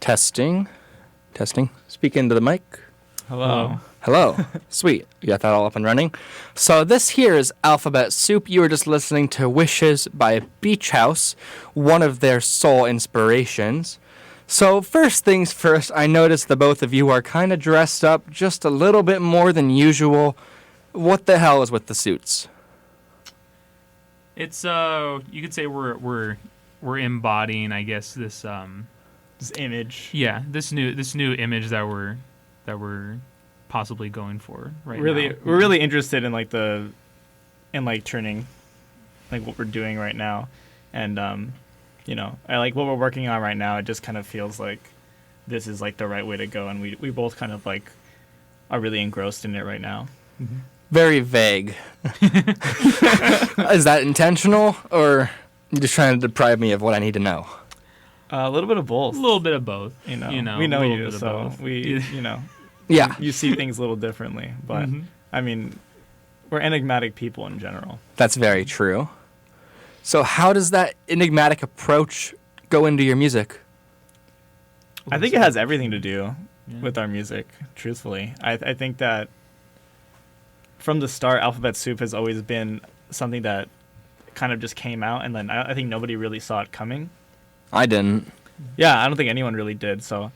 Testing. Testing. Speak into the mic. Hello. Hello. Sweet. You got that all up and running. So this here is Alphabet Soup. You were just listening to Wishes by Beach House, one of their soul inspirations. So first things first, I noticed the both of you are kind of dressed up just a little bit more than usual. What the hell is with the suits? It's you could say we're embodying, I guess, this image. Yeah, this new image that we're possibly going for right now. We're really interested in turning like what we're doing right now, and I like what we're working on right now. It just kind of feels like this is like the right way to go, and we both kind of like are really engrossed in it right now. Mm-hmm. Very vague. Is that intentional, or you just trying to deprive me of what I need to know? A little bit of both. A little bit of both. We know you, so we Yeah. You see things a little differently, but I mean, we're enigmatic people in general. That's very true. So how does that enigmatic approach go into your music? I think it has everything to do with our music, truthfully. I think that from the start, Alphabet Soup has always been something that kind of just came out, and then I think nobody really saw it coming. I didn't. Yeah, I don't think anyone really did, so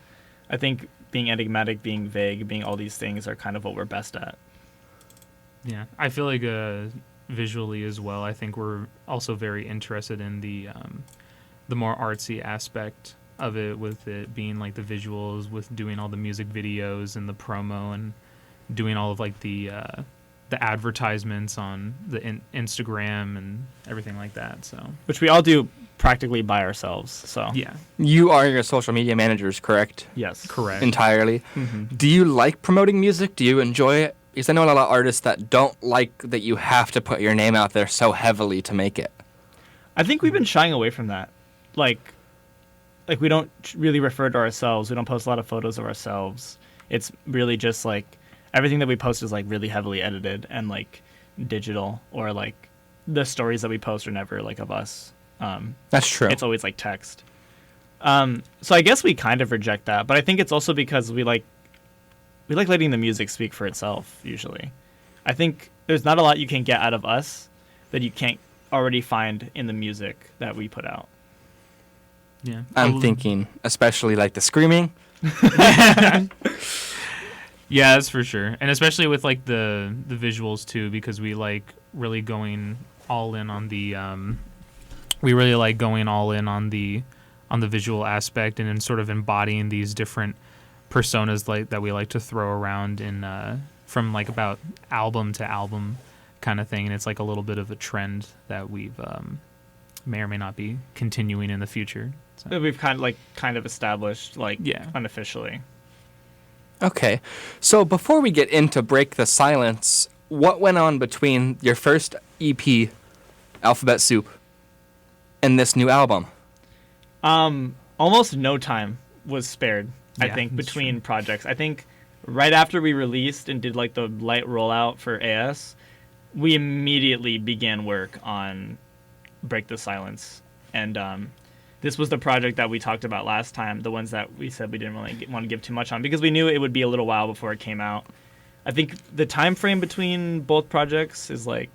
I think being enigmatic, being vague, being all these things are kind of what we're best at. Yeah, I feel like visually as well, I think we're also very interested in the more artsy aspect of it, with it being like the visuals, with doing all the music videos and the promo, and doing all of like the advertisements on the Instagram and everything like that. So, which we all do practically by ourselves. So yeah, you are your social media managers, correct? Yes, correct. Entirely. Mm-hmm. Do you like promoting music? Do you enjoy it? Because I know a lot of artists that don't like that you have to put your name out there so heavily to make it. I think we've been shying away from that. Like we don't really refer to ourselves. We don't post a lot of photos of ourselves. It's really just like everything that we post is like really heavily edited and like digital, or like the stories that we post are never like of us. That's true. It's always like text. So I guess we kind of reject that, but I think it's also because we like letting the music speak for itself, usually. I think there's not a lot you can get out of us that you can't already find in the music that we put out. Yeah. I'm thinking, especially like the screaming. Yeah, that's for sure. And especially with like the visuals too, because we like really going all in on the visual aspect, and then sort of embodying these different personas like that we like to throw around in from like about album to album kind of thing. And it's like a little bit of a trend that we've may or may not be continuing in the future. So. That we've kind of established unofficially. Okay, so before we get into Break the Silence, what went on between your first EP, Alphabet Soup, and this new album? Almost no time was spared, I think, between projects. I think right after we released and did like the light rollout for AS, we immediately began work on Break the Silence. And this was the project that we talked about last time, the ones that we said we didn't really want to give too much on, because we knew it would be a little while before it came out. I think the time frame between both projects is like,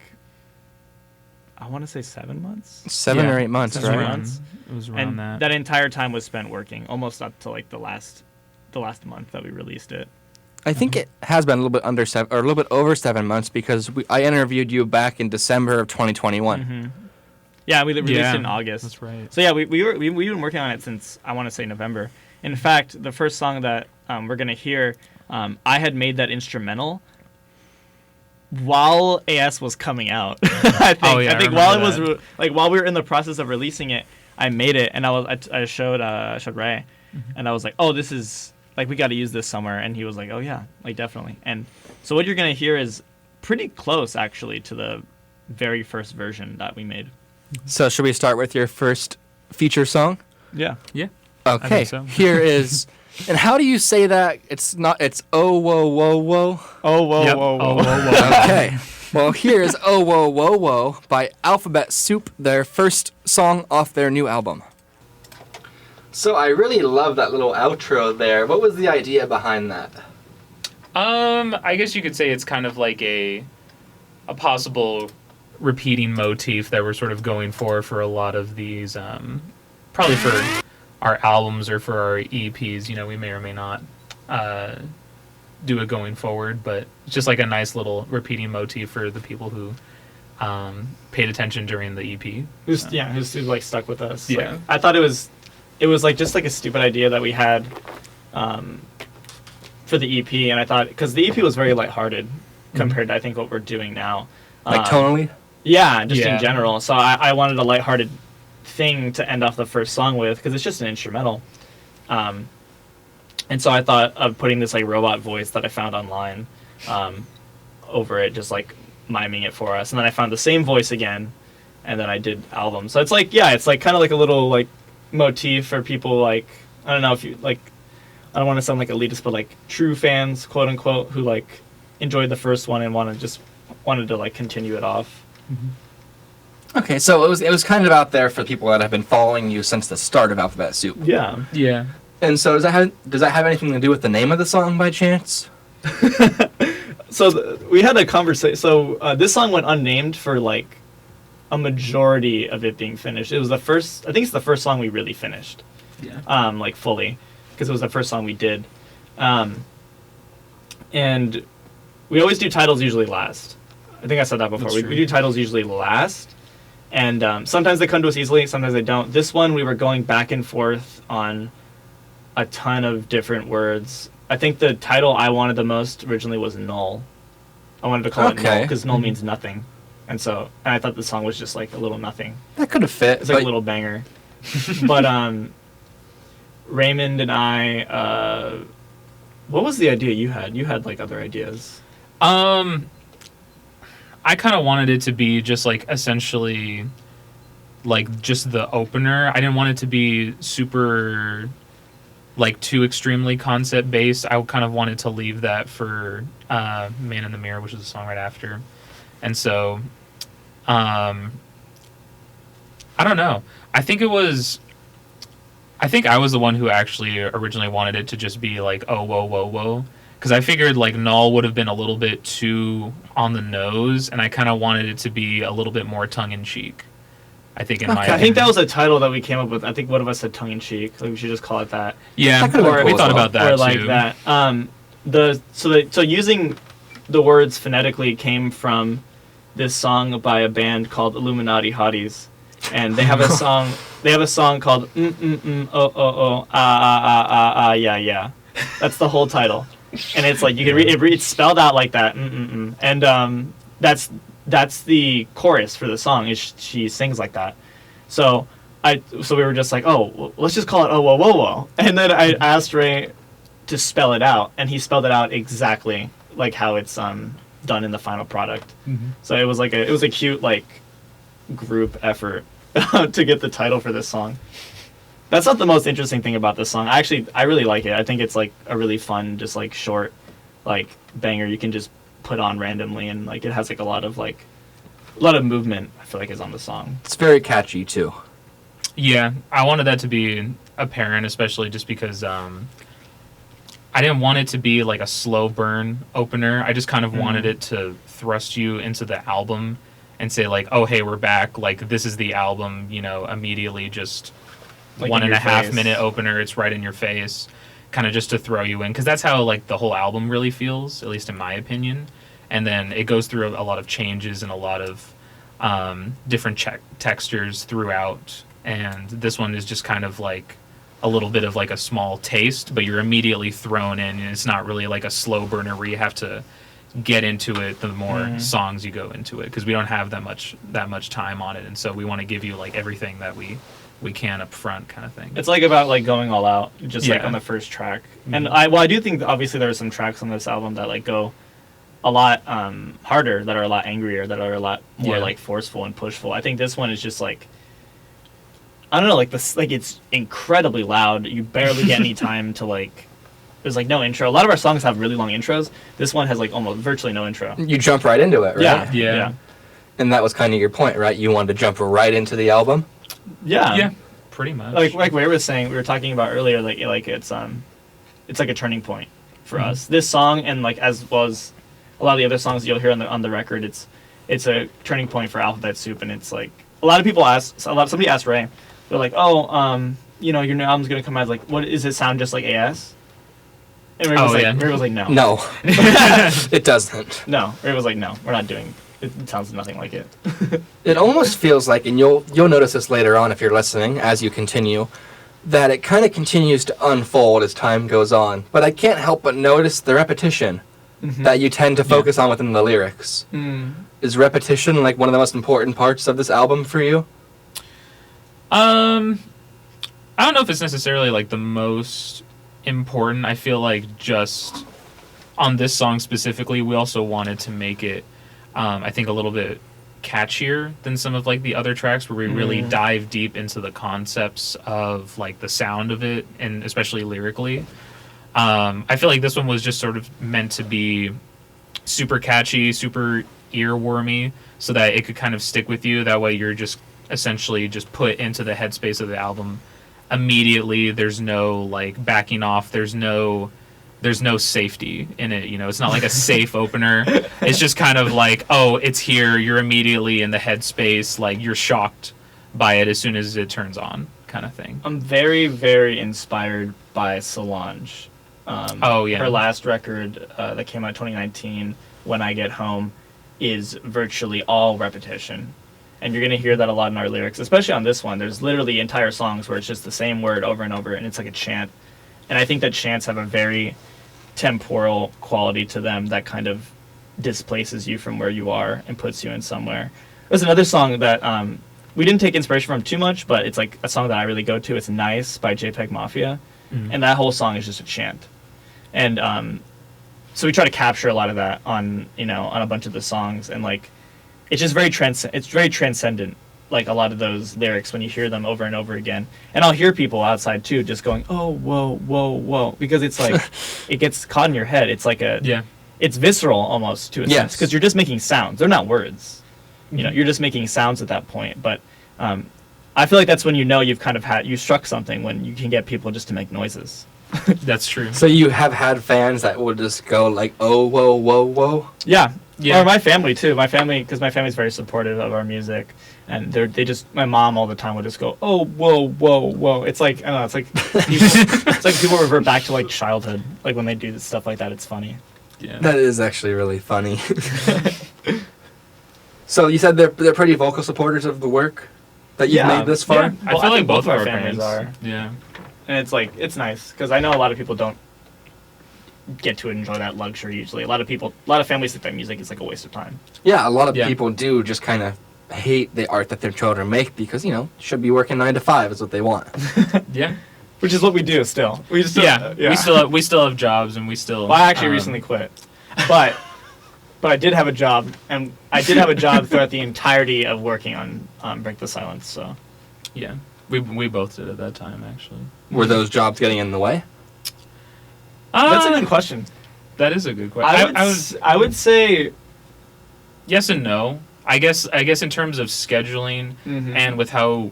I want to say 7 months. 7 or 8 months, right? Months. It was around and that entire time was spent working, almost up to like the last month that we released it. I think it has been a little bit under 7, or a little bit over 7 months, because I interviewed you back in December of 2021. Mm-hmm. Yeah, we released it in August. That's right. So yeah, we've been working on it since, I want to say, November. In fact, the first song that we're gonna hear, I had made that instrumental while AS was coming out. I think while it was while we were in the process of releasing it, I made it, and I showed Ray, and I was like, oh, this is like, we got to use this somewhere, and he was like, oh yeah, like definitely. And so what you're gonna hear is pretty close actually to the very first version that we made. So should we start with your first feature song? Yeah. Yeah. Okay. I think so. Here is, and how do you say that? It's oh whoa whoa whoa. Oh whoa Yep. whoa whoa. Oh, whoa, whoa. Okay. Well, here's Oh Whoa Whoa Whoa by Alphabet Soup, their first song off their new album. So I really love that little outro there. What was the idea behind that? I guess you could say it's kind of like a possible repeating motif that we're sort of going for a lot of these, probably for our albums or for our EPs. You know, we may or may not do it going forward, but it's just like a nice little repeating motif for the people who paid attention during the EP. Who's like stuck with us. Yeah. Like, I thought it was like just like a stupid idea that we had for the EP, and I thought, because the EP was very lighthearted compared to I think what we're doing now. Like tonally? Yeah, just in general. So I wanted a lighthearted thing to end off the first song with, because it's just an instrumental. And so I thought of putting this like robot voice that I found online over it, just like miming it for us. And then I found the same voice again, and then I did album. So it's like, yeah, it's like kind of like a little like motif for people, like, I don't know if you like, I don't want to sound like elitist, but like true fans, quote unquote, who like enjoyed the first one and wanted to like continue it off. Okay, so it was kind of out there for people that have been following you since the start of Alphabet Soup. Yeah. Yeah. And so does that have anything to do with the name of the song by chance? So we had a conversation. So this song went unnamed for like a majority of it being finished. It was I think it's the first song we really finished. Yeah. Like fully, because it was the first song we did. And we always do titles usually last. I think I said that before. We do titles usually last. And sometimes they come to us easily, sometimes they don't. This one, we were going back and forth on a ton of different words. I think the title I wanted the most originally was Null. I wanted to call it Null, because Null means nothing. And I thought the song was just like a little nothing. That could have fit. It's like a little banger. But Raymond and I, what was the idea you had? You had like other ideas. I kind of wanted it to be just like essentially like just the opener. I didn't want it to be super like too extremely concept based. I kind of wanted to leave that for Man in the Mirror, which is the song right after. And so I don't know. I think I was the one who actually originally wanted it to just be like, oh, whoa, whoa, whoa. Because I figured like Null would have been a little bit too on the nose, and I kind of wanted it to be a little bit more tongue-in-cheek. I think my opinion. I think that was a title that we came up with. I think one of us said tongue-in-cheek. Like we should just call it that. Yeah, or we thought about that or like too. That. So using the words phonetically came from this song by a band called Illuminati Hotties, and they have a song. They have a song called yeah yeah. That's the whole title. And it's like you can read it's spelled out like that, and that's the chorus for the song. She sings like that. So we were just like, oh, well, let's just call it oh whoa whoa whoa. And then I asked Ray to spell it out, and he spelled it out exactly like how it's done in the final product. So it was a cute like group effort to get the title for this song. That's not the most interesting thing about this song. I really like it. I think it's like a really fun, just like short, like banger you can just put on randomly, and like it has like a lot of movement. I feel like is on the song. It's very catchy too. Yeah, I wanted that to be apparent, especially just because I didn't want it to be like a slow burn opener. I just kind of wanted it to thrust you into the album and say like, oh hey, we're back. Like this is the album. You know, immediately just. Like 1.5 minute opener, it's right in your face, kind of just to throw you in, because that's how like the whole album really feels, at least in my opinion. And then it goes through a lot of changes and a lot of different textures throughout, and this one is just kind of like a little bit of like a small taste, but you're immediately thrown in, and it's not really like a slow burner where you have to get into it the more songs you go into it, because we don't have that much time on it, and so we want to give you like everything that we can up front, kind of thing. It's like about like going all out, just like on the first track. And I do think that obviously there are some tracks on this album that like go a lot harder, that are a lot angrier, that are a lot more like forceful and pushful. I think this one is just like, I don't know, like this, like it's incredibly loud. You barely get any time to like. There's like no intro. A lot of our songs have really long intros. This one has like almost virtually no intro. You jump right into it, right? Yeah. And that was kind of your point, right? You wanted to jump right into the album. Yeah, Pretty much. Like Ray was saying, we were talking about earlier, like it's like a turning point for us. This song, and like as well as a lot of the other songs you'll hear on the record, it's a turning point for Alphabet Soup, and it's like a lot of people somebody asked Ray, they're like, oh, you know, your new album's gonna come out, like, what does it sound just like AS? And Ray was like, no. No. It doesn't. No. Ray was like, no, we're not doing it. It sounds nothing like it. It almost feels like, and you'll notice this later on if you're listening as you continue, that it kind of continues to unfold as time goes on. But I can't help but notice the repetition that you tend to focus on within the lyrics. Is repetition like one of the most important parts of this album for you? I don't know if it's necessarily like the most important. I feel like just on this song specifically, we also wanted to make it, I think, a little bit catchier than some of like the other tracks where we really dive deep into the concepts of like the sound of it, and especially lyrically. I feel like this one was just sort of meant to be super catchy, super earwormy, so that it could kind of stick with you. That way you're just essentially just put into the headspace of the album immediately. There's no like backing off. There's no safety in it, you know. It's not like a safe opener. It's just kind of like, oh, it's here. You're immediately in the headspace. Like, you're shocked by it as soon as it turns on, kind of thing. I'm very, very inspired by Solange. Her last record that came out in 2019, When I Get Home, is virtually all repetition. And you're going to hear that a lot in our lyrics, especially on this one. There's literally entire songs where it's just the same word over and over, and it's like a chant. And I think that chants have a very temporal quality to them that kind of displaces you from where you are and puts you in somewhere. There's another song that we didn't take inspiration from too much, but it's like a song that I really go to. It's Nice by JPEG Mafia. And that whole song is just a chant. And so we try to capture a lot of that on a bunch of the songs, and like it's just very transcendent, like a lot of those lyrics when you hear them over and over again. And I'll hear people outside too just going, oh, whoa, whoa, whoa, because it's like it gets caught in your head. It's like it's visceral almost to a sense, because you're just making sounds. They're not words. You know, you're just making sounds at that point. But I feel like that's when you've kind of you struck something, when you can get people just to make noises. That's true. So you have had fans that will just go like, oh, whoa, whoa, whoa? Yeah. Or my family too. Because my family's very supportive of our music, and my mom all the time would just go, oh, whoa, whoa, whoa. It's like, I don't know, it's like people revert back to like childhood, like when they do stuff like that. It's funny. Yeah. That is actually really funny. So you said they're pretty vocal supporters of the work that you've made this far? Yeah. I feel like both of our families are. Yeah. And it's like, it's nice, because I know a lot of people don't get to enjoy that luxury usually. A lot of families think that music is like a waste of time. Yeah, a lot of people do just kind of hate the art that their children make because, should be working 9 to 5 is what they want. Yeah. Which is what we do still. We still have jobs, and we still... Well, I actually recently quit. But I did have a job, and I did have a job throughout the entirety of working on Break the Silence, so... Yeah. We both did at that time, actually. Were those jobs getting in the way? That's a good question. That is a good question. I would say yes and no. I guess in terms of scheduling and with how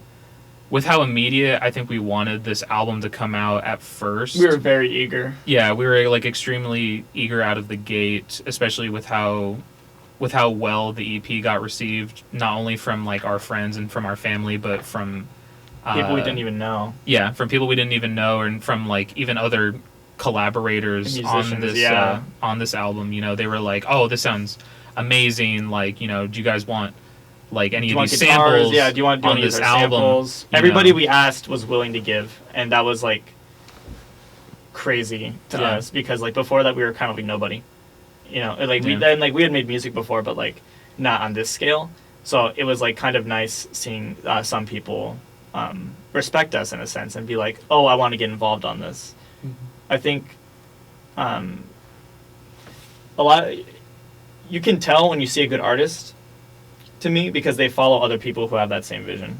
immediate I think we wanted this album to come out at first. We were very eager. Yeah, we were like extremely eager out of the gate, especially with how well the EP got received, not only from like our friends and from our family, but from people we didn't even know. Yeah, from people we didn't even know, and from like even other collaborators on this album. They were like, oh, this sounds amazing. Like, do you guys want like any of these samples? Yeah, do you want on this album? Samples? Everybody we asked was willing to give, and that was like crazy to us, because like before that we were kind of like nobody. We had made music before, but like not on this scale. So it was like kind of nice seeing some people respect us in a sense and be like, oh, I want to get involved on this. I think a lot you can tell when you see a good artist, to me, because they follow other people who have that same vision,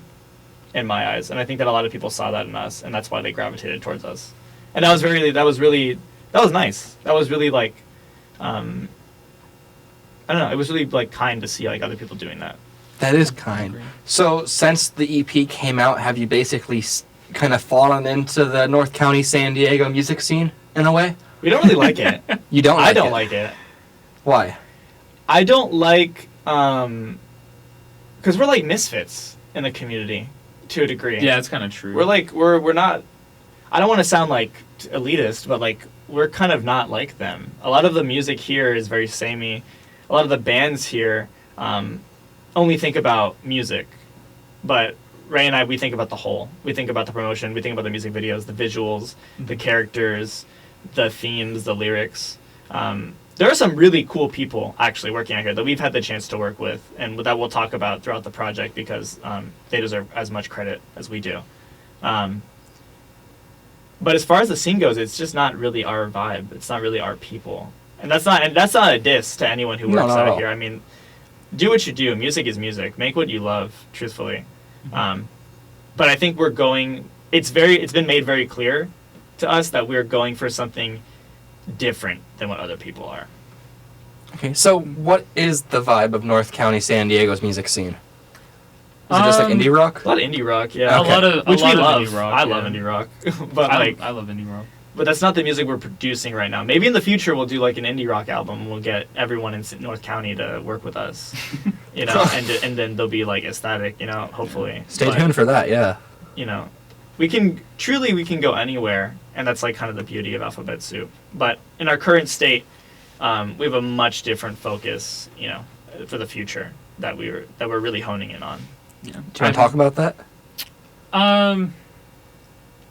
in my eyes. And I think that a lot of people saw that in us, and that's why they gravitated towards us. And that was nice. That was really like, I don't know, it was really like kind to see like other people doing that. That is kind. So since the EP came out, have you basically kind of fallen into the North County, San Diego music scene in a way? We don't really like it. You don't like I don't it? like it. Why? I don't like, because we're like misfits in the community to a degree. Yeah, it's kind of true. We're like, we're not, I don't want to sound like elitist, but like, we're kind of not like them. A lot of the music here is very samey. A lot of the bands here only think about music. But Ray and I, we think about the whole. We think about the promotion. We think about the music videos, the visuals, the characters, the themes, the lyrics. There are some really cool people actually working out here that we've had the chance to work with, and that we'll talk about throughout the project because they deserve as much credit as we do. But as far as the scene goes, it's just not really our vibe. It's not really our people, and that's not a diss to anyone who works out here. I mean, do what you do. Music is music. Make what you love. Truthfully, but I think we're going. It's been made very clear to us that we're going for something different than what other people are. Okay, so what is the vibe of North County, San Diego's music scene? Is it just like indie rock? A lot of indie rock, yeah. Okay. A lot of indie rock. I love indie rock, but I love indie rock. But that's not the music we're producing right now. Maybe in the future we'll do like an indie rock album. And we'll get everyone in North County to work with us, you know, and then they'll be like ecstatic, you know. Hopefully, Stay tuned for that. Yeah. You know, we can go anywhere, and that's like kind of the beauty of Alphabet Soup. But in our current state, we have a much different focus, you know, for the future that we're really honing in on. Yeah. Do you want to talk about that?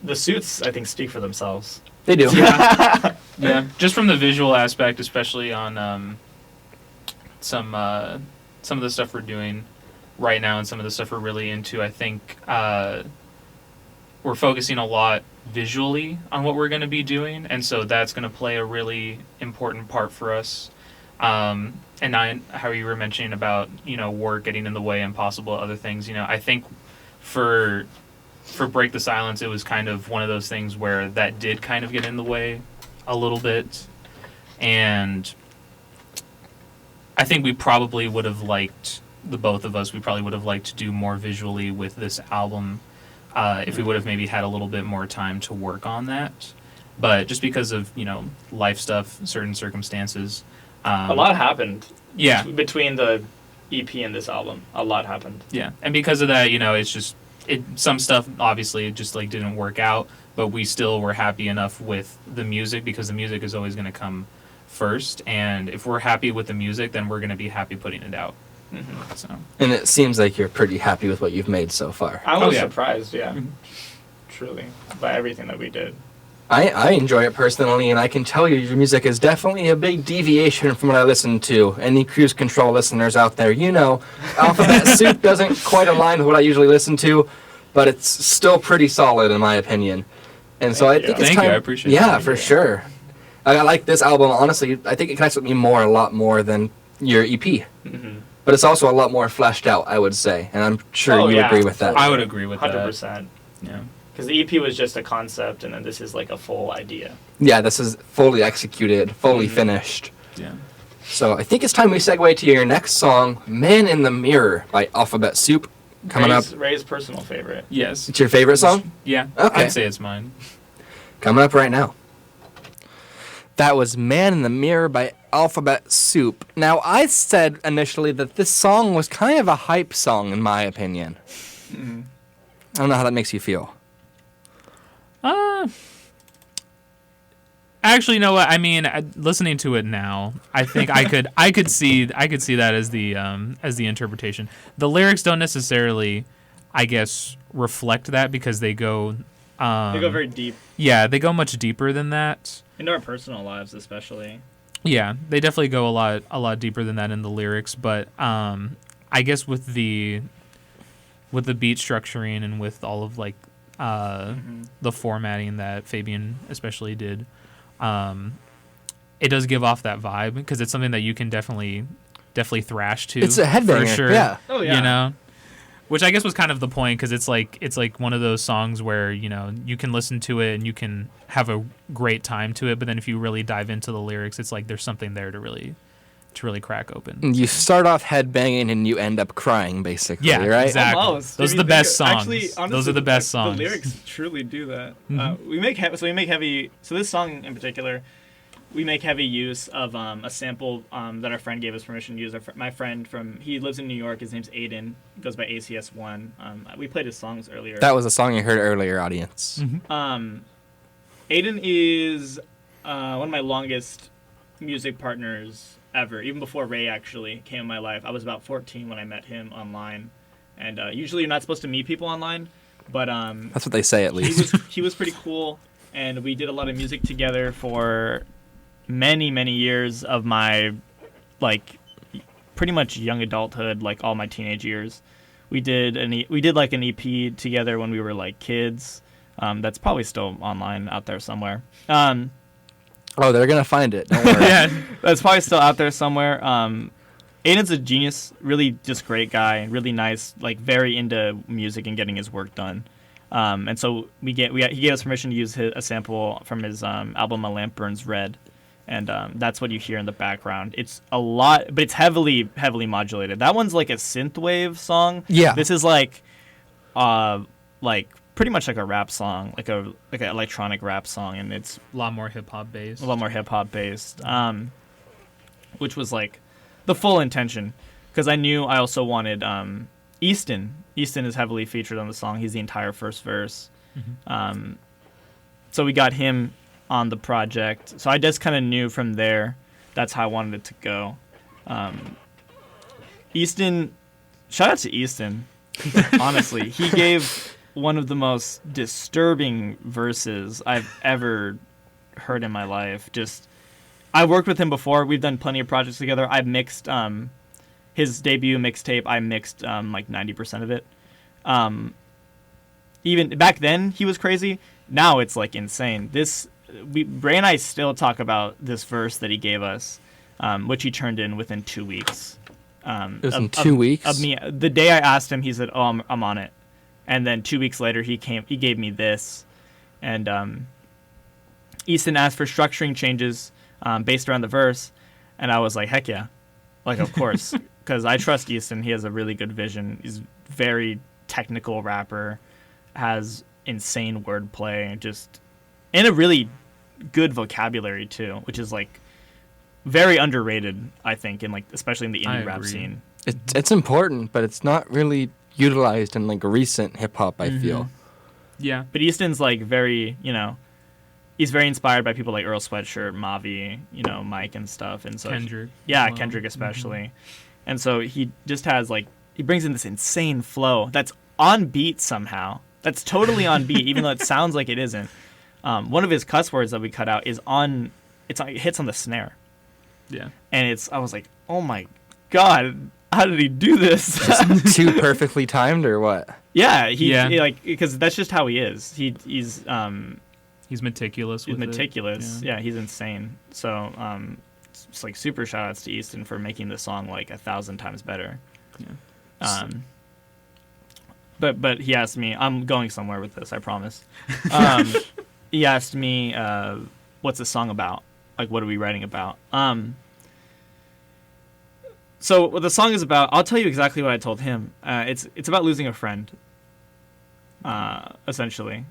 The suits, I think, speak for themselves. They do. Yeah. Yeah. Just from the visual aspect, especially on some of the stuff we're doing right now and some of the stuff we're really into, I think we're focusing a lot visually on what we're going to be doing, and so that's going to play a really important part for us. And how you were mentioning about, you know, work getting in the way and possible other things, you know, I think for Break the Silence, it was kind of one of those things where that did kind of get in the way a little bit, and I think we probably would have liked, the both of us, we probably would have liked to do more visually with this album if we would have maybe had a little bit more time to work on that. But just because of, you know, life stuff, certain circumstances. A lot happened. Yeah. Between the EP and this album, a lot happened. Yeah, and because of that, you know, it's just some stuff obviously just like didn't work out, but we still were happy enough with the music because the music is always going to come first, and if we're happy with the music, then we're going to be happy putting it out. Mm-hmm. So. And it seems like you're pretty happy with what you've made so far. I was surprised, yeah, truly, by everything that we did. I enjoy it personally, and I can tell you your music is definitely a big deviation from what I listen to. Any Cruise Control listeners out there, you know, Alphabet Soup doesn't quite align with what I usually listen to, but it's still pretty solid in my opinion. And so I think it's Thank you, I appreciate it. Yeah, that. for sure. I like this album, honestly. I think it connects with me a lot more than your EP. Mm-hmm. But it's also a lot more fleshed out, I would say, and I'm sure you agree with that. I would agree with 100%. that. 100%. Yeah. Because the EP was just a concept, and then this is like a full idea. Yeah, this is fully executed, fully finished. Yeah. So I think it's time we segue to your next song, Man in the Mirror by Alphabet Soup. Coming up. Ray's personal favorite. Yes. It's your favorite song? Yeah. Okay. I'd say it's mine. Coming up right now. That was Man in the Mirror by Alphabet Soup. Now, I said initially that this song was kind of a hype song, in my opinion. I don't know how that makes you feel. Actually, you know what? I mean, listening to it now, I think I could see that as the interpretation. The lyrics don't necessarily, I guess, reflect that because they go very deep. Yeah, they go much deeper than that. Into our personal lives, especially. Yeah, they definitely go a lot deeper than that in the lyrics. But I guess with the beat structuring and with all of like the formatting that Fabian especially did, it does give off that vibe because it's something that you can definitely thrash to. It's a headbanger, for sure. yeah. Oh yeah. You know, which I guess was kind of the point because it's like one of those songs where, you know, you can listen to it and you can have a great time to it, but then if you really dive into the lyrics, it's like there's something there to really really crack open. You start off headbanging and you end up crying, basically, Yeah, right? exactly. Almost. Those If are you the best think- songs. Actually, honestly, Those are the best songs. The lyrics truly do that. We make heavy. So this song in particular, we make heavy use of a sample that our friend gave us permission to use. My friend he lives in New York. His name's Aiden. He goes by ACS1. We played his songs earlier. That was a song you heard earlier, audience. Mm-hmm. Aiden is one of my longest music partners ever. Even before Ray actually came in my life, I was about 14 when I met him online. And usually you're not supposed to meet people online, but That's what they say, at least. he was pretty cool, and we did a lot of music together for many years of my pretty much young adulthood, like all my teenage years. We did an EP together when we were like kids. That's probably still online out there somewhere. Oh, they're gonna find it. Don't worry. Yeah. That's probably still out there somewhere. Aiden's a genius, really just great guy, really nice, like very into music and getting his work done. And so he gave us permission to use a sample from his album "A Lamp Burns Red," and that's what you hear in the background. It's a lot, but it's heavily modulated. That one's like a synthwave song. Yeah. This is like pretty much like a rap song, like an electronic rap song, and it's A lot more hip hop based. a lot more hip hop based, which was like the full intention, because I knew I also wanted Easton. Easton is heavily featured on the song. He's the entire first verse. So we got him on the project. So I just kind of knew from there that's how I wanted it to go. Easton, shout out to Easton. Honestly, he gave one of the most disturbing verses I've ever heard in my life. I worked with him before. We've done plenty of projects together. I've mixed his debut mixtape. I mixed like 90% of it. Even back then, he was crazy. Now it's like insane. Ray and I still talk about this verse that he gave us, which he turned in within 2 weeks. It was in 2 weeks? Of me. The day I asked him, he said, "Oh, I'm on it." And then 2 weeks later, he gave me this. And Easton asked for structuring changes based around the verse. And I was like, heck yeah. Like, of course. Because I trust Easton. He has a really good vision. He's a very technical rapper. Has insane wordplay. And a really good vocabulary, too. Which is, like, very underrated, I think, especially in the indie rap scene. It's important, but it's not really utilized in like recent hip hop, I feel. Yeah. But Easton's like very, he's very inspired by people like Earl Sweatshirt, Mavi, Mike and stuff, and so Kendrick. Yeah, Kendrick especially. And so he just has he brings in this insane flow that's on beat somehow. That's totally on beat, even though it sounds like it isn't. One of his cuss words that we cut out it hits on the snare. Yeah. And I was like, oh my God, how did he do this? Too perfectly timed or what? Yeah, because that's just how he is. He's meticulous. He's meticulous. Yeah, he's insane. So it's like super shout outs to Easton for making the song like 1,000 times better. Yeah. But he asked me, I'm going somewhere with this, I promise. He asked me, what's the song about? Like, what are we writing about? So what the song is about, I'll tell you exactly what I told him. It's about losing a friend, essentially.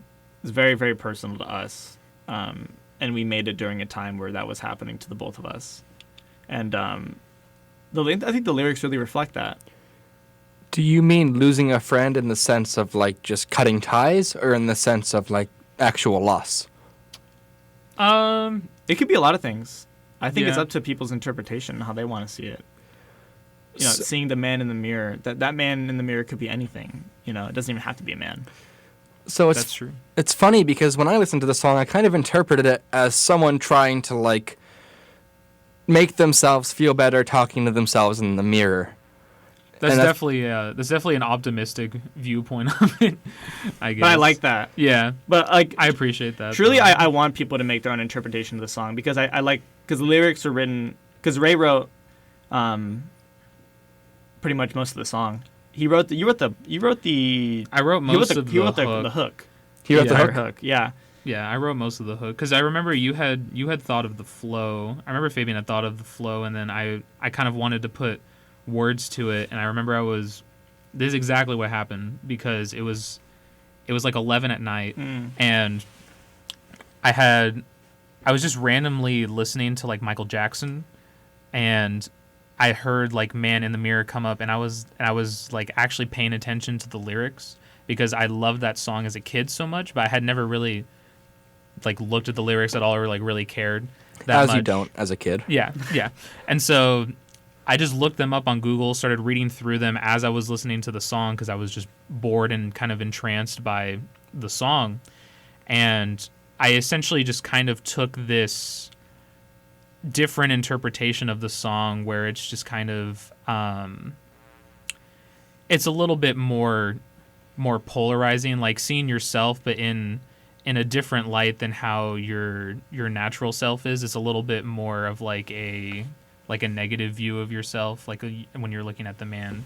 It's very, very personal to us. And we made it during a time where that was happening to the both of us. And I think the lyrics really reflect that. Do you mean losing a friend in the sense of like just cutting ties, or in the sense of like actual loss? It could be a lot of things. I think it's Yeah. up to people's interpretation, how they want to see it. Seeing the man in the mirror. That man in the mirror could be anything. It doesn't even have to be a man. So That's true. It's funny because when I listened to the song, I kind of interpreted it as someone trying to like make themselves feel better talking to themselves in the mirror. That's And definitely an optimistic viewpoint of it, I guess. But I like that. Yeah. But like, I appreciate that. truly, though. I want people to make their own interpretation of the song because because the lyrics are written because Ray wrote pretty much most of the song. I wrote most of the the hook. hook. He wrote The the entire hook. hook, yeah. Yeah, I wrote most of the hook because I remember you had thought of the flow. I remember Fabian had thought of the flow, and then I kind of wanted to put words to it, and I remember this is exactly what happened because it was like 11 at night, and I was just randomly listening to like Michael Jackson, and I heard like "Man in the Mirror" come up, and I was like actually paying attention to the lyrics because I loved that song as a kid so much, but I had never really like looked at the lyrics at all or like really cared that much. You don't as a kid. Yeah. And so I just looked them up on Google, started reading through them as I was listening to the song because I was just bored and kind of entranced by the song. And I essentially just kind of took this different interpretation of the song where it's just kind of it's a little bit more polarizing, like seeing yourself but in a different light than how your natural self is. It's a little bit more of like a negative view of yourself, like when you're looking at the man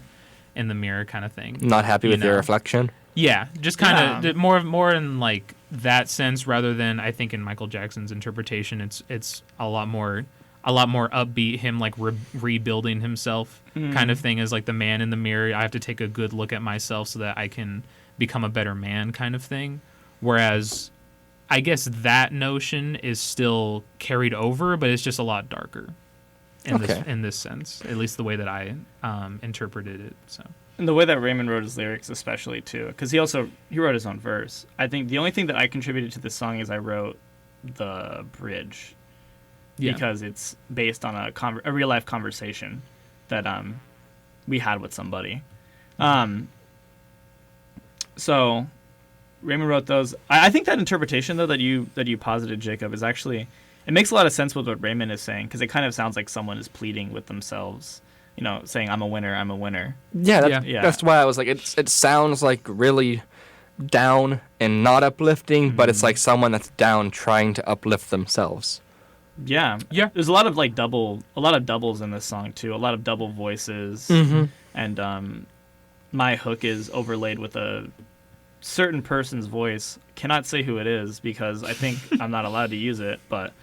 in the mirror kind of thing. Not happy with your reflection? Yeah, just kind of more in like that sense rather than I think in Michael Jackson's interpretation it's a lot more upbeat, him like rebuilding himself kind of thing as like the man in the mirror. I have to take a good look at myself so that I can become a better man kind of thing. Whereas I guess that notion is still carried over, but it's just a lot darker in this sense, at least the way that I interpreted it. So. And the way that Raymond wrote his lyrics especially too, because he wrote his own verse. I think the only thing that I contributed to this song is I wrote the bridge. Yeah. Because it's based on a real life conversation that we had with somebody. So Raymond wrote those. I think that interpretation though that you posited, Jacob, is actually, it makes a lot of sense with what Raymond is saying because it kind of sounds like someone is pleading with themselves, saying I'm a winner, I'm a winner. Yeah, that's why I was like, it sounds like really down and not uplifting, but it's like someone that's down trying to uplift themselves. Yeah. There's a lot of doubles in this song too. A lot of double voices, and my hook is overlaid with a certain person's voice. Cannot say who it is because I think I'm not allowed to use it. But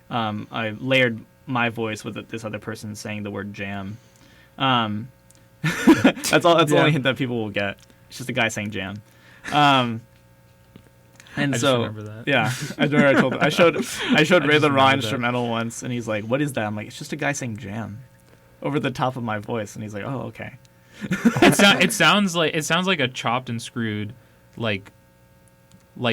I layered my voice with this other person saying the word jam. That's all. That's the only hint that people will get. It's just a guy saying jam. And I so, remember that. Yeah, I showed Ray the raw instrumental once, and he's like, "What is that?" I'm like, "It's just a guy saying jam, over the top of my voice." And he's like, "Oh, okay." It sounds like a chopped and screwed, like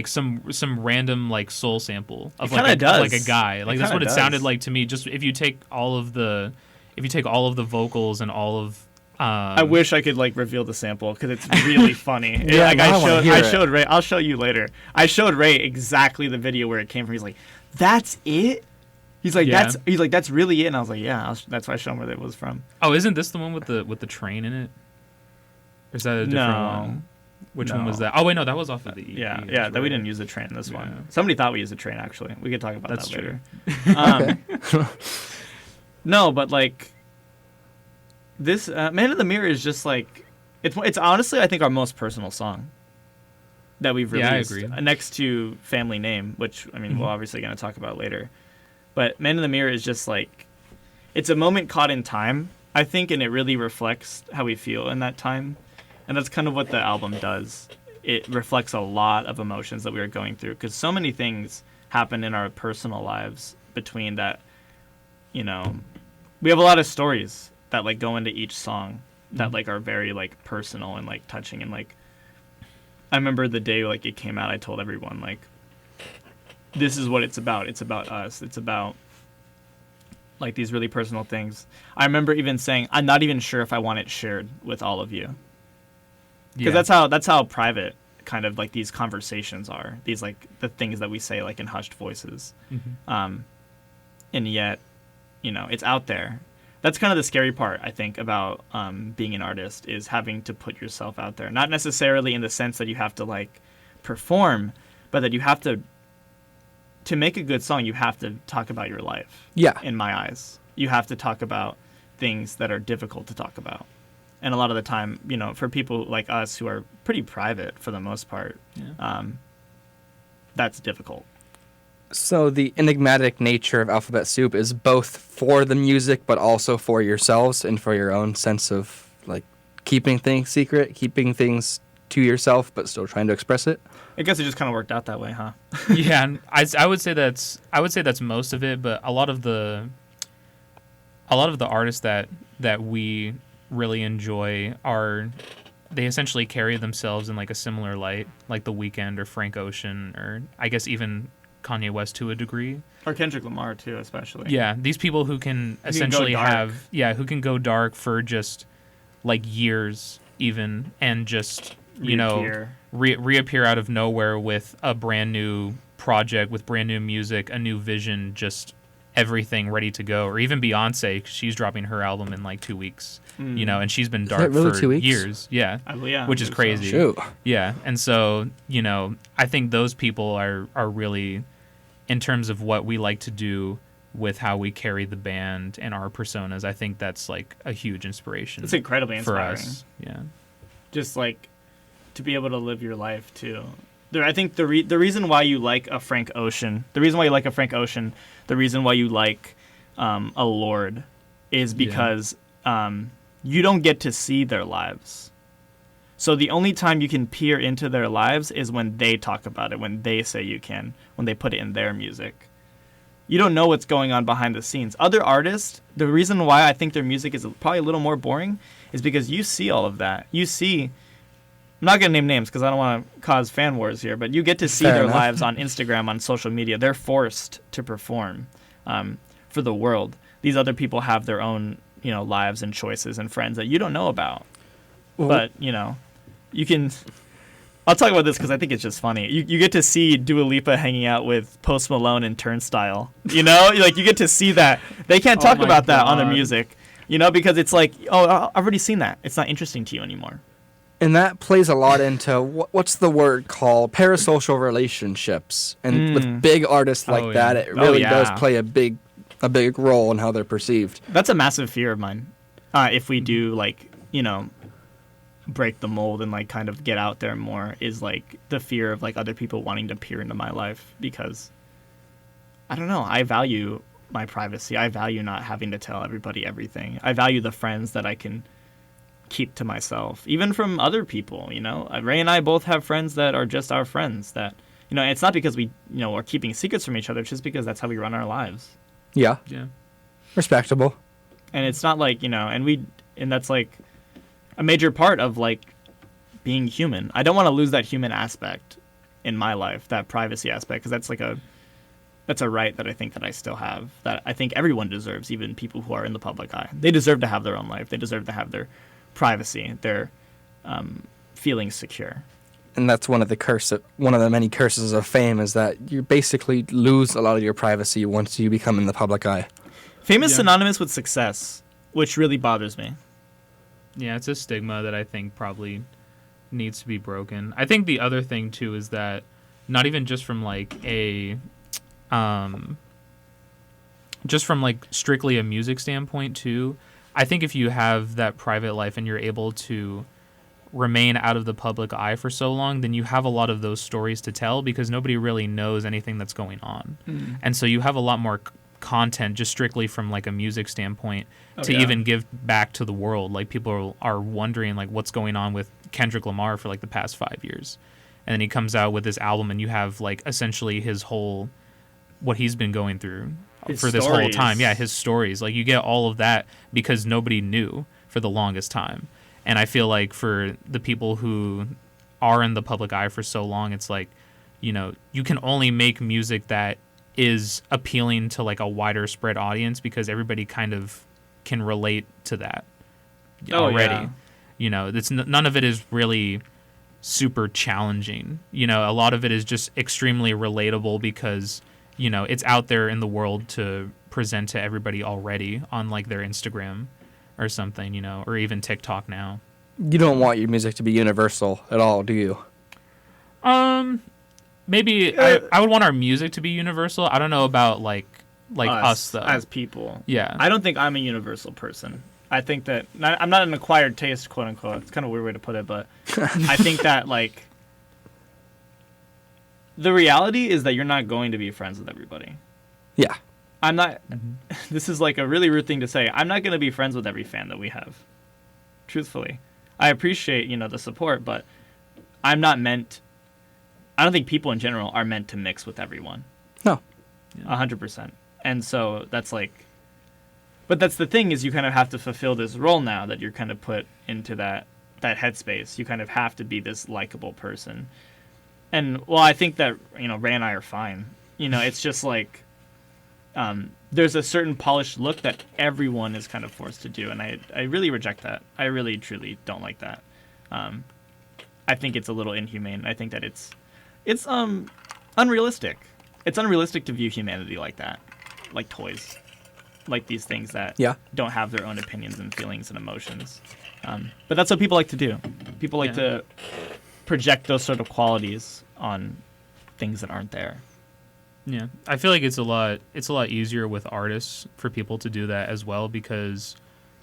some random like soul sample of like a guy. Like that's what it sounded like to me. Just if you take all of the vocals and all of I wish I could like reveal the sample because it's really funny. I showed Ray. I'll show you later. I showed Ray exactly the video where it came from. He's like, "That's it." He's like, "That's really it." And I was like, "Yeah." That's why I showed him where it was from. Oh, isn't this the one with the train in it? Or is that a different one? Which one was that? Oh wait, no, that was off of the EP. Yeah, right. That we didn't use the train in this one. Somebody thought we used the train actually. We could talk about that later. No, but like. This Man in the Mirror is just like it's honestly I think our most personal song that we've released. Yeah, I agree. Next to Family Name, which I mean we're obviously going to talk about later. But Man in the Mirror is just like it's a moment caught in time, I think, and it really reflects how we feel in that time. And that's kind of what the album does. It reflects a lot of emotions that we were going through because so many things happen in our personal lives between that. We have a lot of stories that like go into each song that like are very like personal and like touching, and like I remember the day like it came out, I told everyone like this is what it's about. It's about us. It's about like these really personal things. I remember even saying I'm not even sure if I want it shared with all of you because that's how private kind of like these conversations are. These like the things that we say like in hushed voices, and yet it's out there. That's kind of the scary part, I think, about being an artist is having to put yourself out there. Not necessarily in the sense that you have to like perform, but that you have to make a good song, you have to talk about your life. Yeah. In my eyes, you have to talk about things that are difficult to talk about. And a lot of the time, for people like us who are pretty private for the most part, that's difficult. So the enigmatic nature of Alphabet Soup is both for the music, but also for yourselves and for your own sense of like keeping things secret, keeping things to yourself, but still trying to express it. I guess it just kind of worked out that way, huh? Yeah, and I would say that's most of it, but a lot of the artists that we really enjoy they essentially carry themselves in like a similar light, like The Weeknd or Frank Ocean, or I guess even Kanye West to a degree. Or Kendrick Lamar too, especially. Yeah, these people who can essentially who can go dark for just like years even, and just reappear out of nowhere with a brand new project, with brand new music, a new vision, just everything ready to go. Or even Beyonce, she's dropping her album in like 2 weeks, and she's been dark really for 2 weeks? years. Yeah, which is crazy. Shoot. Yeah, and so I think those people are really, in terms of what we like to do with how we carry the band and our personas, I think that's like a huge inspiration. It's incredibly inspiring for us. Yeah, just like to be able to live your life too. I think the reason why you like a Frank Ocean, the reason why you like a Lord, is because you don't get to see their lives. So the only time you can peer into their lives is when they talk about it, when they say you can, when they put it in their music. You don't know what's going on behind the scenes. Other artists, the reason why I think their music is probably a little more boring is because you see all of that. You see, I'm not going to name names because I don't want to cause fan wars here, but you get to see their lives on Instagram, on social media. They're forced to perform for the world. These other people have their own, lives and choices and friends that you don't know about. Well, but, you can... I'll talk about this because I think it's just funny. You get to see Dua Lipa hanging out with Post Malone and Turnstile. Like you get to see that. They can't talk about that on their music, because it's like, oh, I've already seen that. It's not interesting to you anymore. And that plays a lot into what's the word called parasocial relationships. And with big artists like that, it really does play a big role in how they're perceived. That's a massive fear of mine. If we do break the mold and kind of get out there more, is the fear of other people wanting to peer into my life, because I don't know, I value my privacy. I value not having to tell everybody everything. I value the friends that I can keep to myself, even from other people. Ray and I both have friends that are just our friends, that it's not because we are keeping secrets from each other, it's just because that's how we run our lives. Yeah Respectable. And it's not and that's a major part of being human. I don't want to lose that human aspect in my life, that privacy aspect, because that's a right that I think that I still have, that I think everyone deserves, even people who are in the public eye. They deserve to have their own life. They deserve to have their privacy, their feeling secure. And that's one of the many curses of fame, is that you basically lose a lot of your privacy once you become in the public eye. Fame is synonymous with success, which really bothers me. Yeah, it's a stigma that I think probably needs to be broken. I think the other thing too is that not even just from strictly a music standpoint too, I think if you have that private life and you're able to remain out of the public eye for so long, then you have a lot of those stories to tell, because nobody really knows anything that's going on. And so you have a lot more content just strictly from a music standpoint to even give back to the world. People are wondering what's going on with Kendrick Lamar for the past 5 years, and then he comes out with this album and you have essentially his whole, what he's been going through for this whole time. Yeah, his stories. You get all of that because nobody knew for the longest time. And I feel for the people who are in the public eye for so long, it's you can only make music that is appealing to a wider spread audience, because everybody kind of can relate to that already. It's none of it is really super challenging. A lot of it is just extremely relatable, because it's out there in the world to present to everybody already on their Instagram or something, or even TikTok now. You don't want your music to be universal at all, do you? Maybe I would want our music to be universal. I don't know about us though, as people. Yeah, I don't think I'm a universal person. I think that I'm not an acquired taste, quote unquote. It's kind of a weird way to put it, but I think that the reality is that you're not going to be friends with everybody. Yeah. I'm not. This is like a really rude thing to say. I'm not going to be friends with every fan that we have. Truthfully, I appreciate the support, but I'm not meant. I don't think people in general are meant to mix with everyone. No. 100%. And so that's like. But that's the thing, is you kind of have to fulfill this role now that you're kind of put into that headspace. You kind of have to be this likable person. And well, I think that Ray and I are fine. It's just like. There's a certain polished look that everyone is kind of forced to do, and I really reject that. I really, truly don't like that. I think it's a little inhumane. I think that it's unrealistic. It's unrealistic to view humanity like that, like toys, like these things that don't have their own opinions and feelings and emotions. But that's what people like to do. People like to project those sort of qualities on things that aren't there. Yeah, I feel like it's a lot easier with artists for people to do that as well, because,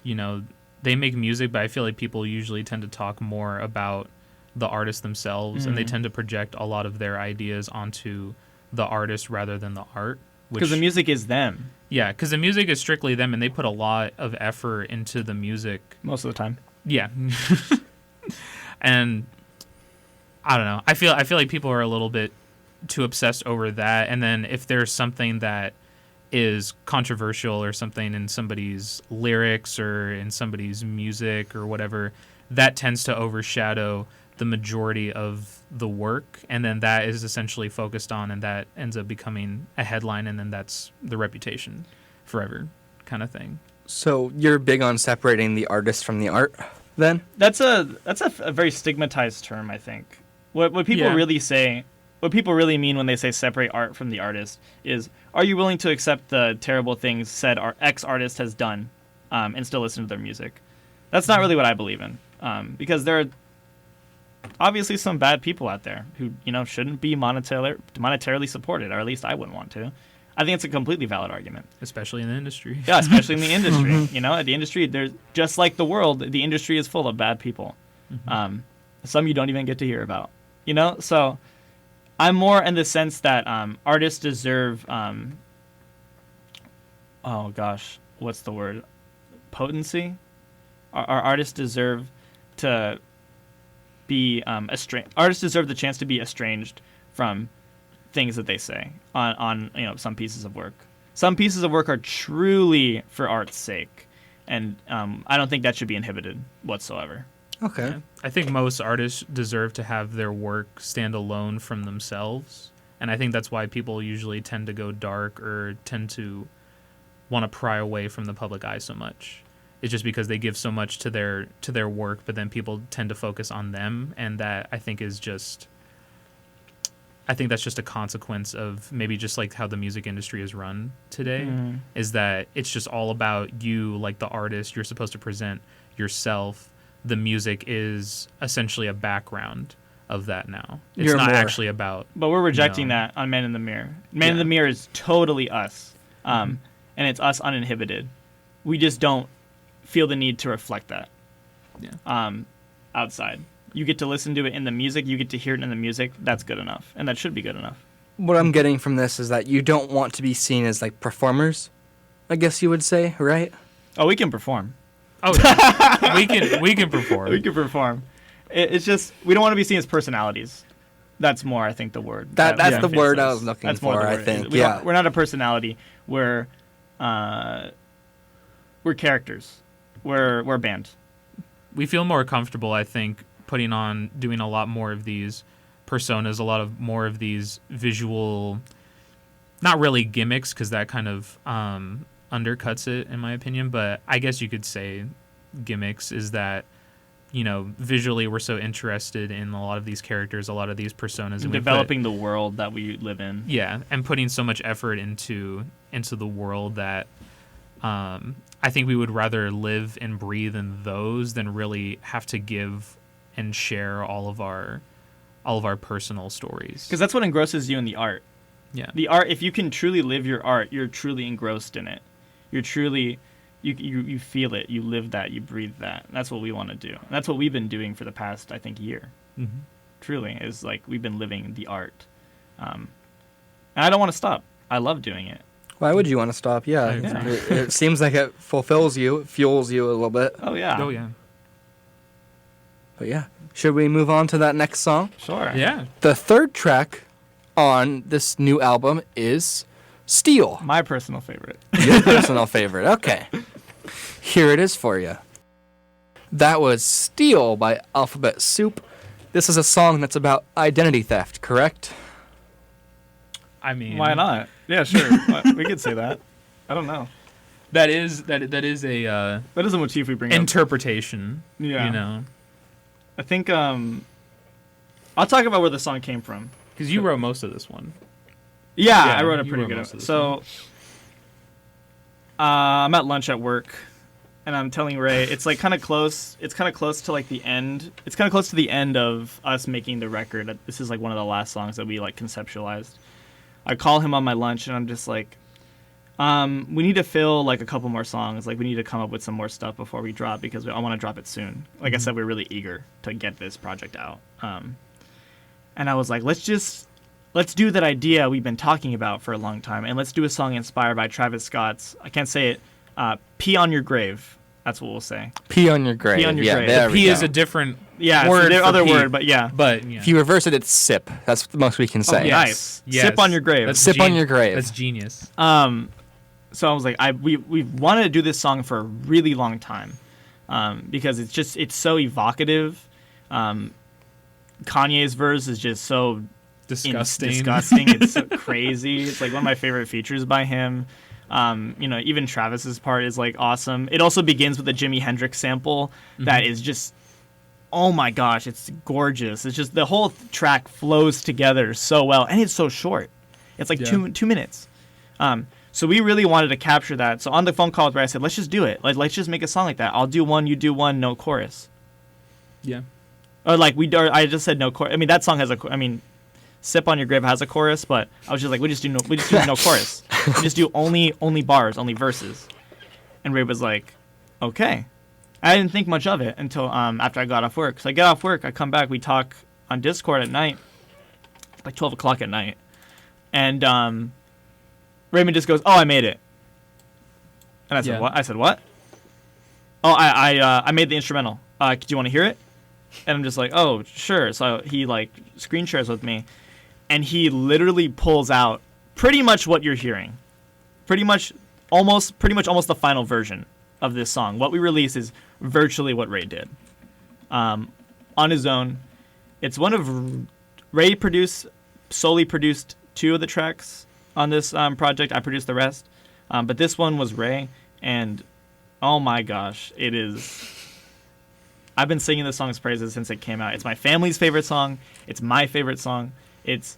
they make music, but I feel like people usually tend to talk more about the artist themselves, and they tend to project a lot of their ideas onto the artist rather than the art. Because the music is them. Yeah, because the music is strictly them, and they put a lot of effort into the music. Most of the time. Yeah. And I don't know. I feel like people are a little bit too obsessed over that, and then if there's something that is controversial or something in somebody's lyrics or in somebody's music or whatever, that tends to overshadow the majority of the work, and then that is essentially focused on, and that ends up becoming a headline, and then that's the reputation forever kind of thing. So you're big on separating the artist from the art, then? That's a very stigmatized term, I think. What people really say, what people really mean when they say separate art from the artist is, are you willing to accept the terrible things said our X artist has done and still listen to their music? That's not really what I believe in, because there are obviously some bad people out there who shouldn't be monetarily supported, or at least I wouldn't want to. I think it's a completely valid argument. Especially in the industry. Yeah, especially in the industry. At the industry, there's just like the world, the industry is full of bad people. Some you don't even get to hear about. So I'm more in the sense that artists deserve, oh gosh, what's the word? Potency? Our artists deserve to be artists deserve the chance to be estranged from things that they say on some pieces of work. Some pieces of work are truly for art's sake, and I don't think that should be inhibited whatsoever. Okay. Yeah. I think most artists deserve to have their work stand alone from themselves, and I think that's why people usually tend to go dark or tend to want to pry away from the public eye so much. It's just because they give so much to their work, but then people tend to focus on them, and that I think that's just a consequence of maybe just like how the music industry is run today, is that it's just all about you, like the artist. You're supposed to present yourself. The music is essentially a background of that now. It's not actually about... But we're rejecting that on Man in the Mirror. Man in the Mirror is totally us, and it's us uninhibited. We just don't feel the need to reflect that outside. You get to listen to it in the music. You get to hear it in the music. That's good enough, and that should be good enough. What I'm getting from this is that you don't want to be seen as like performers, I guess you would say, right? Oh, we can perform. Oh, yeah. we can perform. We can perform. It's just we don't want to be seen as personalities. That's more, I think, the word. That's the word I was looking for. I think. We're not a personality. We're characters. We're a band. We feel more comfortable, I think, doing a lot more of these personas, a lot of more of these visual, not really gimmicks, because that kind of undercuts it, in my opinion, but I guess you could say gimmicks is that, visually we're so interested in a lot of these characters, a lot of these personas. And developing the world that we live in. Yeah, and putting so much effort into the world that I think we would rather live and breathe in those than really have to give and share all of our personal stories. Because that's what engrosses you in the art. Yeah. The art, if you can truly live your art, you're truly engrossed in it. You're truly, you feel it, you live that, you breathe that. That's what we want to do. And that's what we've been doing for the past, I think, year. Mm-hmm. Truly, is like we've been living the art. And I don't want to stop. I love doing it. Why would you want to stop? Yeah, Yeah. it seems like it fulfills you, it fuels you a little bit. Oh yeah. Oh yeah. But yeah, should we move on to that next song? Sure. Yeah. The third track on this new album is Steel. My personal favorite. Your personal favorite. Okay. Here it is for you. That was Steel by Alphabet Soup. This is a song that's about identity theft, correct? I mean, Why not? Yeah, sure. We could say that. I don't know. That is a That is a motif we bring up. interpretation. Yeah. You know, I think I'll talk about where the song came from. because you wrote most of this one. Yeah, Yeah, I wrote a you pretty wrote good most of this So I'm at lunch at work, and I'm telling Ray it's like kind of close. It's kind of close to like the end. It's kind of close to the end of us making the record. This is like one of the last songs that we like conceptualized. I call him on my lunch, and I'm just like, we need to fill like a couple more songs. Like we need to come up with some more stuff before we drop because I want to drop it soon. Like I said, we're really eager to get this project out. And I was like, let's do that idea we've been talking about for a long time, and let's do a song inspired by Travis Scott's, I can't say it, Pee on Your Grave. That's what we'll say. Pee on your grave. Pee on your yeah, grave. there The we P go. is a different Yeah, word it's the for other pee. word, but yeah. But yeah. If you reverse it, it's sip. That's the most we can say. yeah. Yes. Nice. Sip on your grave. That's Sip on your grave. That's genius. So I was like, we wanted to do this song for a really long time, because it's so evocative. Kanye's verse is just so Disgusting. disgusting. It's so crazy. It's like one of my favorite features by him. Even Travis's part is like awesome. It also begins with a Jimi Hendrix sample that is just, oh my gosh, it's gorgeous. It's just the whole track flows together so well, and it's so short. It's like Yeah. 2 minutes. So we really wanted to capture that. So on the phone call with Ray, I said, let's just do it. Like, let's just make a song like that. I'll do one, you do one, no chorus. Yeah. Or I just said no chorus. I mean, that song has Sip on Your Grave has a chorus, but I was just like, we just do no chorus. We just do only bars, only verses. And Ray was like, okay. I didn't think much of it until after I got off work. So I get off work, I come back, we talk on Discord at night, like 12 o'clock at night. And Raymond just goes, oh, I made it. And I said, Yeah. what? I said, what? Oh, I made the instrumental. Do you want to hear it? And I'm just like, oh, sure. So he like screen shares with me, and he literally pulls out pretty much what you're hearing, pretty much almost the final version of this song. What we release is virtually what Ray did, on his own. It's one of Ray solely produced 2 of the tracks on this project. I produced the rest, but this one was Ray, and oh my gosh, it is. I've been singing this song's praises since it came out. It's my family's favorite song. It's my favorite song. It's,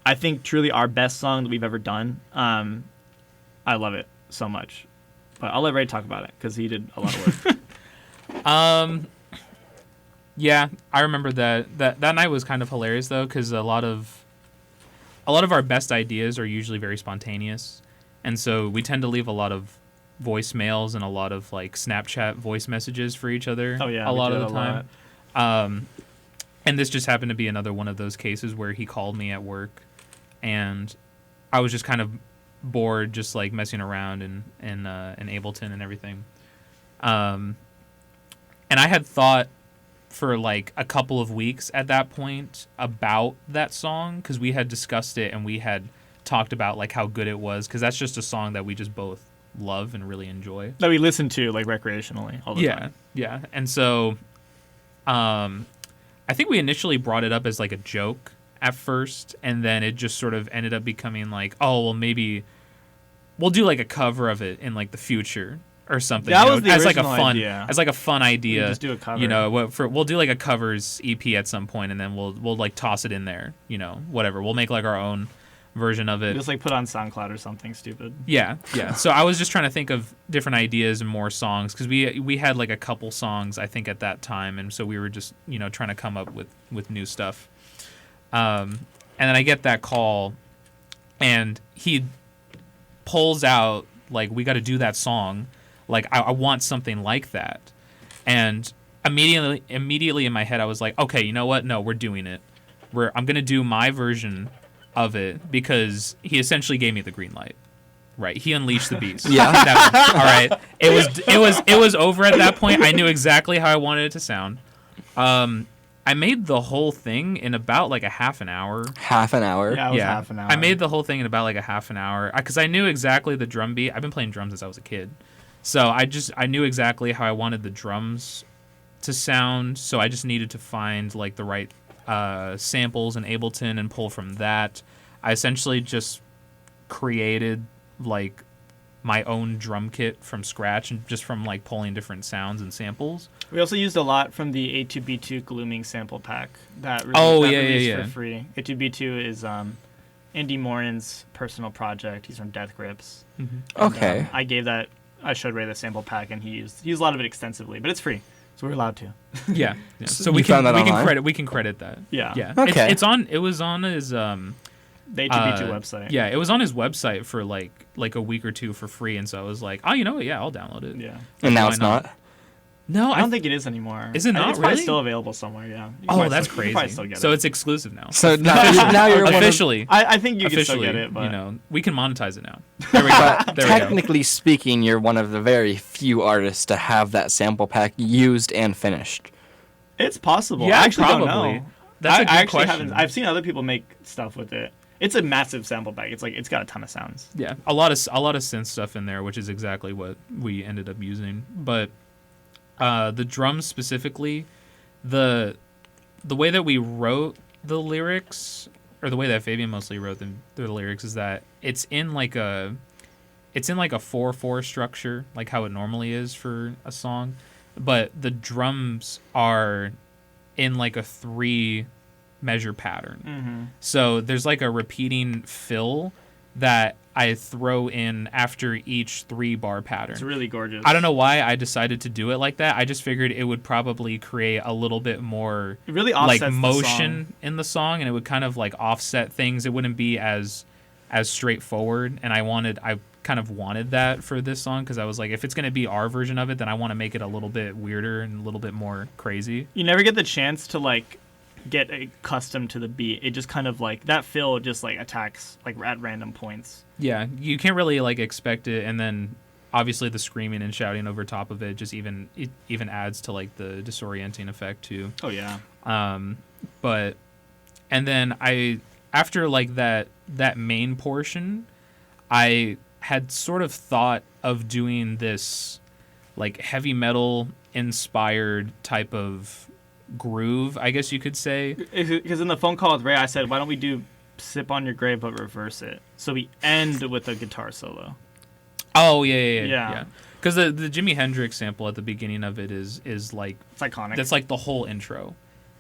I think, truly our best song that we've ever done. I love it so much. But I'll let Ray talk about it because he did a lot of work. Yeah, I remember that night was kind of hilarious though, because a lot of our best ideas are usually very spontaneous, and so we tend to leave a lot of voicemails and a lot of like Snapchat voice messages for each other. Oh yeah, a we lot do of the that a time. And this just happened to be another one of those cases where he called me at work, and I was just kind of bored, just like messing around in Ableton and everything. And I had thought for like a couple of weeks at that point about that song, because we had discussed it and we had talked about like how good it was, because that's just a song that we just both love and really enjoy. That we listen to like recreationally all the time. Yeah. And so I think we initially brought it up as like a joke at first, and then it just sort of ended up becoming like, oh, well, maybe we'll do like a cover of it in like the future or something. That was the as like a original fun idea. as like a fun idea. We just do a cover. You know, we'll do like a covers EP at some point, and then we'll like toss it in there. You know, whatever. We'll make like our own version of it. Just like put on SoundCloud or something stupid. Yeah. So I was just trying to think of different ideas and more songs, because we had like a couple songs I think at that time, and so we were just trying to come up with new stuff. And then I get that call, and he pulls out like, we got to do that song, like I want something like that, and immediately in my head I was like, okay, you know what? No, we're doing it. I'm gonna do my version of it because he essentially gave me the green light. Right, he unleashed the beast. Yeah. All right. It was over at that point. I knew exactly how I wanted it to sound. I made the whole thing in about like a half an hour. Half an hour? Yeah, it was half an hour. I made the whole thing in about like a half an hour because I knew exactly the drum beat. I've been playing drums since I was a kid. So I knew exactly how I wanted the drums to sound. So I just needed to find like the right samples in Ableton and pull from that. I essentially just created like my own drum kit from scratch and just from like pulling different sounds and samples. We also used a lot from the A2B2 Glooming sample pack that released for free. A2B2 is Andy Morin's personal project. He's from Death Grips. Mm-hmm. Okay. I showed Ray the sample pack, and he used a lot of it extensively, but it's free, so we're allowed to. Yeah. So you found that online? we can credit that. Yeah. Yeah. Okay. It was on his the A2B2 website. Yeah, it was on his website for like a week or two for free, and so I was like, oh, you know what? Yeah, I'll download it. Yeah. And now it's not? No, I don't think it is anymore. Is it not? It's probably still available somewhere. Yeah. That's crazy. You can probably still get so it. it's exclusive now. So now you're officially. I think you can still get it, but you know, we can monetize it now. There we go. There we go. Technically speaking, you're one of the very few artists to have that sample pack used and finished. it's possible. Yeah, I actually probably. don't know. That's a good I actually question. haven't. I've seen other people make stuff with it. It's a massive sample pack. It's got a ton of sounds. Yeah, a lot of synth stuff in there, which is exactly what we ended up using. But the drums specifically, the way that we wrote the lyrics, or the way that Fabian mostly wrote the lyrics, is that it's in like a 4/4 structure, like how it normally is for a song, but the drums are in like a 3 measure pattern. Mm-hmm. So there's like a repeating fill that I throw in after each 3-bar pattern. It's really gorgeous. I don't know why I decided to do it like that. I just figured it would probably create a little bit more It really offsets like motion the song. in the song, and it would kind of like offset things. It wouldn't be as straightforward, and I kind of wanted that for this song because I was like, if it's going to be our version of it, then I want to make it a little bit weirder and a little bit more crazy. You never get the chance to like get accustomed to the beat. It just kind of like that fill just like attacks like at random points. Yeah, you can't really like expect it, and then obviously the screaming and shouting over top of it just even adds to like the disorienting effect too. Oh yeah. But and then after like that main portion, I had sort of thought of doing this like heavy metal inspired type of groove, I guess you could say. Because in the phone call with Ray, I said, why don't we do Sip on Your Grave but reverse it? So we end with a guitar solo. Oh, yeah. Because the Jimi Hendrix sample at the beginning of it is like... It's iconic. That's like the whole intro,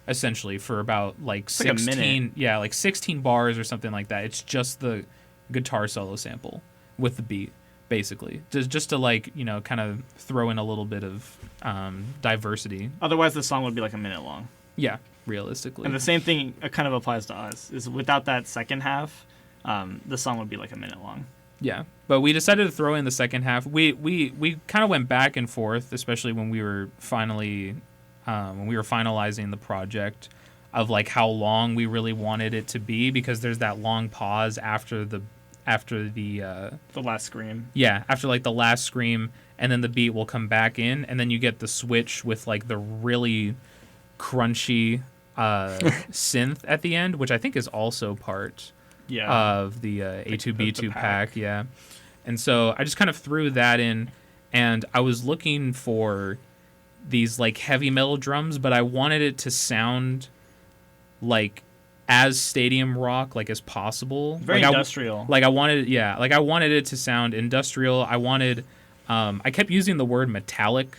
essentially, for about like 16... like a minute. Yeah, like 16 bars or something like that. It's just the guitar solo sample with the beat, basically. Just to like, you know, kind of throw in a little bit of diversity. Otherwise, the song would be like a minute long. Yeah, realistically. And the same thing kind of applies to us. Is without that second half, the song would be like a minute long. Yeah, but we decided to throw in the second half. We kind of went back and forth, especially when we were finalizing the project, of like how long we really wanted it to be, because there's that long pause after the last scream. Yeah, after like the last scream, and then the beat will come back in, and then you get the switch with like the really crunchy synth at the end, which I think is also part of the A2B2 pack. Yeah. And so I just kind of threw that in, and I was looking for these like heavy metal drums, but I wanted it to sound like as stadium rock like as possible. Very like industrial. I wanted it to sound industrial. I kept using the word metallic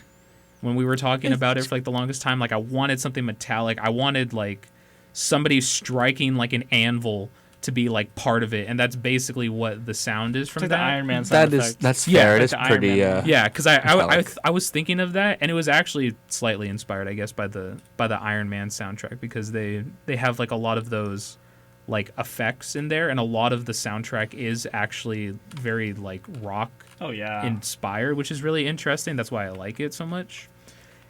when we were talking about it for like the longest time. Like I wanted something metallic. I wanted like somebody striking like an anvil to be like part of it, and that's basically what the sound is from it's like that. The Iron Man sound effect. That's fair. Like it is pretty. Yeah, because I was thinking of that, and it was actually slightly inspired, I guess, by the Iron Man soundtrack, because they have like a lot of those like effects in there, and a lot of the soundtrack is actually very like rock inspired, which is really interesting. That's why I like it so much.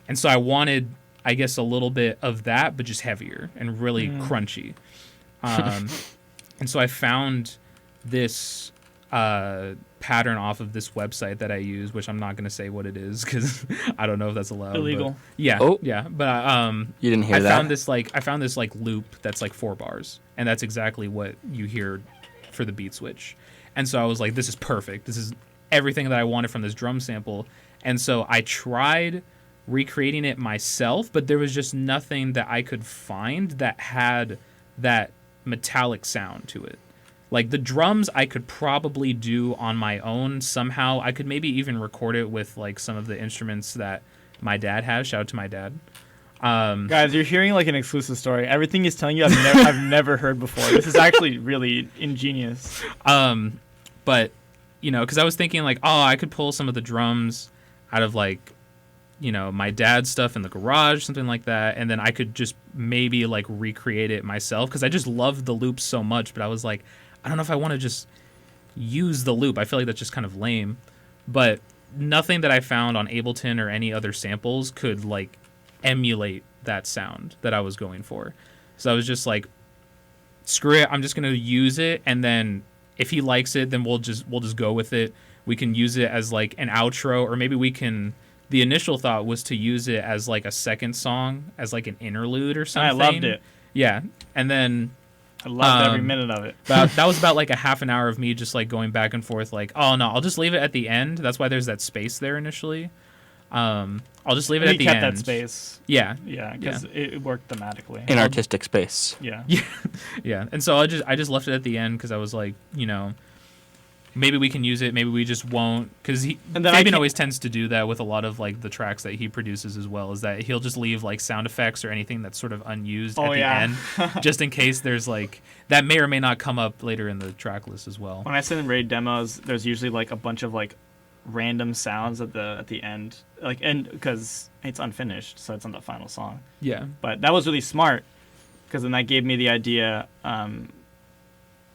And so I wanted, I guess, a little bit of that, but just heavier and really crunchy. And so I found this pattern off of this website that I use, which I'm not going to say what it is because I don't know if that's allowed. Illegal. But yeah. Oh. Yeah. But you didn't hear that? I found this like loop that's like 4 bars, and that's exactly what you hear for the beat switch. And so I was like, this is perfect. This is everything that I wanted from this drum sample. And so I tried recreating it myself, but there was just nothing that I could find that had that metallic sound to it. Like the drums I could probably do on my own somehow. I could maybe even record it with like some of the instruments that my dad has. Shout out to my dad. Guys, you're hearing like an exclusive story. Everything he's telling you I've never heard before. This is actually really ingenious. But, you know, because I was thinking like, oh, I could pull some of the drums out of like, you know, my dad's stuff in the garage, something like that. And then I could just maybe like recreate it myself because I just loved the loop so much. But I was like, I don't know if I want to just use the loop. I feel like that's just kind of lame. But nothing that I found on Ableton or any other samples could like emulate that sound that I was going for. So I was just like, screw it, I'm just gonna use it, and then if he likes it, then we'll just go with it. We can use it as like an outro, or maybe we can. The initial thought was to use it as like a second song, as like an interlude or something. I loved it. Yeah, and then I loved every minute of it. that was about like a half an hour of me just like going back and forth, like, oh no, I'll just leave it at the end. That's why there's that space there initially. I'll just leave it at the end. We kept that space. Yeah. Yeah, because it worked thematically. In artistic space. Yeah. Yeah. Yeah. And so I just left it at the end because I was like, you know, maybe we can use it, maybe we just won't. Because Fabian always tends to do that with a lot of like the tracks that he produces as well, is that he'll just leave like sound effects or anything that's sort of unused at the end, just in case there's like, that may or may not come up later in the track list as well. When I send in raid demos, there's usually like a bunch of like random sounds at the end, like, and because it's unfinished, so it's on the final song. Yeah. But that was really smart, because then that gave me the idea.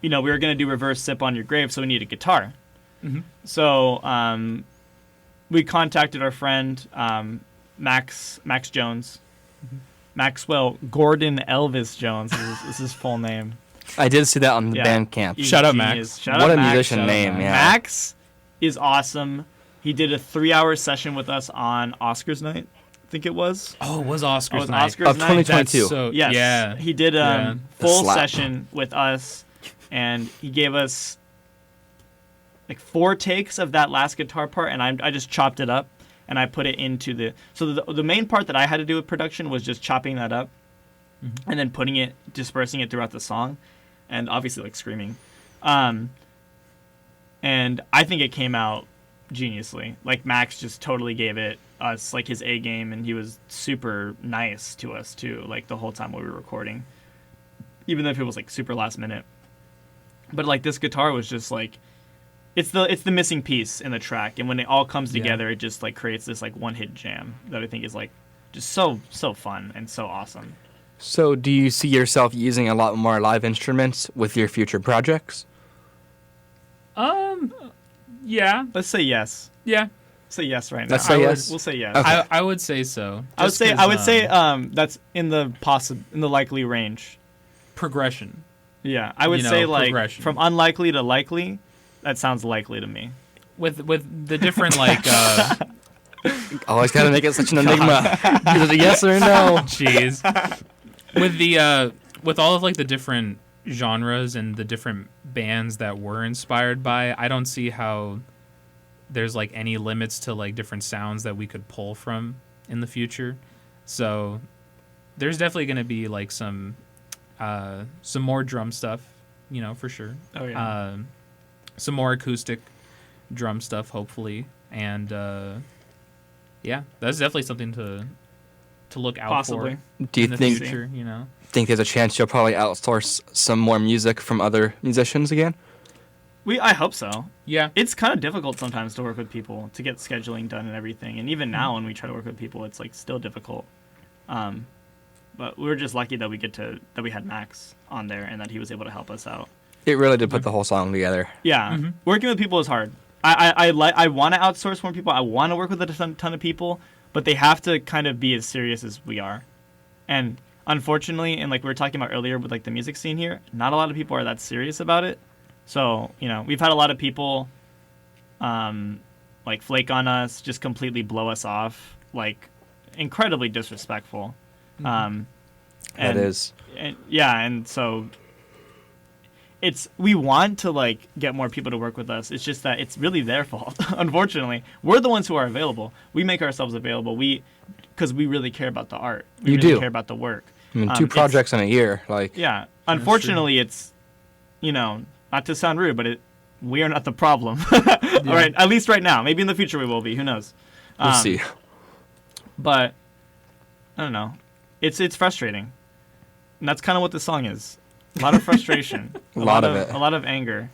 You know, we were gonna do reverse "Sip on Your Grave," so we need a guitar. Mm-hmm. So we contacted our friend Max Jones, Maxwell Gordon Elvis Jones is his full name. I did see that on the Bandcamp. Shout out Max. What a musician name, yeah. Max is awesome. He did a 3-hour session with us on Oscars night, I think it was. Oh, it was Oscars night. Oscars of 2022. So, yes. Yeah. He did a full session with us, and he gave us like 4 takes of that last guitar part, and I just chopped it up, and I put it into the... So the main part that I had to do with production was just chopping that up, and then dispersing it throughout the song, and obviously like screaming. And I think it came out geniusly. Like, Max just totally gave us like his A game, and he was super nice to us too, like the whole time while we were recording, even if it was like super last minute. But like this guitar was just like, it's the missing piece in the track, and when it all comes together, it just like creates this like one hit jam that I think is like just so fun and so awesome. So do you see yourself using a lot more live instruments with your future projects? Yeah. Let's say yes. Yeah. Say yes right now. Let's say yes. We'll say yes. Okay. I would say so. I would say that's in the likely range. Progression. Yeah, I would say like from unlikely to likely. That sounds likely to me. With the different like. Always gotta make it such an enigma. Is it a yes or a no? Jeez. With all of like the different genres and the different bands that we're inspired by, I don't see how there's like any limits to like different sounds that we could pull from in the future. So there's definitely going to be like some more drum stuff, you know, for sure. Oh yeah. Some more acoustic drum stuff, hopefully, and yeah, that's definitely something to look out for. Do you in the think future, you know? Think there's a chance you'll probably outsource some more music from other musicians again? I hope so. Yeah. It's kind of difficult sometimes to work with people, to get scheduling done and everything. And even now when we try to work with people, it's like still difficult. But we were just lucky that we had Max on there and that he was able to help us out. It really did put the whole song together. Yeah. Mm-hmm. Working with people is hard. I want to outsource more people. I want to work with a ton of people, but they have to kind of be as serious as we are. And unfortunately, and like we were talking about earlier with like the music scene here, not a lot of people are that serious about it. So, you know, we've had a lot of people like flake on us, just completely blow us off, like incredibly disrespectful. That is. And so we want to like get more people to work with us. It's just that it's really their fault. Unfortunately, we're the ones who are available. We make ourselves available. Because we really care about the art. We really care about the work. I mean, 2 projects in a year, like. Yeah. Unfortunately, it's, you know, not to sound rude, but we are not the problem. All right. At least right now. Maybe in the future we will be. Who knows? We'll see. But I don't know. It's frustrating. And that's kind of what the song is. A lot of frustration. a lot of it. A lot of anger.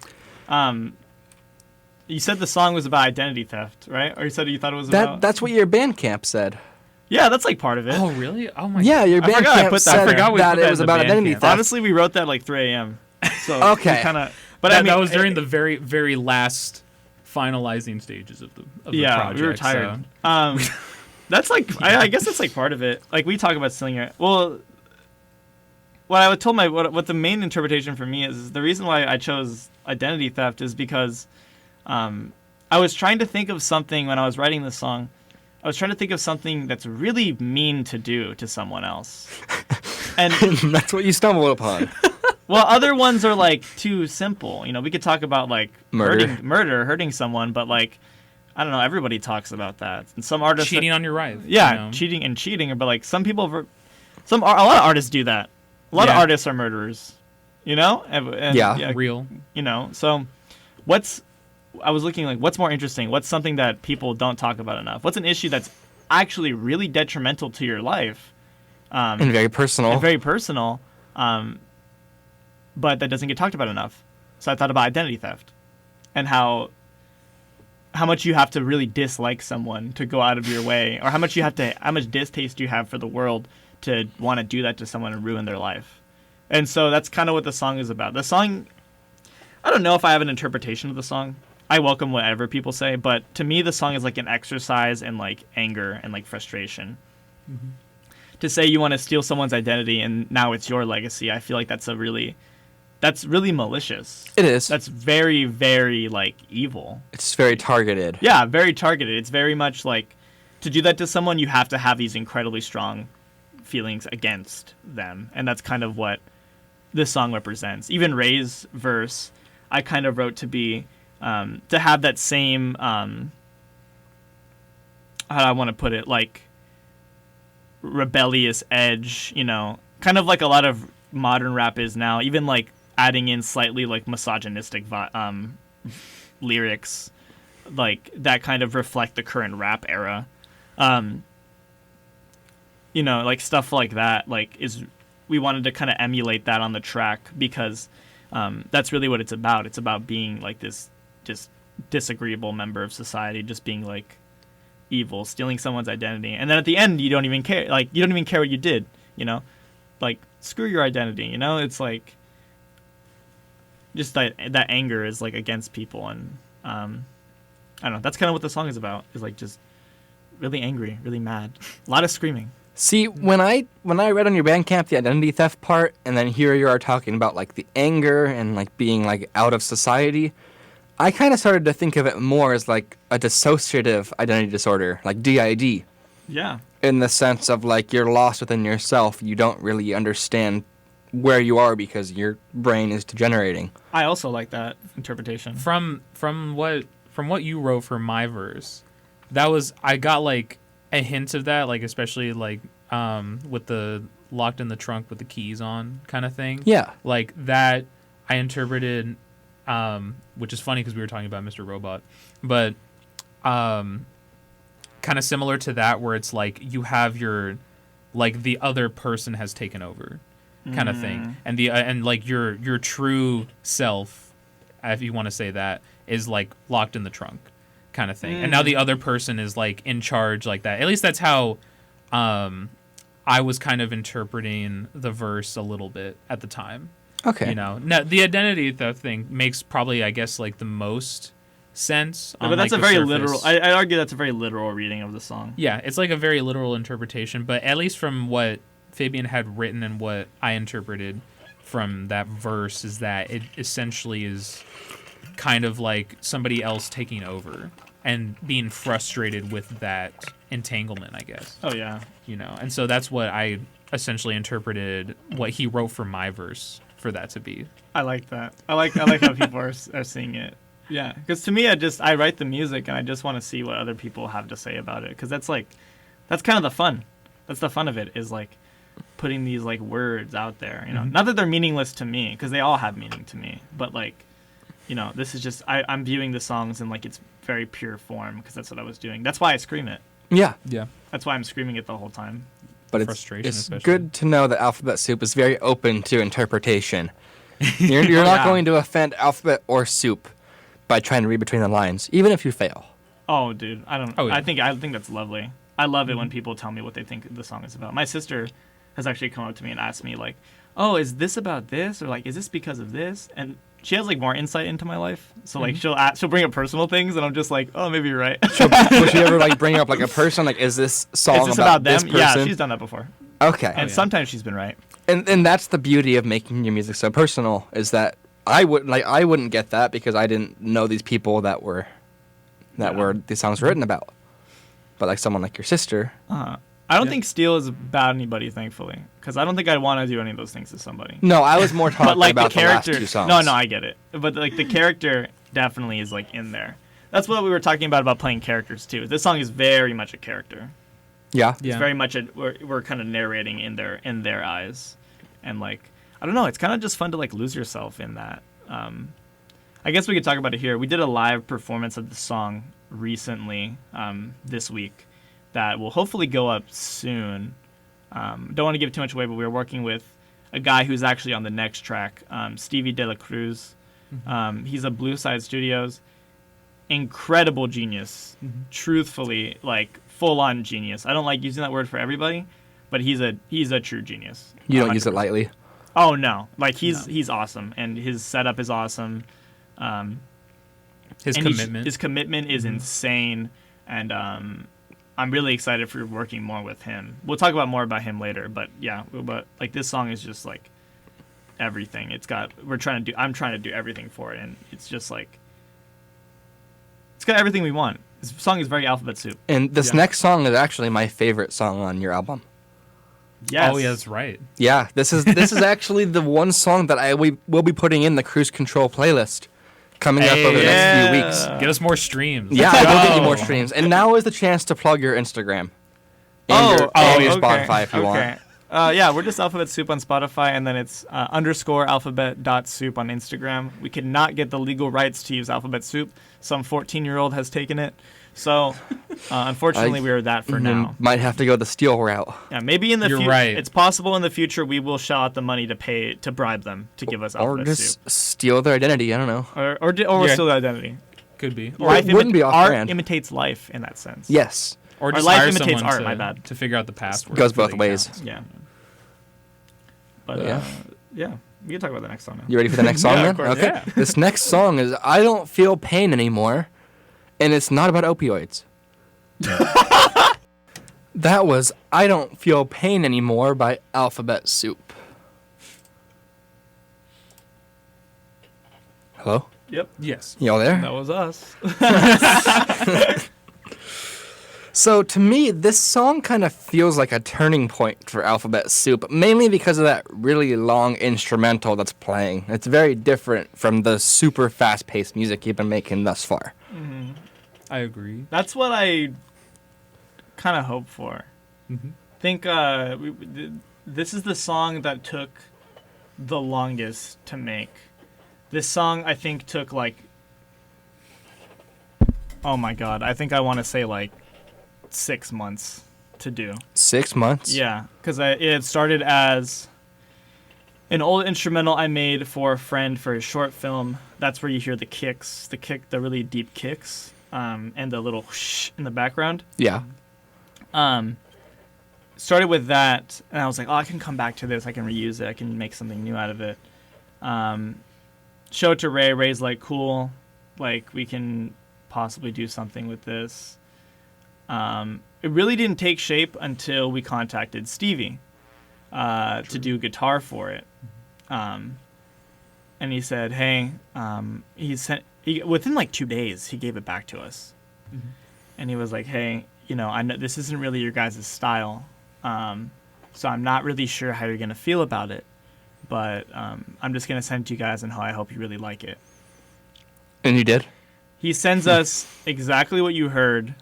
You said the song was about identity theft, right? Or you said you thought it was about... That's what your Bandcamp said. Yeah, that's like part of it. Oh, really? Oh my. Yeah, your Bandcamp said that it was about identity theft. Honestly, we wrote that at like 3 a.m. So okay. Kind of. But I mean, that was during the very, very last finalizing stages of the project. We were tired. So. That's like, I guess that's like part of it. Like we talk about Slinger. Well, what I told what the main interpretation for me is the reason why I chose identity theft is because I was trying to think of something when I was writing this song. I was trying to think of something that's really mean to do to someone else. And that's what you stumbled upon. Well, other ones are like too simple. You know, we could talk about like hurting someone, but like, I don't know, everybody talks about that. And some artists cheating on your wife. Yeah, you know? cheating, but like a lot of artists do that. A lot of artists are murderers. You know? And, real. You know, so I was looking like, what's more interesting? What's something that people don't talk about enough? What's an issue that's actually really detrimental to your life? And very personal. But that doesn't get talked about enough. So I thought about identity theft and how much you have to really dislike someone to go out of your way, or how much distaste you have for the world to want to do that to someone and ruin their life. And so that's kind of what the song is about. The song, I don't know if I have an interpretation of the song. I welcome whatever people say, but to me the song is like an exercise in like anger and like frustration. Mm-hmm. To say you want to steal someone's identity and now it's your legacy, I feel like that's really malicious. It is. That's very, very like evil. It's very targeted. Yeah, very targeted. It's very much like to do that to someone, you have to have these incredibly strong feelings against them, and that's kind of what this song represents. Even Ray's verse, I kind of wrote to be to have that same how do I want to put it, like rebellious edge, you know, kind of like a lot of modern rap is now, even like adding in slightly like misogynistic lyrics, like that kind of reflect the current rap era. You know, like stuff like that, like we wanted to kind of emulate that on the track because that's really what it's about. It's about being like this just disagreeable member of society, just being like evil, stealing someone's identity, and then at the end you don't even care. Like you don't even care what you did. You know, like screw your identity. You know, it's like just that anger is like against people, and I don't know. That's kind of what the song is about. Is like just really angry, really mad, a lot of screaming. See, when I read on your Bandcamp the identity theft part, and then here you are talking about like the anger and like being like out of society, I kind of started to think of it more as like a dissociative identity disorder, like DID. Yeah. In the sense of like you're lost within yourself, you don't really understand where you are because your brain is degenerating. I also like that interpretation. From what you wrote for my verse, I got like a hint of that, like especially like with the locked in the trunk with the keys on kind of thing. Yeah. Like that I interpreted, which is funny because we were talking about Mr. Robot, but kind of similar to that where it's like you have your, like the other person has taken over kind of thing. And and like your true self, if you want to say that, is like locked in the trunk kind of thing. And now the other person is like in charge like that. At least that's how I was kind of interpreting the verse a little bit at the time. Okay. You know, now the identity theft thing makes probably, I guess, like the most sense. Yeah, but that's like a very literal. I argue that's a very literal reading of the song. Yeah, it's like a very literal interpretation. But at least from Fabian had written and what I interpreted from that verse is that it essentially is kind of like somebody else taking over and being frustrated with that entanglement, I guess. Oh yeah. And so that's what I essentially interpreted what he wrote for my verse for that to be. I like that. I like how people are seeing it. Yeah, because to me, I write the music and I just want to see what other people have to say about it. Because that's kind of the fun. That's the fun of it, is like putting these like words out there. Not that they're meaningless to me, because they all have meaning to me. But like, this is just I'm viewing the songs in like its very pure form, because that's what I was doing. That's why I scream it. Yeah. That's why I'm screaming it the whole time. But it's good to know that Alphabet Soup is very open to interpretation. You're not going to offend Alphabet or Soup by trying to read between the lines, even if you fail. Oh, dude, I don't. Oh, yeah. I think that's lovely. I love it when people tell me what they think the song is about. My sister has actually come up to me and asked me like, "Oh, is this about this, or like, is this because of this?" And she has like more insight into my life, so like she'll bring up personal things, and I'm just like, "Oh, maybe you're right." Will she ever like bring up like a person? Like, is this song about them? this person? Yeah, she's done that before. Okay. And sometimes she's been right. And that's the beauty of making your music so personal, is that I wouldn't get that because I didn't know these people that were these songs were written about. But like someone like your sister. I don't think Steel is about anybody, thankfully, because I don't think I'd want to do any of those things to somebody. No, I was more talking like about the character. The last two songs. No, I get it. But like the character definitely is like in there. That's what we were talking about playing characters too. This song is very much a character. Yeah. It's very much we're kind of narrating in their eyes, and like I don't know, it's kind of just fun to like lose yourself in that. I guess we could talk about it here. We did a live performance of the song recently, this week, that will hopefully go up soon. Don't want to give too much away, but we were working with a guy who's actually on the next track, Stevie De La Cruz. He's a Blue Side Studios, incredible genius. Truthfully, like full-on genius. I don't like using that word for everybody, but he's a true genius. You don't use it lightly. Oh no, like he's awesome, and his setup is awesome. His commitment is insane, and I'm really excited for working more with him. We'll talk about more about him later, but yeah, but like this song is just like everything. I'm trying to do everything for it, and it's just like it's got everything we want. This song is very Alphabet Soup. And this next song is actually my favorite song on your album. Yes. Oh yeah, that's right. Yeah, this is actually the one song that we will be putting in the Cruise Control playlist coming up over the next few weeks. Get us more streams. Yeah, I will get you more streams. And now is the chance to plug your Instagram and your Spotify if you want. Yeah, we're just Alphabet Soup on Spotify, and then it's _alphabet.soup on Instagram. We could not get the legal rights to use Alphabet Soup. Some 14-year-old has taken it. So, unfortunately, we are that for now. Might have to go the Steel route. Yeah, maybe in the future. Right. It's possible in the future we will shell out the money to bribe them to give us Alphabet Soup. Or just steal their identity. I don't know. Or we'll steal their identity. Could be. Or it wouldn't be off-brand. Art imitates life in that sense. Yes. Or just life hire imitates someone art. My bad. to figure out the password. Goes both ways. Yeah. But yeah, we can talk about the next song now. You ready for the next song then? Of course. Okay. Yeah. This next song is I Don't Feel Pain Anymore, and it's not about opioids. That was I Don't Feel Pain Anymore by Alphabet Soup. Hello? Yep. Yes. Y'all there? That was us. So to me, this song kind of feels like a turning point for Alphabet Soup, mainly because of that really long instrumental that's playing. It's very different from the super fast-paced music you've been making thus far. Mm-hmm. I agree. That's what I kind of hope for. Mm-hmm. I think this is the song that took the longest to make. This song, I think, took like... Oh my god, I think I want to say like 6 months to do. 6 months? Yeah, because it started as an old instrumental I made for a friend for his short film. That's where you hear the kicks, the really deep kicks, and the little whoosh in the background. Yeah. Started with that, and I was like, oh, I can come back to this. I can reuse it. I can make something new out of it. Show it to Ray. Ray's like, cool. Like, we can possibly do something with this. It really didn't take shape until we contacted Stevie. to do guitar for it. And he said, hey, within like 2 days, he gave it back to us. Mm-hmm. And he was like, hey, I know this isn't really your guys' style. So I'm not really sure how you're going to feel about it. But I'm just going to send it to you guys and I hope you really like it. And you did? He sends us exactly what you heard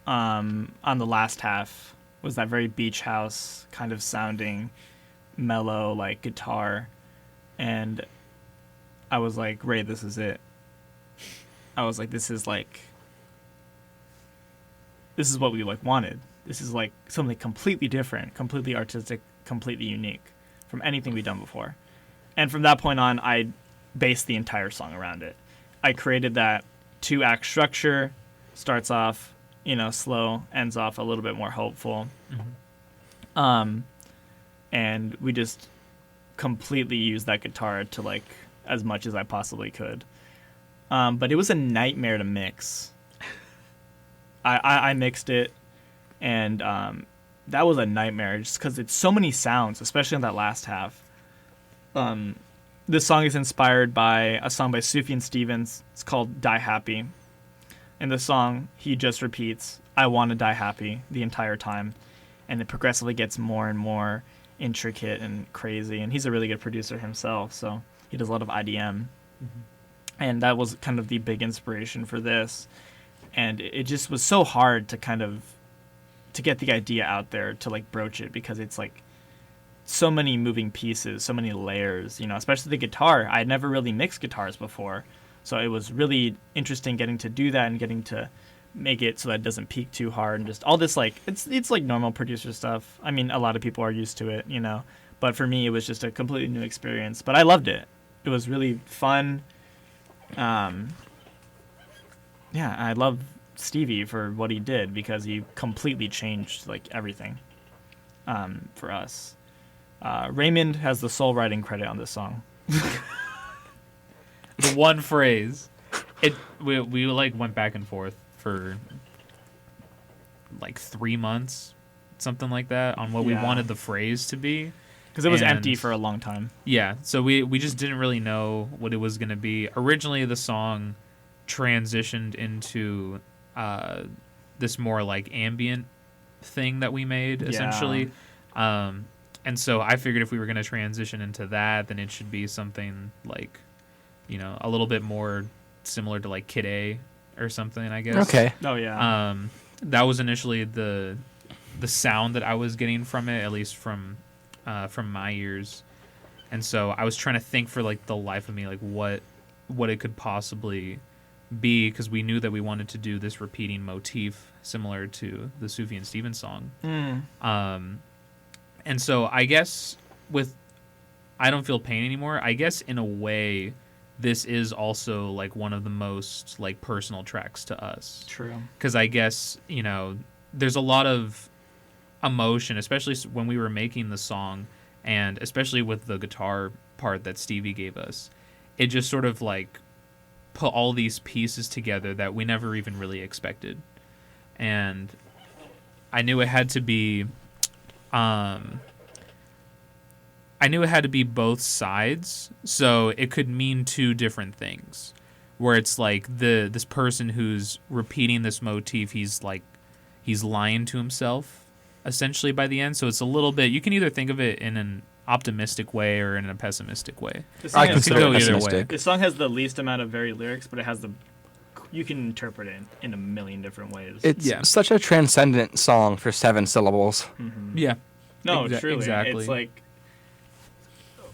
on the last half. Was that very beach house kind of sounding mellow, like guitar. And I was like, Ray, this is it. I was like, this is what we like wanted. This is like something completely different, completely artistic, completely unique from anything we've done before. And from that point on, I based the entire song around it. I created that 2-act structure, starts off, slow, ends off a little bit more hopeful. Mm-hmm. And we just completely used that guitar to like as much as I possibly could. But it was a nightmare to mix. I mixed it, and that was a nightmare just because it's so many sounds, especially in that last half. This song is inspired by a song by Sufjan Stevens. It's called Die Happy. In the song, he just repeats, I want to die happy the entire time. And it progressively gets more and more intricate and crazy. And he's a really good producer himself, so he does a lot of IDM. Mm-hmm. And that was kind of the big inspiration for this. And it just was so hard to get the idea out there to like broach it because it's like so many moving pieces, so many layers, especially the guitar. I had never really mixed guitars before. So it was really interesting getting to do that and getting to make it so that it doesn't peak too hard and just all this like it's like normal producer stuff. I mean, a lot of people are used to it, but for me it was just a completely new experience. But I loved it. It was really fun. I love Stevie for what he did because he completely changed like everything for us. Raymond has the sole writing credit on this song. The one phrase, we like went back and forth for like 3 months, something like that, on what we wanted the phrase to be. Because it was empty for a long time. Yeah, so we just didn't really know what it was going to be. Originally, the song transitioned into this more like ambient thing that we made, essentially. And so I figured if we were going to transition into that, then it should be something like, a little bit more similar to like Kid A or something, I guess. Okay. Oh, yeah. That was initially the sound that I was getting from it, at least from my ears. And so I was trying to think for like the life of me, like what it could possibly be, because we knew that we wanted to do this repeating motif similar to the Sufjan Stevens song. And so I guess with I Don't Feel Pain Anymore, I guess in a way this is also like one of the most like personal tracks to us. True. Because I guess, there's a lot of emotion, especially when we were making the song, and especially with the guitar part that Stevie gave us. It just sort of like put all these pieces together that we never even really expected. And I knew it had to be both sides, so it could mean 2 different things. Where it's like this person who's repeating this motif, he's lying to himself essentially by the end. So it's a little bit, you can either think of it in an optimistic way or in a pessimistic way. I consider it pessimistic. This song has the least amount of very lyrics, but it has you can interpret it in a million different ways. It's such a transcendent song for 7 syllables. Mm-hmm. Yeah. No, truly. Exactly. It's like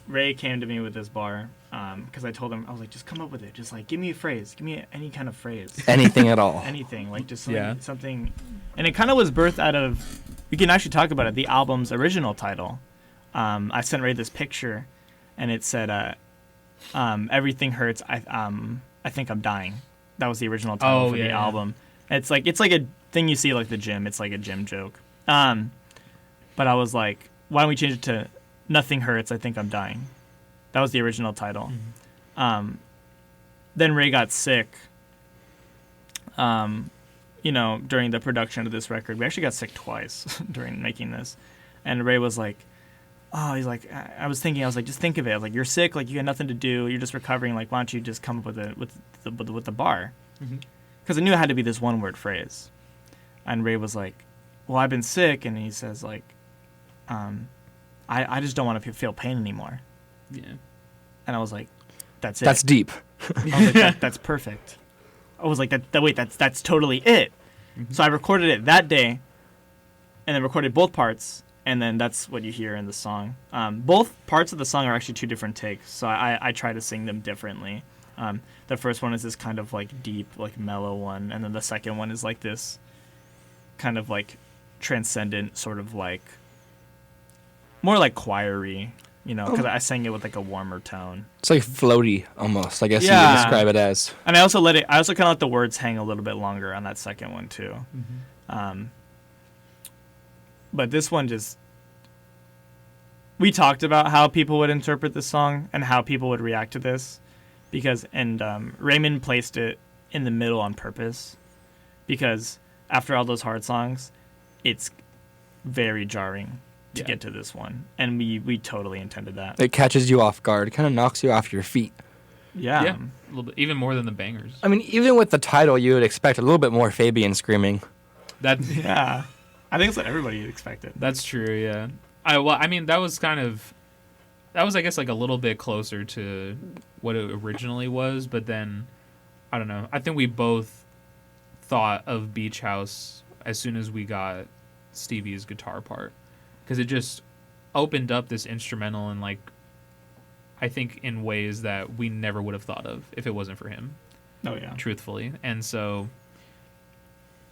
Ray came to me with this bar because I told him, I was like, just come up with it. Just like, give me a phrase. Give me any kind of phrase. Anything at all. Anything. Like just something. And it kind of was birthed out of, we can actually talk about it, the album's original title. I sent Ray this picture and it said, Everything Hurts, I Think I'm Dying. That was the original title for the album. It's like a thing you see like the gym. It's like a gym joke. But I was like, why don't we change it to Nothing Hurts, I Think I'm Dying. That was the original title. Mm-hmm. Then Ray got sick. During the production of this record. We actually got sick twice during making this. And Ray was like, oh, he's like, I was like, just think of it. I was like, you're sick, like you got nothing to do, you're just recovering. Like, why don't you just come up with the bar? Because I knew it had to be this one word phrase. And Ray was like, well, I've been sick, and he says like, I just don't want to feel pain anymore. Yeah. And I was like, that's it. That's deep. I was like, that's perfect. I was like, that's totally it. So I recorded it that day, and then recorded both parts, and then that's what you hear in the song. Both parts of the song are actually 2 different takes, so I try to sing them differently. The first one is this kind of like deep, like mellow one, and then the second one is like this kind of like transcendent, sort of like more like choir-y, you know, because I sang it with like a warmer tone. It's like floaty almost, I guess you Yeah. would describe it as. And I also kind of let the words hang a little bit longer on that second one too. But this one we talked about how people would interpret this song and how people would react to this, and Raymond placed it in the middle on purpose, because after all those hard songs, it's very jarring to get to this one, and we totally intended that. It catches you off guard, kind of knocks you off your feet. Yeah. Yeah, a little bit, even more than the bangers. I mean, even with the title, you would expect a little bit more Fabian screaming. Yeah. I think it's what everybody expected. That's true, yeah. I mean, that was, I guess, like a little bit closer to what it originally was, but then, I don't know. I think we both thought of Beach House as soon as we got Stevie's guitar part, because it just opened up this instrumental in, like, I think in ways that we never would have thought of if it wasn't for him. Oh, yeah. Truthfully. And so,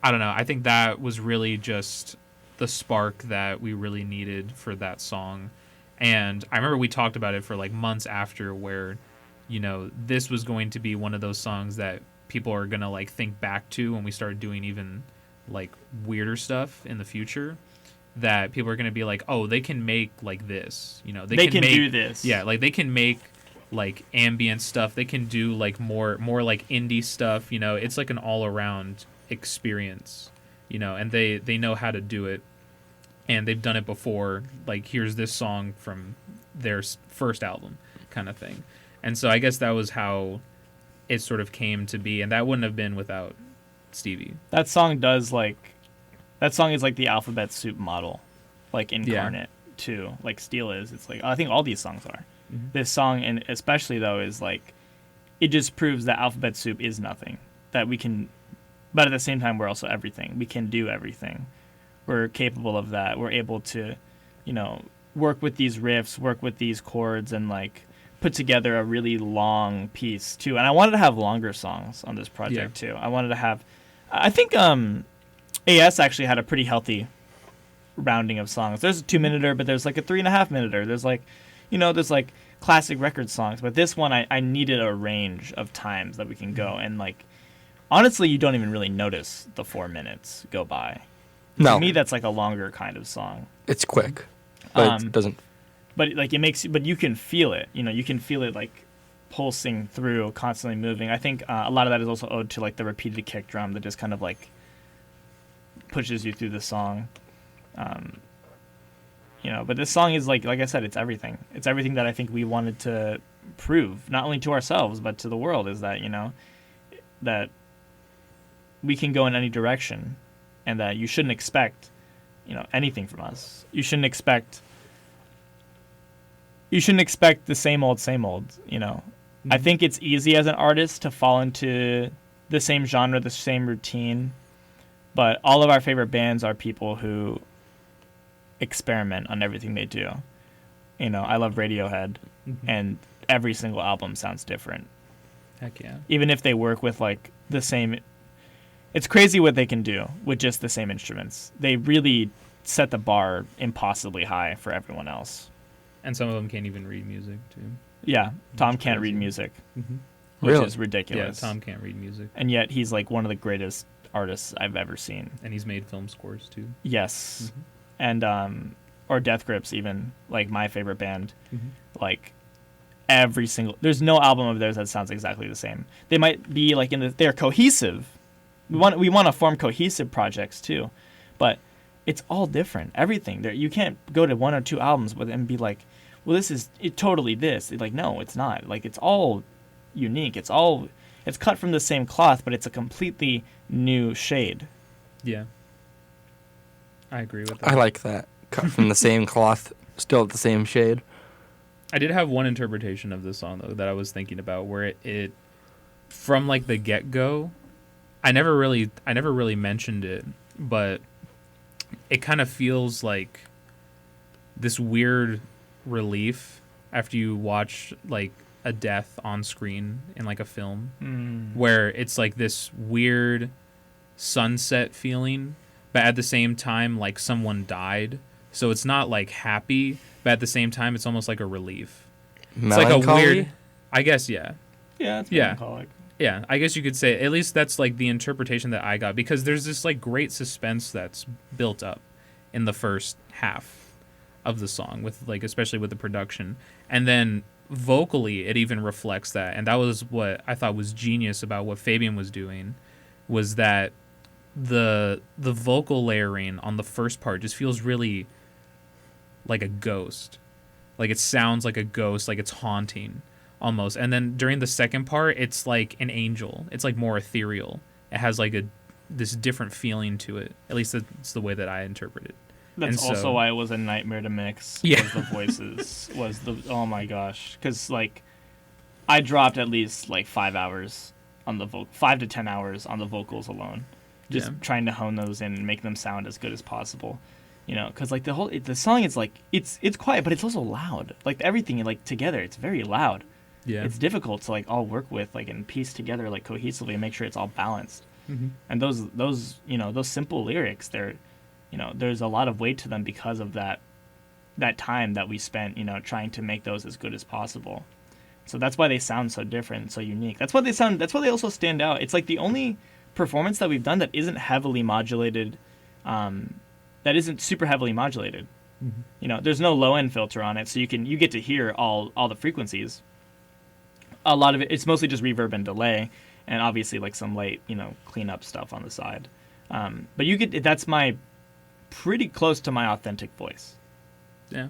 I don't know. I think that was really just the spark that we really needed for that song. And I remember we talked about it for like months after, where, you know, this was going to be one of those songs that people are going to like think back to when we start doing even like weirder stuff in the future, that people are going to be like, oh, they can make like this, you know, they can make, do this. Yeah. Like they can make like ambient stuff. They can do like more like indie stuff, you know, it's like an all around experience, you know, and they know how to do it, and they've done it before. Like, here's this song from their first album kind of thing. And so I guess that was how it sort of came to be, and that wouldn't have been without Stevie. That song is like the Alphabet Soup model, like incarnate too, like Steel is. It's like, I think all these songs are. This song, and especially though, is like, it just proves that Alphabet Soup is nothing, that we can, but at the same time we're also everything. We can do everything. We're capable of that. We're able to, you know, work with these riffs, work with these chords, and like put together a really long piece too. And I wanted to have longer songs on this project too. I wanted to have, I think AS actually had a pretty healthy rounding of songs. There's a 2-minute, but there's like a 3.5-minute. There's like, you know, there's like classic record songs. But this one, I needed a range of times that we can go. And like, honestly, you don't even really notice the 4 minutes go by. No. To me, that's like a longer kind of song. It's quick, but it doesn't. But like, it makes, but you can feel it. You know, you can feel it like pulsing through, constantly moving. I think a lot of that is also owed to like the repeated kick drum that just kind of like pushes you through the song. You know, but this song is like I said, it's everything. It's everything that I think we wanted to prove, not only to ourselves but to the world, is that, you know, that we can go in any direction, and that you shouldn't expect, you know, anything from us. You shouldn't expect the same old, you know. I think it's easy as an artist to fall into the same genre, the same routine, but all of our favorite bands are people who experiment on everything they do. You know, I love Radiohead, and every single album sounds different. Heck yeah. Even if they work with like the same, it's crazy what they can do with just the same instruments. They really set the bar impossibly high for everyone else. And some of them can't even read music too. Yeah, Tom can't read music, which Really? is ridiculous. Yeah, Tom can't read music. And yet he's like one of the greatest artists I've ever seen. And he's made film scores too. Yes. And or Death Grips, even, like my favorite band. Like every single, there's no album of theirs that sounds exactly the same. They might be like they're cohesive. We want to form cohesive projects too, but it's all different. Everything there, you can't go to one or two albums with and be like, well, this is totally this. Like, no, it's not. Like, it's all unique. It's cut from the same cloth, but it's a completely new shade. Yeah. I agree with that. I like that. Cut from the same cloth, still the same shade. I did have one interpretation of this song though that I was thinking about where it from like the get-go, I never really mentioned it, but it kind of feels like this weird relief after you watch like a death on screen in like a film where it's like this weird sunset feeling, but at the same time like someone died. So it's not like happy, but at the same time it's almost like a relief. Melancholy? It's like a weird, I guess, yeah. Yeah, it's melancholic. Yeah, I guess you could say, at least that's like the interpretation that I got, because there's this like great suspense that's built up in the first half of the song, with like, especially with the production. And then vocally it even reflects that. And that was what I thought was genius about what Fabian was doing, was that the vocal layering on the first part just feels really like a ghost. Like it sounds like a ghost, like it's haunting almost. And then during the second part, it's like an angel. It's like more ethereal. It has like this different feeling to it. At least that's the way that I interpret it. That's also why it was a nightmare to mix. Yeah. The voices oh my gosh. Because like I dropped at least like 5 hours on the 5 to 10 hours on the vocals alone. Just trying to hone those in and make them sound as good as possible. You know, because like the song is like it's quiet, but it's also loud. Like everything like together, it's very loud. Yeah, it's difficult to like all work with like and piece together like cohesively and make sure it's all balanced. Mm-hmm. And those you know, those simple lyrics, they're, you know, there's a lot of weight to them because of that time that we spent, you know, trying to make those as good as possible. So that's why they sound so different, so unique. That's why they also stand out. It's like the only performance that we've done that isn't heavily modulated. That isn't super heavily modulated. Mm-hmm. You know, there's no low end filter on it, so you get to hear all the frequencies. A lot of it, it's mostly just reverb and delay, and obviously like some light, you know, cleanup stuff on the side. But that's my pretty close to my authentic voice,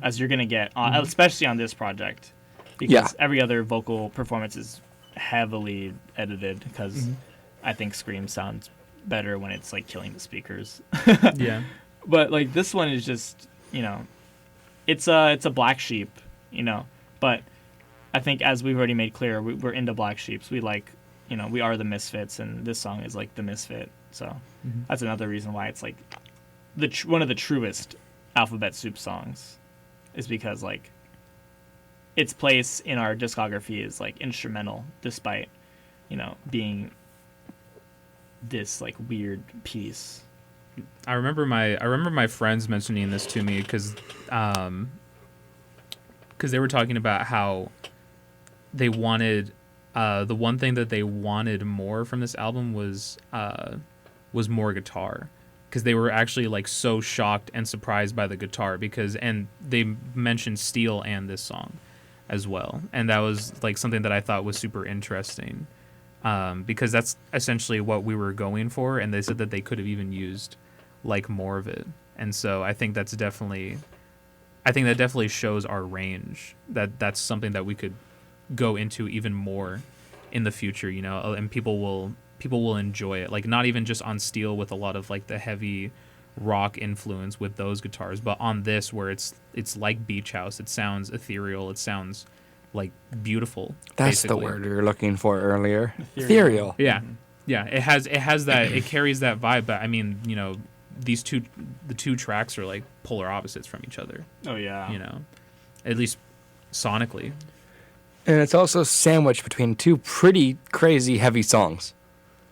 as you're gonna get, especially on this project, because every other vocal performance is heavily edited because I think Scream sounds better when it's like killing the speakers. Yeah. But like this one is just, you know, it's a black sheep, you know. But I think, as we've already made clear, we're into black sheeps. We like, you know, we are the misfits, and this song is like the misfit. So that's another reason why it's like one of the truest Alphabet Soup songs, is because like its place in our discography is like instrumental, despite, you know, being this like weird piece. I remember my friends mentioning this to me because they were talking about how they wanted the one thing that they wanted more from this album was more guitar, because they were actually like so shocked and surprised by the guitar, and they mentioned Steel and this song as well, and that was like something that I thought was super interesting, because that's essentially what we were going for, and they said that they could have even used like more of it. And so I think that definitely shows our range, that's something that we could go into even more in the future, you know, and people will enjoy it, like not even just on Steel with a lot of like the heavy rock influence with those guitars, but on this where it's like Beach House, it sounds ethereal, it sounds like beautiful. That's basically the word you were looking for earlier. Ethereal. Yeah. Yeah, it has that, it carries that vibe, but I mean, you know, the two tracks are like polar opposites from each other. Oh yeah. You know, at least sonically. And it's also sandwiched between two pretty crazy heavy songs.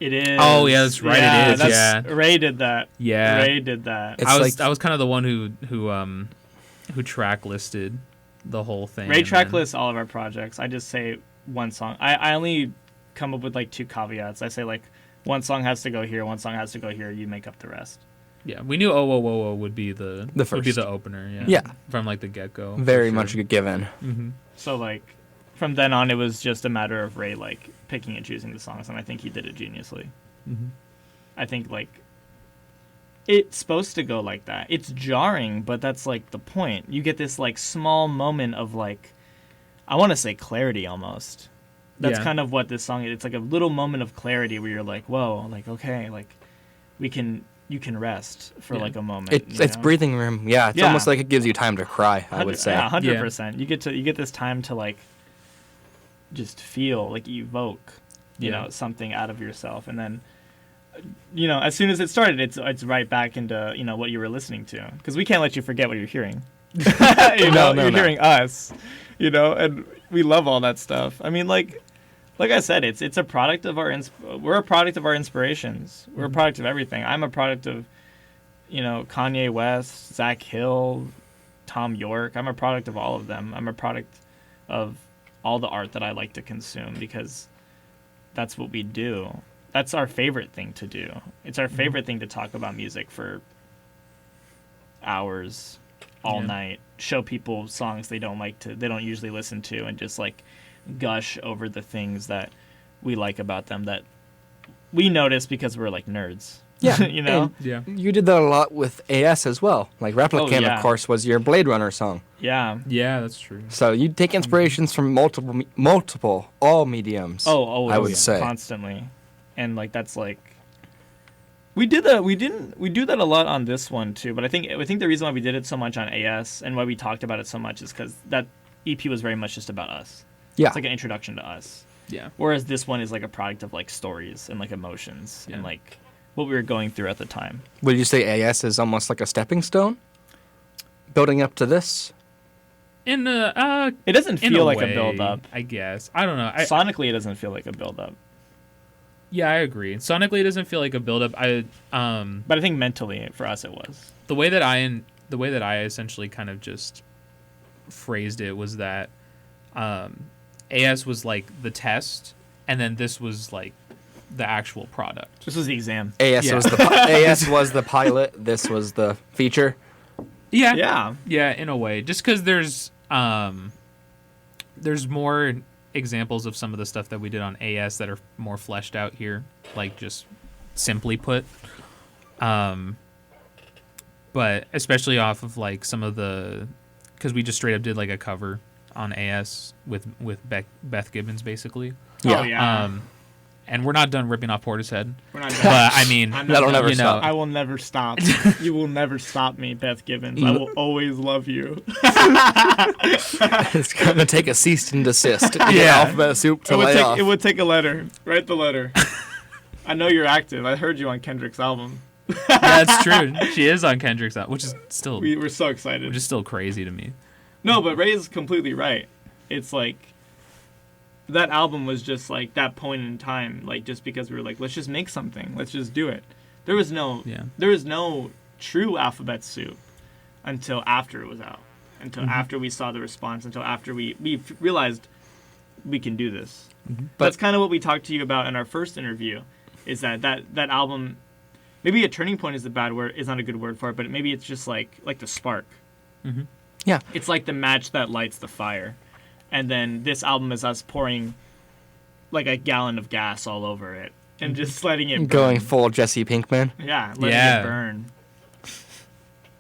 It is. Oh yeah, that's right. Yeah, it is. Yeah. Ray did that. Yeah. Ray did that. I was kind of the one who track listed the whole thing. Ray track lists all of our projects. I just say one song. I only come up with like two caveats. I say like one song has to go here, one song has to go here. You make up the rest. Yeah, we knew OHWOWOWO would be the first. Would be the opener. Yeah. Yeah. From like the get go. Very much a given. Mm-hmm. So like, from then on, it was just a matter of Ray like picking and choosing the songs, and I think he did it geniusly. Mm-hmm. I think like it's supposed to go like that. It's jarring, but that's like the point. You get this like small moment of like, I want to say clarity almost. That's kind of what this song is. It's like a little moment of clarity where you're like, whoa, like, okay, like you can rest for like a moment. It's breathing room. Yeah, it's almost like it gives you time to cry, I would say. Yeah, 100%. You get this time to like just feel, like evoke, you know, something out of yourself, and then as soon as it started, it's right back into what you were listening to, because we can't let you forget what you're hearing. You're hearing us, and we love all that stuff. I mean, like I said, it's a product of we're a product of our inspirations. We're a product of everything. I'm a product of Kanye West, Zach Hill, Tom York. I'm a product of all of them. I'm a product of all the art that I like to consume, because that's what we do. That's our favorite thing to do. It's our favorite thing to talk about music for hours, all night, show people songs they don't usually listen to, and just like gush over the things that we like about them that we notice because we're like nerds. Yeah. You did that a lot with AS as well. Like Replicant, of course, was your Blade Runner song. Yeah. Yeah, that's true. So you take inspirations from multiple, all mediums. I would say constantly, and like that's like we did that. We do that a lot on this one too. But I think the reason why we did it so much on AS and why we talked about it so much is because that EP was very much just about us. Yeah. It's like an introduction to us. Yeah. Whereas this one is like a product of like stories and like emotions and like what we were going through at the time. Would you say AS is almost like a stepping stone, building up to this? It doesn't feel like a build up. I guess. I don't know. Sonically, it doesn't feel like a build up. Yeah, I agree. Sonically, it doesn't feel like a build up. But I think mentally, for us, it was. The way that I essentially kind of just phrased it was that AS was like the test, and then this was like the actual product. This was the exam. AS was the pilot. This was the feature. Yeah, in a way. Just because there's more examples of some of the stuff that we did on AS that are more fleshed out here, like just simply put. But especially off of like some of because we just straight up did like a cover on AS with Beth Gibbons basically. Yeah. Oh, yeah. And we're not done ripping off Portishead. We're not done. But I mean, that'll never stop. I will never stop. You will never stop me, Beth Gibbons. I will always love you. It's gonna take a cease and desist. Alphabet Soup to lay off. It would take a letter. Write the letter. I know you're active. I heard you on Kendrick's album. That's true. She is on Kendrick's album, which is still we're so excited. Which is still crazy to me. No, but Ray is completely right. It's like that album was just like that point in time, like just because we were like, let's just make something, let's just do it. There was no true Alphabet Soup until after it was out, until after we saw the response, until after we realized we can do this. Mm-hmm. That's kind of what we talked to you about in our first interview, is that album, maybe a turning point is not a good word for it, but maybe it's just like the spark. Mm-hmm. Yeah, it's like the match that lights the fire. And then this album is us pouring like a gallon of gas all over it and just letting it burn. Going full Jesse Pinkman. Yeah, letting it burn.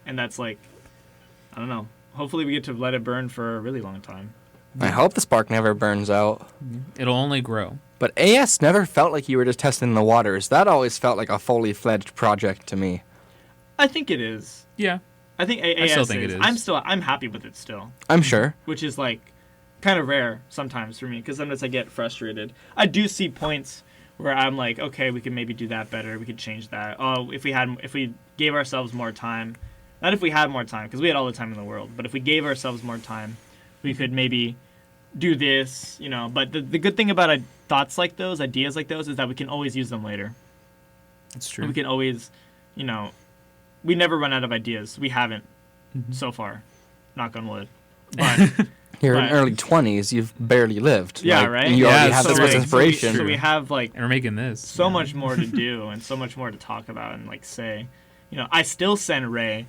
And that's like, I don't know. Hopefully we get to let it burn for a really long time. I hope the spark never burns out. It'll only grow. But AS never felt like you were just testing the waters. That always felt like a fully fledged project to me. I think it is. Yeah. I think AS I still think it is. I'm happy with it still. I'm sure. Which is like kind of rare sometimes for me, because sometimes I get frustrated. I do see points where I'm like, okay, we could maybe do that better. We could change that. Oh, if we gave ourselves more time, not if we had more time, because we had all the time in the world, but if we gave ourselves more time, we could maybe do this, But the good thing about thoughts like those, ideas like those, is that we can always use them later. That's true. We can always, we never run out of ideas. We haven't so far. Knock on wood. But you're in early 20s. You've barely lived. Yeah, right? You already have this much inspiration. So we have like... And we're making this. So much more to do and so much more to talk about and like say. I still send Ray,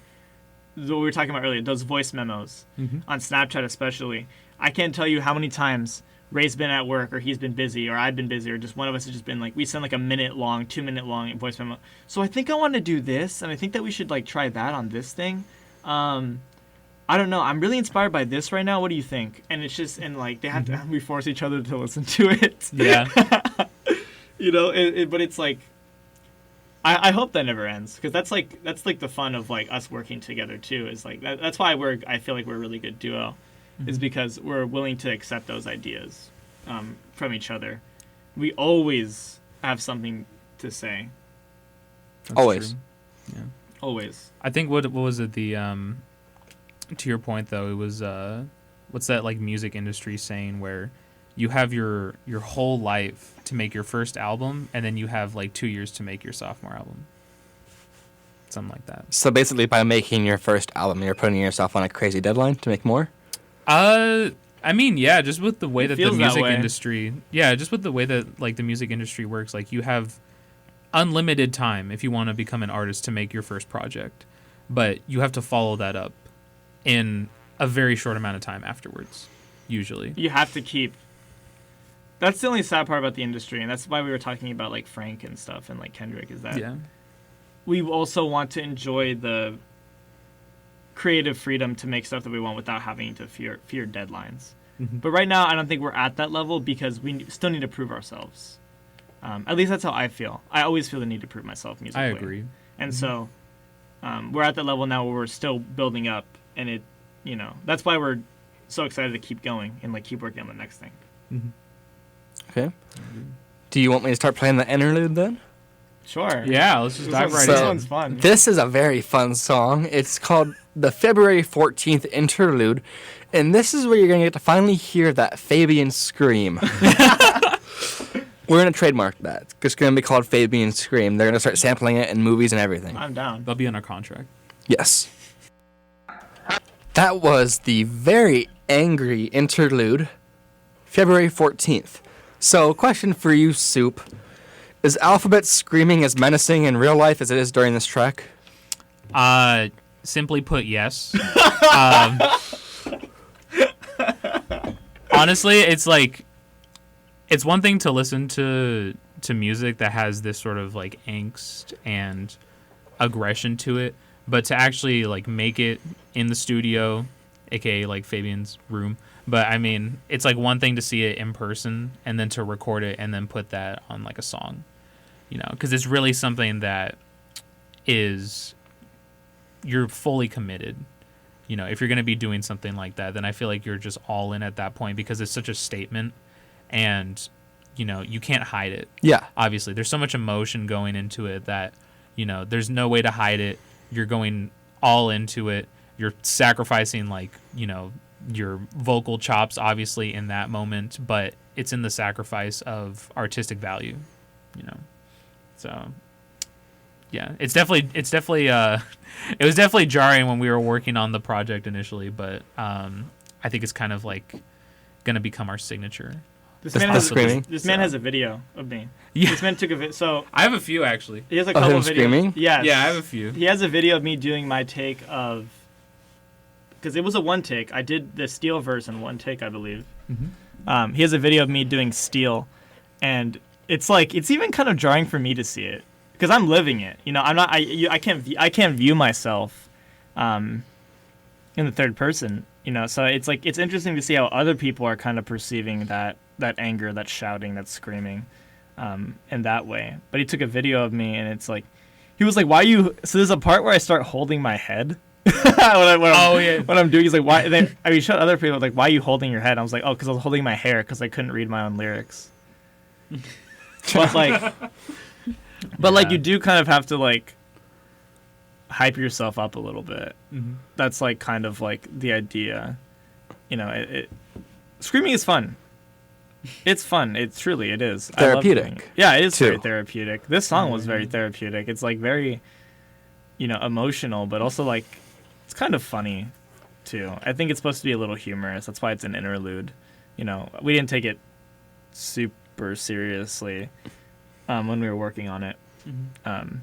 what we were talking about earlier, those voice memos on Snapchat especially. I can't tell you how many times Ray's been at work, or he's been busy, or I've been busy, or just one of us has just been like, we send like a 2-minute long voice memo. So I think I want to do this, and I think that we should like try that on this thing. I don't know. I'm really inspired by this right now. What do you think? And it's just, and like they have to, we force each other to listen to it. Yeah. You know, but it's like, I hope that never ends, because that's like the fun of like us working together too. Is like that's why I feel like we're a really good duo, is because we're willing to accept those ideas from each other. We always have something to say. That's always. True. Yeah. Always. I think what was it, the to your point though, it was what's that like music industry saying where you have your whole life to make your first album, and then you have like 2 years to make your sophomore album. Something like that. So basically, by making your first album, you're putting yourself on a crazy deadline to make more? I mean, yeah, just with the way that the music way. industry, just with the way that like the music industry works, like you have unlimited time if you want to become an artist to make your first project, but you have to follow that up in a very short amount of time afterwards, usually. You have to keep. That's the only sad part about the industry, and that's why we were talking about like Frank and stuff and like Kendrick, is that we also want to enjoy the creative freedom to make stuff that we want without having to fear deadlines. But right now, I don't think we're at that level, because we still need to prove ourselves. At least that's how I feel. I always feel the need to prove myself musically. I agree. And so we're at that level now where we're still building up, and it, you know, that's why we're so excited to keep going and like keep working on the next thing. Okay. Do you want me to start playing the interlude then? Sure. Yeah, let's just dive right in. This one's fun. This is a very fun song. It's called the February 14th Interlude, and this is where you're going to get to finally hear that Fabian scream. We're going to trademark that. It's going to be called Fabian Scream. They're going to start sampling it in movies and everything. I'm down. They'll be on our contract. Yes. That was the very angry interlude, February 14th. So, question for you, Soup. Is Alphabet screaming as menacing in real life as it is during this track? Simply put, yes. Honestly, it's like, it's one thing to listen to music that has this sort of like angst and aggression to it, but to actually like make it in the studio, aka like Fabian's room. But I mean, it's like one thing to see it in person and then to record it and then put that on like a song, you know, because it's really something that is, you're fully committed. You know, if you're going to be doing something like that, then I feel like you're just all in at that point, because it's such a statement, and, you know, you can't hide it. Yeah. Obviously, there's so much emotion going into it that, you know, there's no way to hide it. You're going all into it. You're sacrificing, like, you know, your vocal chops, obviously, in that moment, but it's in the sacrifice of artistic value, you know. So, yeah, it was definitely jarring when we were working on the project initially, but I think it's kind of like going to become our signature. This man has a video of me. Yeah. This man took a video. So I have a few, actually. He has a couple him of videos. Screaming? Yes. Yeah, I have a few. He has a video of me doing my take of, because it was a one take. I did the Steel verse in one take, I believe. Mm-hmm. He has a video of me doing Steel, and it's like, it's even kind of jarring for me to see it, because I'm living it. You know, I'm not. I can't view myself in the third person. You know, so it's like, it's interesting to see how other people are kind of perceiving that anger, that shouting, that screaming, in that way. But he took a video of me, and it's like, he was like, "Why you?" So there's a part where I start holding my head. when I'm doing, he's like, "Why?" Then I mean, showed other people like, "Why are you holding your head?" I was like, "Oh, because I was holding my hair because I couldn't read my own lyrics." But like you do kind of have to like hype yourself up a little bit. Mm-hmm. That's like kind of like the idea. You know, screaming is fun. It's fun. It is. Therapeutic. Yeah, it is too. very therapeutic. This song was very therapeutic. It's like very, you know, emotional, but also like it's kind of funny too. I think it's supposed to be a little humorous. That's why it's an interlude. You know, we didn't take it super seriously when we were working on it. Mm-hmm.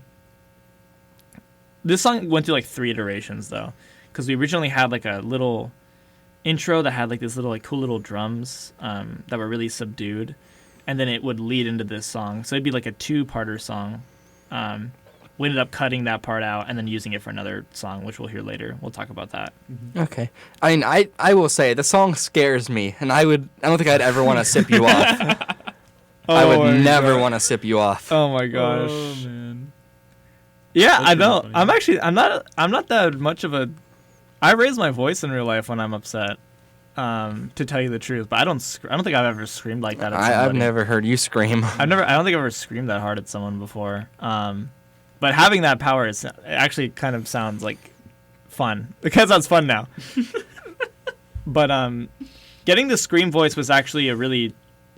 This song went through like 3 iterations though, because we originally had like a little intro that had like this little like cool little drums that were really subdued, and then it would lead into this song. So it'd be like a 2-parter song. We ended up cutting that part out and then using it for another song, which we'll hear later. We'll talk about that. Okay. I mean, I will say the song scares me, and I don't think I'd ever want to sip you off. I would never want to sip you off. Oh my gosh. Oh man. Yeah, That's I know. funny. I'm not that much of a. I raise my voice in real life when I'm upset. To tell you the truth, but I don't think I've ever screamed like that at somebody. I've never heard you scream. I don't think I've ever screamed that hard at someone before. But having that power it actually kind of sounds like fun. Because that's fun now. But getting the scream voice was actually a really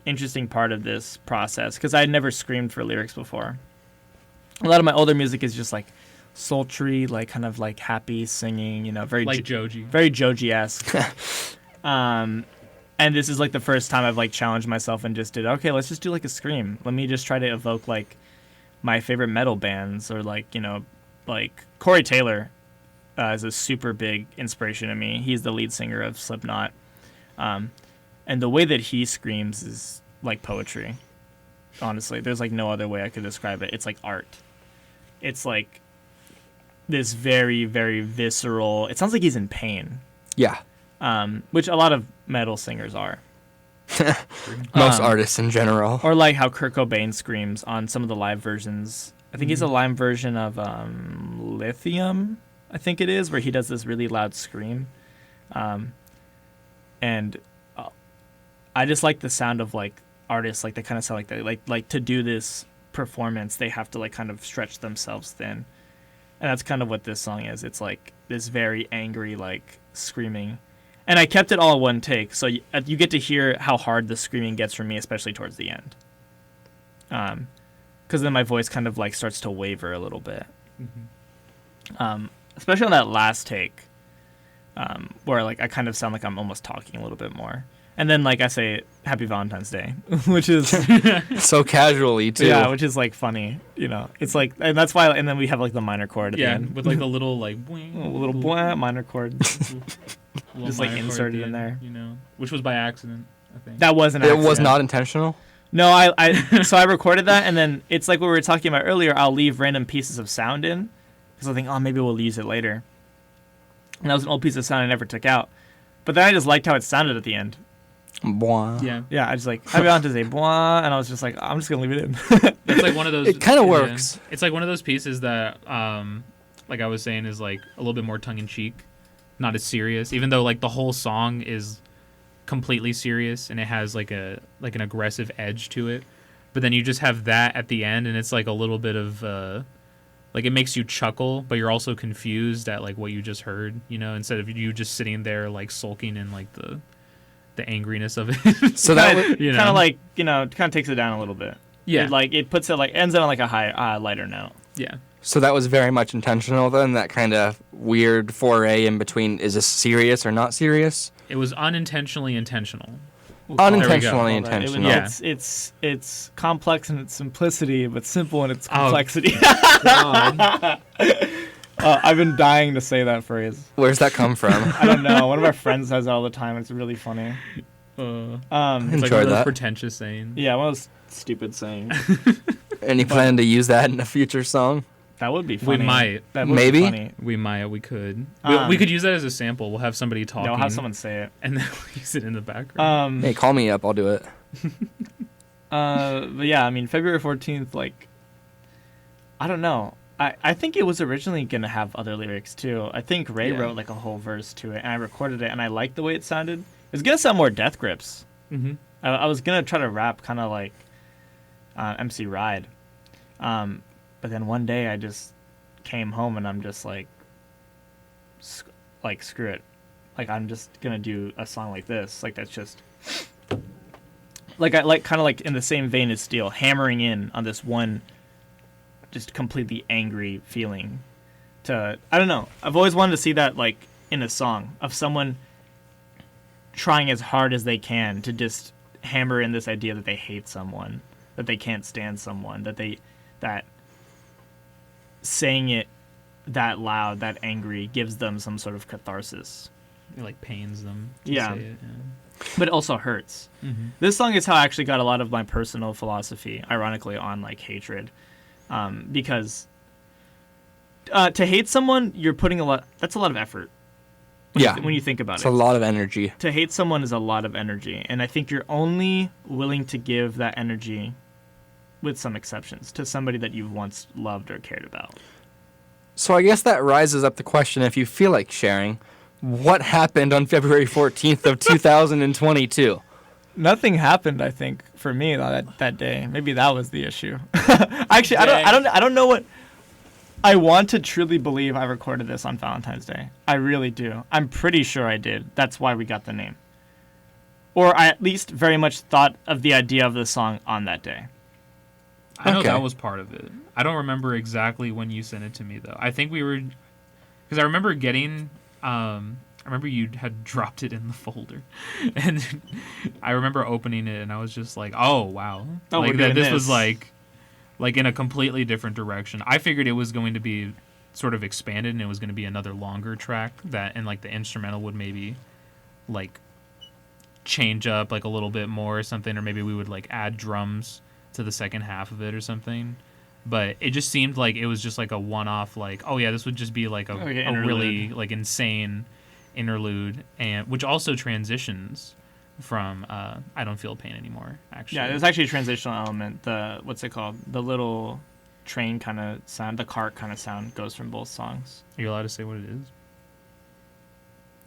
interesting part of this process because I had never screamed for lyrics before. A lot of my older music is just like sultry, like kind of like happy singing, you know, very Like Joji. very Joji-esque. And this is like the first time I've like challenged myself and just did, okay, let's just do like a scream. Let me just try to evoke like my favorite metal bands or like, you know, like Corey Taylor is a super big inspiration to me. He's the lead singer of Slipknot. And the way that he screams is like poetry. Honestly, there's like no other way I could describe it. It's like art. It's like this very, very visceral. It sounds like he's in pain. Yeah. Which a lot of metal singers are. Most artists in general. Or like how Kurt Cobain screams on some of the live versions. I think he's a live version of Lithium, I think it is, where he does this really loud scream. And I just like the sound of like artists, like they kind of sound like that. Like to do this performance, they have to like kind of stretch themselves thin. And that's kind of what this song is. It's like this very angry, like screaming. And I kept it all in one take, so you get to hear how hard the screaming gets from me, especially towards the end. Because then my voice kind of like starts to waver a little bit. Especially on that last take, where like I kind of sound like I'm almost talking a little bit more. And then like I say Happy Valentine's Day, which is so casually too. Yeah, which is like funny, you know. It's like, and that's why, and then we have like the minor chord at the end. With like the little like minor chord. Just like inserted in there, you know, which was by accident, I think. That was an accident. It was not intentional. No, so I recorded that, and then it's like what we were talking about earlier. I'll leave random pieces of sound in because I think, oh, maybe we'll use it later. And that was an old piece of sound I never took out, but then I just liked how it sounded at the end. Bwah. Yeah, I just like Happy Valentine's Day, bwah, and I was just like, I'm just gonna leave it in. It's like one of those. It kind of works. It's like one of those pieces that, like I was saying, is like a little bit more tongue in cheek, not as serious. Even though like the whole song is completely serious and it has like an aggressive edge to it, but then you just have that at the end, and it's like a little bit of like it makes you chuckle, but you're also confused at like what you just heard. You know, instead of you just sitting there like sulking in like the angriness of it. So that kind of like, you know, kind of takes it down a little bit. Yeah, it puts it like ends it on like a high lighter note. Yeah. So that was very much intentional then, that kind of weird foray in between, is this serious or not serious? It was unintentionally intentional. Unintentionally intentional. Yeah. It's complex in its simplicity, but simple in its complexity. I've been dying to say that phrase. Where's that come from? I don't know. One of our friends says it all the time. It's really funny. It's like one of those pretentious sayings. Yeah, one of those stupid sayings. Any plan to use that in a future song? That would be funny. We might. That would Maybe. be funny. We might. We could. We could use that as a sample. We'll have somebody talking. No, we'll have someone say it. And then we'll use it in the background. Hey, call me up. I'll do it. But yeah, I mean, February 14th, like, I don't know. I think it was originally going to have other lyrics, too. I think Ray wrote, like, a whole verse to it, and I recorded it, and I liked the way it sounded. It was going to sound more Death Grips. Mm-hmm. I was going to try to rap kind of like MC Ride. But then one day I just came home, and I'm just like, screw it. Like, I'm just going to do a song like this. Like, that's just... Like, I like kind of like in the same vein as Steel, hammering in on this one... just completely angry feeling I don't know. I've always wanted to see that like in a song of someone trying as hard as they can to just hammer in this idea that they hate someone, that they can't stand someone, that saying it that loud, that angry gives them some sort of catharsis. it like pains them to Yeah. say it. But it also hurts. Mm-hmm. This song is how I actually got a lot of my personal philosophy, ironically, on like hatred, because to hate someone, you're putting that's a lot of effort. When you think about it's it, a lot of energy. to hate someone is a lot of energy, and I think you're only willing to give that energy, with some exceptions, to somebody that you've once loved or cared about. So I guess that rises up the question, if you feel like sharing, what happened on February 14th of 2022? Nothing happened, I think, for me that day. Maybe that was the issue. Actually, I don't know what. I want to truly believe I recorded this on Valentine's Day. I really do. I'm pretty sure I did. That's why we got the name. Or I at least very much thought of the idea of the song on that day. I know Okay. that was part of it. I don't remember exactly when you sent it to me though. I think we were, because I remember getting. I remember you had dropped it in the folder, and I remember opening it, and I was just like, "Oh wow!" Oh, like we're that. doing This was this. like in a completely different direction. I figured it was going to be sort of expanded, and it was going to be another longer track that, and like the instrumental would maybe like change up like a little bit more or something, or maybe we would like add drums to the second half of it or something. But it just seemed like it was just like a one-off, like, oh yeah, this would just be like a really like insane interlude, and which also transitions from I Don't Feel Pain Anymore, actually. Yeah, there's actually a transitional element. The what's it called? The little train kind of sound, the cart kind of sound goes from both songs. Are you allowed to say what it is?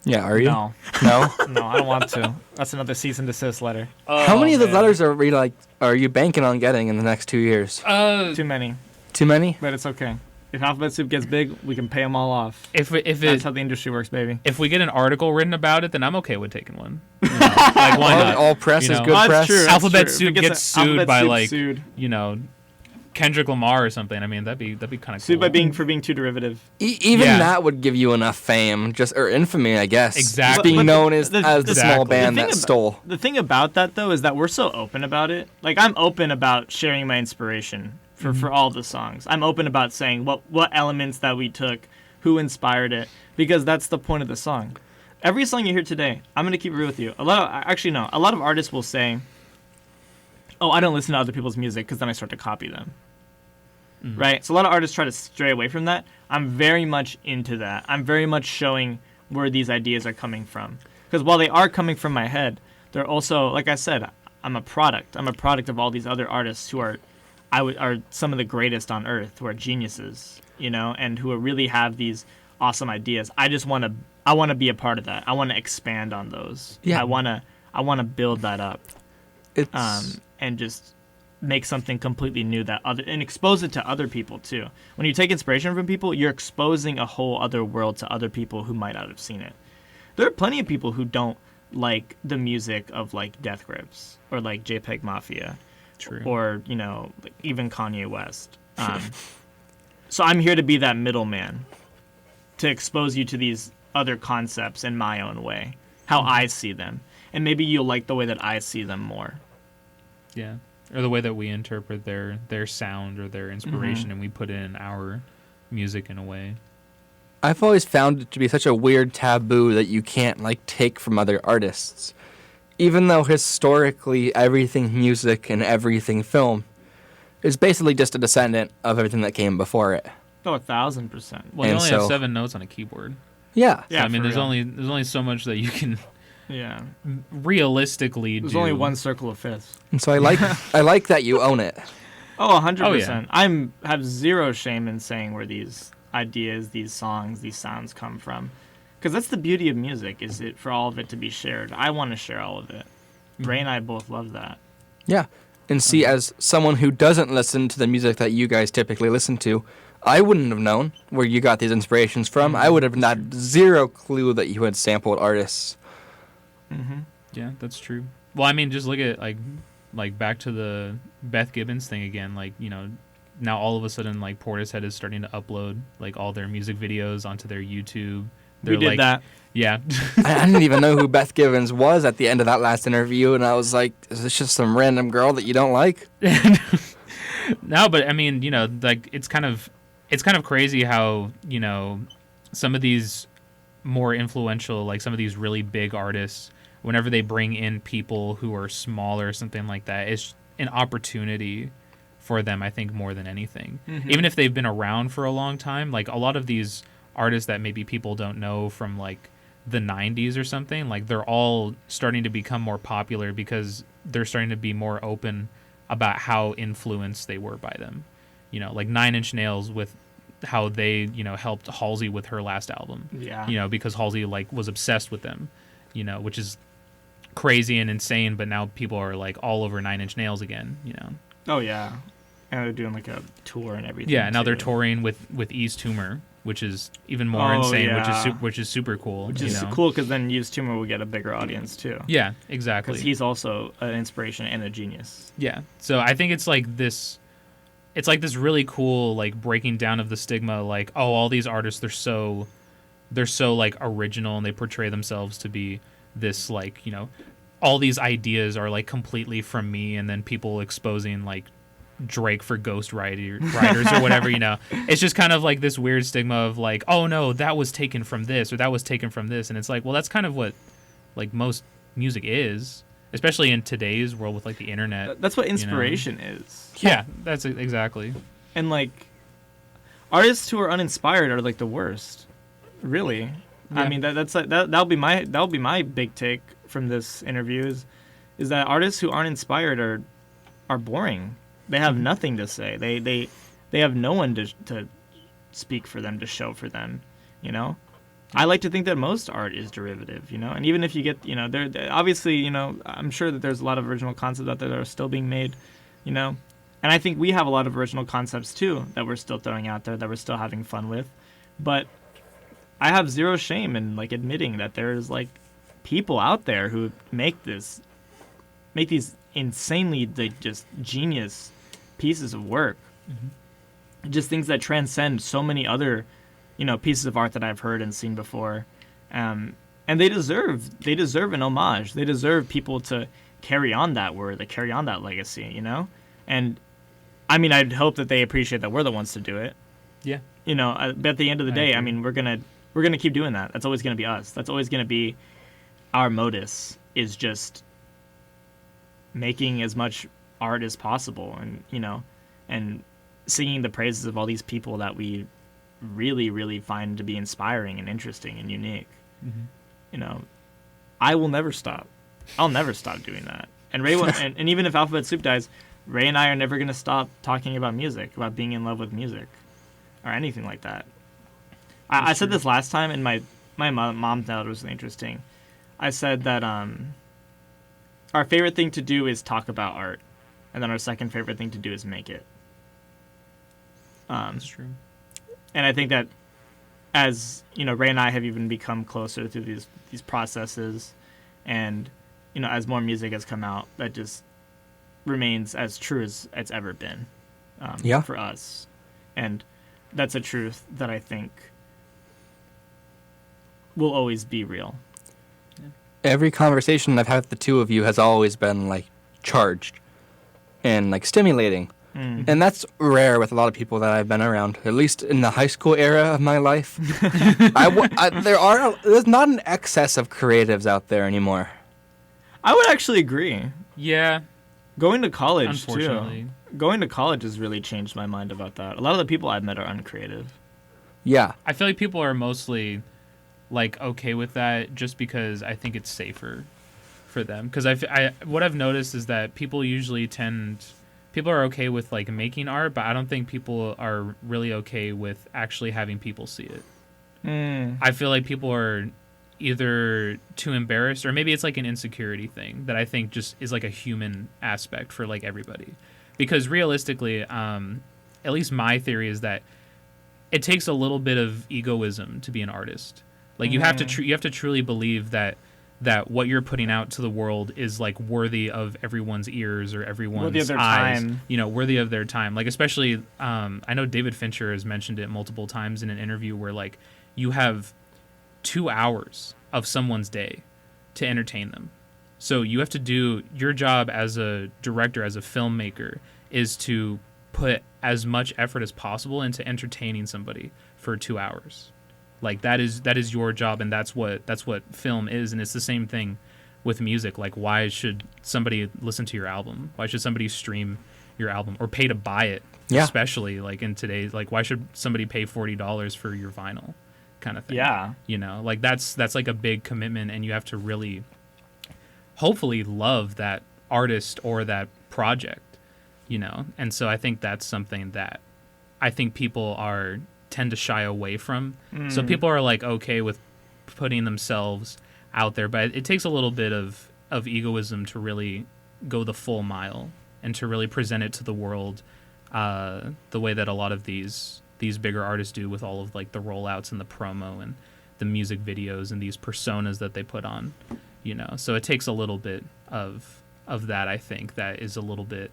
Yeah, are you? No, No? no, I don't want to. That's another cease and desist letter. How many of the letters are you banking on getting in the next 2 years? Too many, Too many? but it's okay. If Alphabet Soup gets big, we can pay them all off. If That's how the industry works, baby. if we get an article written about it, then I'm okay with taking one. You know, like why not? All press You is know? good Oh, press. that's true. Alphabet If Soup it gets sued Alphabet by Soup like sued. you know Kendrick Lamar or something. I mean that'd be kind of Sued cool. for being too derivative. Even Yeah. that would give you enough fame, or infamy, I guess. Exactly. Just being But known as the the small Exactly. band The thing that about- stole. The thing about that, though, is that we're so open about it. Like, I'm open about sharing my inspiration for all the songs. I'm open about saying what elements that we took, who inspired it, because that's the point of the song. Every song you hear today, I'm going to keep it real with you. A lot of artists will say, oh, I don't listen to other people's music because then I start to copy them. Right? So a lot of artists try to stray away from that. I'm very much into that. I'm very much showing where these ideas are coming from. Because while they are coming from my head, they're also, like I said, I'm a product. I'm a product of all these other artists who are some of the greatest on earth, who are geniuses, and who really have these awesome ideas. I want to be a part of that. I want to expand on those. Yeah. I want to build that up. It's And just make something completely new and expose it to other people too. When you take inspiration from people, you're exposing a whole other world to other people who might not have seen it. There are plenty of people who don't like the music of like Death Grips or like JPEG Mafia. True. Or like even Kanye West. So I'm here to be that middleman, to expose you to these other concepts in my own way, how I see them, and maybe you'll like the way that I see them more. Yeah. Or the way that we interpret their sound or their inspiration, and we put in our music in a way. I've always found it to be such a weird taboo that you can't take from other artists. Even though historically everything music and everything film is basically just a descendant of everything that came before it. Oh, 1,000%. Well, you And only have so- 7 notes on a keyboard. Yeah. Yeah, I mean, for there's real. only so much that you can Yeah. realistically There's do. only one circle of fifths. And so I like that you own it. Oh, 100%. Oh, yeah. I have zero shame in saying where these ideas, these songs, these sounds come from. Because that's the beauty of music, is it for all of it to be shared. I want to share all of it. Ray and I both love that. Yeah. And see, as someone who doesn't listen to the music that you guys typically listen to, I wouldn't have known where you got these inspirations from. I would have had zero clue that you had sampled artists. Yeah, that's true. Well, I mean, just look at like back to the Beth Gibbons thing again. Now all of a sudden, Portishead is starting to upload all their music videos onto their YouTube. We did that. Yeah. I didn't even know who Beth Gibbons was at the end of that last interview, and I was like, is this just some random girl that you don't like? No, but I mean, it's kind of crazy how, some of these more influential, like some of these really big artists, whenever they bring in people who are smaller or something like that, it's an opportunity for them, I think, more than anything. Mm-hmm. Even if they've been around for a long time, like a lot of these artists that maybe people don't know from like the 90s or something, like they're all starting to become more popular because they're starting to be more open about how influenced they were by them. You know, like 9 Inch Nails with how they, you know, helped Halsey with her last album. Yeah. You know, because Halsey like was obsessed with them, you know, which is crazy and insane, but now people are like all over 9 Inch Nails again, you know. Oh yeah. And they're doing like a tour and everything. Yeah, now too. they're touring with East Tumor, which is even more insane, yeah. which is super cool. Which is cool because then Used Tumor will get a bigger audience too. Yeah, exactly. Because he's also an inspiration and a genius. Yeah, so I think it's like this really cool like breaking down of the stigma, like, oh, all these artists they're so like original and they portray themselves to be this like, you know, all these ideas are like completely from me, and then people exposing like Drake for ghost writers or whatever, you know. It's just kind of like this weird stigma of like, oh no, that was taken from this or that was taken from this, and it's like, well, that's kind of what like most music is, especially in today's world with like the internet. That's what inspiration is. Yeah, that's exactly. And like artists who are uninspired are like the worst. Really. Yeah. I mean that'll be my big take from this interview is that artists who aren't inspired are boring. They have nothing to say. They have no one to speak for them, to show for them, you know? I like to think that most art is derivative, you know? And even if you get, you know, there obviously, you know, I'm sure that there's a lot of original concepts out there that are still being made, you know? And I think we have a lot of original concepts too that we're still throwing out there, that we're still having fun with. But I have zero shame in like admitting that there's like people out there who make these insanely just genius pieces of work. Mm-hmm. Just things that transcend so many other, you know, pieces of art that I've heard and seen before. And they deserve an homage. They deserve people to carry on that word, to carry on that legacy, you know? And I mean, I'd hope that they appreciate that we're the ones to do it. Yeah. You know, but at the end of the day, I mean, we're going to keep doing that. That's always going to be us. That's always going to be our modus, is just making as much art as possible, and, you know, and singing the praises of all these people that we really, really find to be inspiring and interesting and unique. Mm-hmm. You know, I will never stop. I'll never stop doing that. And Ray, and even if Alphabet Soup dies, Ray and I are never going to stop talking about music, about being in love with music, or anything like that. I said this last time, and my mom thought it was interesting. I said that our favorite thing to do is talk about art, and then our second favorite thing to do is make it. That's true. And I think that, as you know, Ray and I have even become closer through these processes, and, you know, as more music has come out, that just remains as true as it's ever been for us. And that's a truth that I think will always be real. Every conversation I've had with the two of you has always been like charged and like stimulating. Mm. And that's rare with a lot of people that I've been around, at least in the high school era of my life. There's not an excess of creatives out there anymore. I would actually agree. Yeah. Going to college, unfortunately. Too. Going to college has really changed my mind about that. A lot of the people I've met are uncreative. Yeah. I feel like people are mostly like okay with that just because I think it's safer for them. Because what I've noticed is that people are okay with like making art, but I don't think people are really okay with actually having people see it. I feel like people are either too embarrassed, or maybe it's like an insecurity thing that I think just is like a human aspect for like everybody. Because realistically, at least my theory is that it takes a little bit of egoism to be an artist. Like you have to truly believe that what you're putting out to the world is like worthy of everyone's ears or everyone's eyes, time. You know, worthy of their time. Like especially, I know David Fincher has mentioned it multiple times in an interview where like you have 2 hours of someone's day to entertain them. So you have to do your job as a director, as a filmmaker, is to put as much effort as possible into entertaining somebody for 2 hours. Like that is your job, and that's what film is. And it's the same thing with music. Like, why should somebody listen to your album? Why should somebody stream your album or pay to buy it? Yeah. Especially like in today's, like, why should somebody pay $40 for your vinyl kind of thing? Yeah. You know, like that's like a big commitment, and you have to really hopefully love that artist or that project, you know? And so I think that's something that I think people tend to shy away from. So people are like okay with putting themselves out there, but it takes a little bit of egoism to really go the full mile and to really present it to the world the way that a lot of these bigger artists do, with all of like the rollouts and the promo and the music videos and these personas that they put on, you know. So it takes a little bit of that, I think, that is a little bit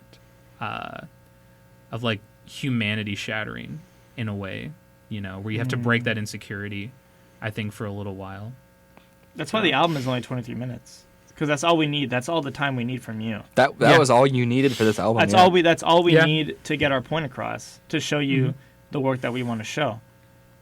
of like humanity shattering in a way, you know, where you have to break that insecurity, I think, for a little while. That's why the album is only 23 minutes. Because that's all we need. That's all the time we need from you. That was all you needed for this album. That's all we need to get our point across, to show you the work that we want to show.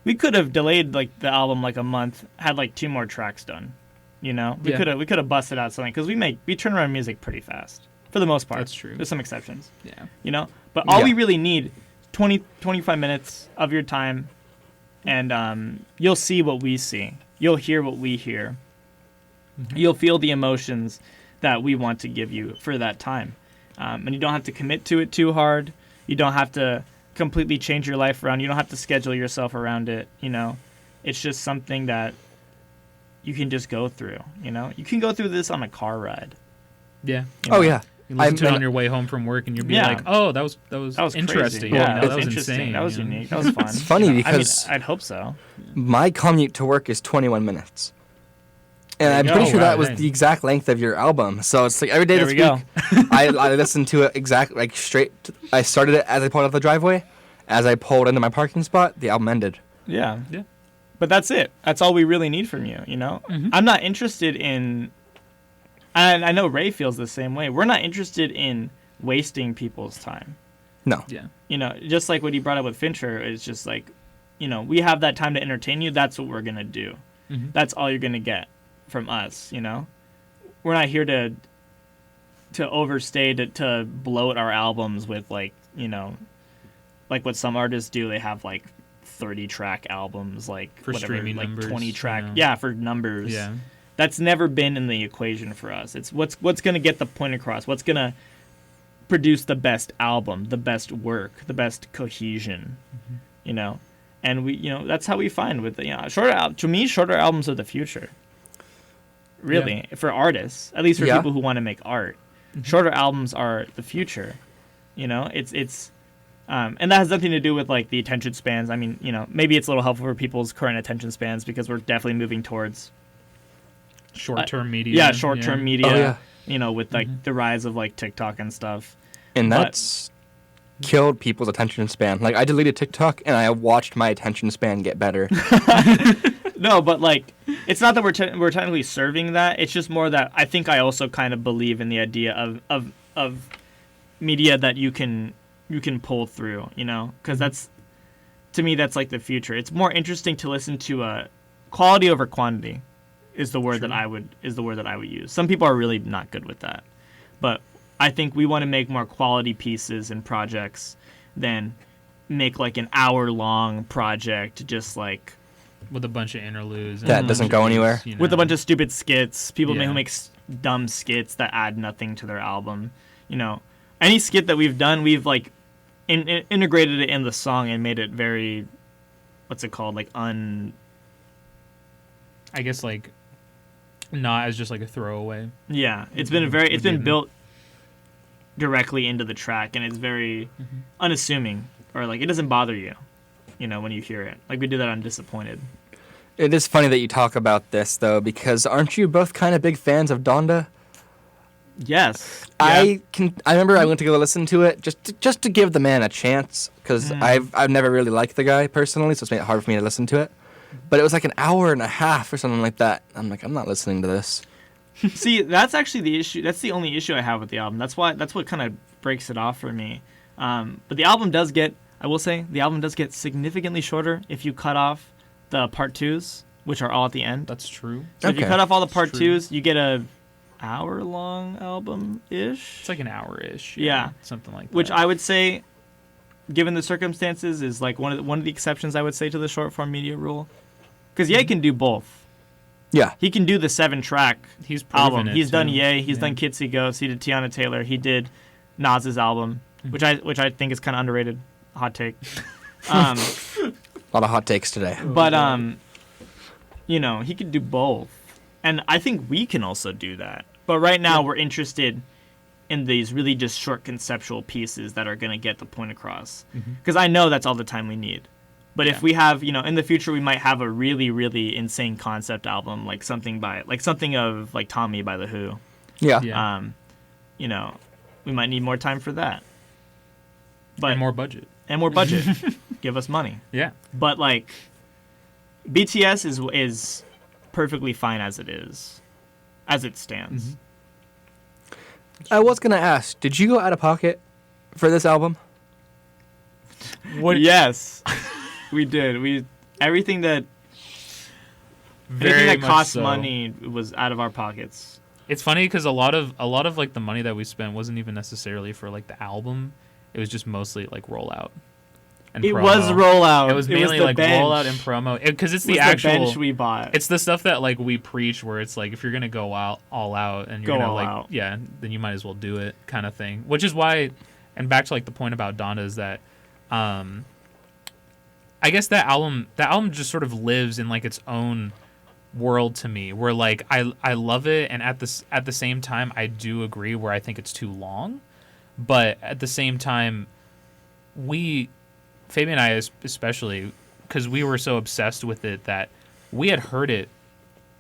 We could have delayed like the album like a month, had like 2 more tracks done. You know, we could have busted out something, because we turn around music pretty fast for the most part. That's true. There's some exceptions. Yeah. You know, but all we really need 25 minutes of your time, and you'll see what we see. You'll hear what we hear. You'll feel the emotions that we want to give you for that time. And you don't have to commit to it too hard. You don't have to completely change your life around. You don't have to schedule yourself around it, you know. It's just something that you can just go through, you know. You can go through this on a car ride. Yeah. You know? Oh, yeah. You listen to it on your way home from work, and you'll be like, "Oh, that was interesting. Crazy. Yeah, you know, that was was interesting. insane. That was unique. That was fun." It's funny because I'd hope so. my commute to work is 21 minutes. And I'm pretty sure that was the exact length of your album. So it's like every day this week, I listened to it straight. I started it as I pulled out the driveway. As I pulled into my parking spot, the album ended. Yeah. Yeah. But that's it. That's all we really need from you, you know? I'm not interested in... And I know Ray feels the same way. We're not interested in wasting people's time. No. Yeah. You know, just like what he brought up with Fincher, it's just like, you know, we have that time to entertain you. That's what we're going to do. That's all you're going to get from us, you know? We're not here to overstay, to bloat our albums with, like, you know, like what some artists do. They have, like, 30-track albums, like, for whatever, streaming like numbers, 20-track. you know. Yeah, for numbers. Yeah. That's never been in the equation for us. It's what's going to get the point across, what's going to produce the best album, the best work, the best cohesion, you know? And we, you know, that's how we find with, you know, to me, shorter albums are the future. Really, for artists, at least for people who want to make art, shorter albums are the future. You know, it's and that has nothing to do with like the attention spans. I mean, you know, maybe it's a little helpful for people's current attention spans, because we're definitely moving towards short-term media. Yeah, short-term media. Oh, yeah. You know, with like the rise of like TikTok and stuff. And that's killed people's attention span. Like, I deleted TikTok and I watched my attention span get better. No, but like, it's not that we're technically serving that. It's just more that I think I also kind of believe in the idea of media that you can pull through, you know, because that's, to me, that's like the future. It's more interesting to listen to quality over quantity is the word that I would use. Some people are really not good with that, but I think we want to make more quality pieces and projects than make like an hour-long project just like with a bunch of interludes that doesn't go anywhere, you know? With a bunch of stupid skits. People who make dumb skits that add nothing to their album. You know, any skit that we've done, we've like integrated it in the song and made it very, what's it called, like I guess like not as just like a throwaway. Yeah, it's been built directly into the track, and it's very unassuming, or like it doesn't bother you, you know, when you hear it. Like we did that on Disappointed. It is funny that you talk about this though, because aren't you both kind of big fans of Donda? Yes. I remember I went to go listen to it just to give the man a chance, because I've never really liked the guy personally, so it's made it hard for me to listen to it. But it was like an hour and a half or something like that. I'm like, I'm not listening to this. See, that's actually the issue. That's the only issue I have with the album. That's what kind of breaks it off for me. But the album does get, I will say, the album does get significantly shorter if you cut off the part 2s, which are all at the end. That's true. So if you cut off all the part True. 2s, you get a hour-long album-ish. It's like an hour-ish. Yeah. Something like that. Which I would say, given the circumstances, is like one of the exceptions I would say to the short-form media rule. Because Ye can do both. Yeah. He can do the 7-track He's proven album. it, He's done too. Ye. He's Yeah. done Kitsy Ghost. He did Tiana Taylor. He did Nas's album, which I think is kind of underrated. Hot take. A lot of hot takes today. But you know, he could do both, and I think we can also do that. But right now, we're interested in these really just short conceptual pieces that are going to get the point across. Because I know that's all the time we need. But if we have, you know, in the future, we might have a really, really insane concept album, like something of like Tommy by The Who. Yeah. Yeah. You know, we might need more time for that. But and more budget. and more budget. Give us money. Yeah. But like, BTS is perfectly fine as it is, as it stands. I was going to ask, did you go out of pocket for this album? Yes, we did. Everything that Very anything that much cost so. money was out of our pockets. It's funny because a lot of like the money that we spent wasn't even necessarily for like the album. It was just mostly like rollout. And It promo. was rollout. It was mainly the like bench. rollout and promo because it's It was the actual. bench we bought. It's the stuff that like we preach, where it's like if you're gonna go all out, and you're Go gonna all like out. then you might as well do it, kind of thing. Which is why, and back to like the point about Donda is that, I guess that album just sort of lives in like its own world to me, where like I love it, and at the same time I do agree where I think it's too long, but at the same time Fabian and I especially, because we were so obsessed with it that we had heard it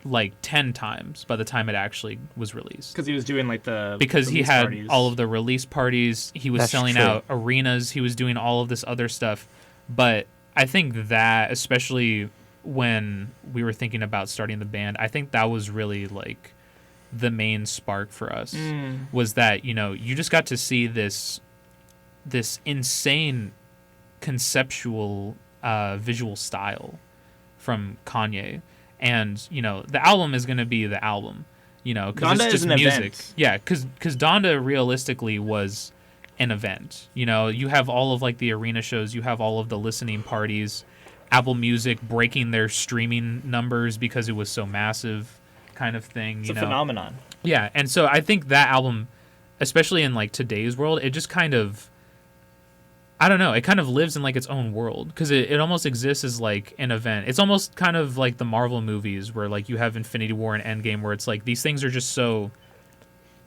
like 10 times by the time it actually was released. Because he was doing like Because he release had parties. all of the release parties, he was That's selling true. out arenas, he was doing all of this other stuff. But I think that, especially when we were thinking about starting the band, I think that was really like the main spark for us, was that, you know, you just got to see this insane conceptual visual style from Kanye, and you know the album is going to be the album, you know, because Donda it's is just an music. event. Yeah, because Donda realistically was an event. You know, you have all of like the arena shows, you have all of the listening parties, Apple Music breaking their streaming numbers because it was so massive, kind of thing. It's you a know, phenomenon. yeah, and so I think that album, especially in like today's world, it just kind of, I don't know, it kind of lives in like its own world, because it almost exists as like an event. It's almost kind of like the Marvel movies where like you have Infinity War and Endgame, where it's like these things are just so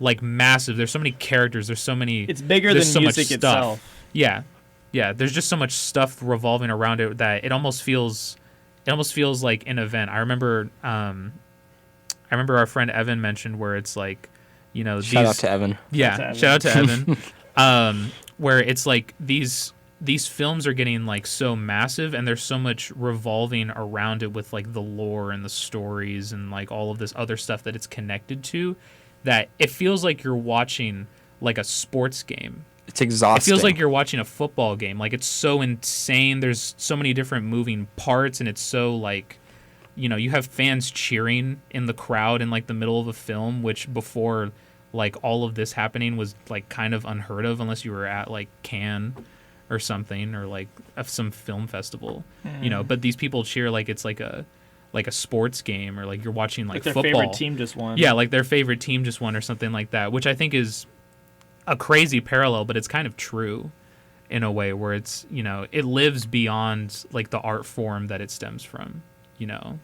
like massive. There's so many characters. There's so many. It's bigger there's than so much music stuff. itself. Yeah, yeah. There's just so much stuff revolving around it that it almost feels like an event. I remember our friend Evan mentioned where it's like, you know, Shout out to Evan. yeah, shout out to Evan. Where it's like these films are getting like so massive, and there's so much revolving around it with like the lore and the stories and like all of this other stuff that it's connected to, that it feels like you're watching like a sports game. It's exhausting. It feels like you're watching a football game. Like, it's so insane. There's so many different moving parts, and it's so like, you know, you have fans cheering in the crowd in like the middle of a film, which before like all of this happening was like kind of unheard of, unless you were at like Cannes or something, or like some film festival, you know. But these people cheer like it's like a sports game, or like you're watching like their football. favorite team just won. Yeah, like their favorite team just won or something like that, which I think is a crazy parallel, but it's kind of true in a way, where it's, you know, it lives beyond like the art form that it stems from, you know.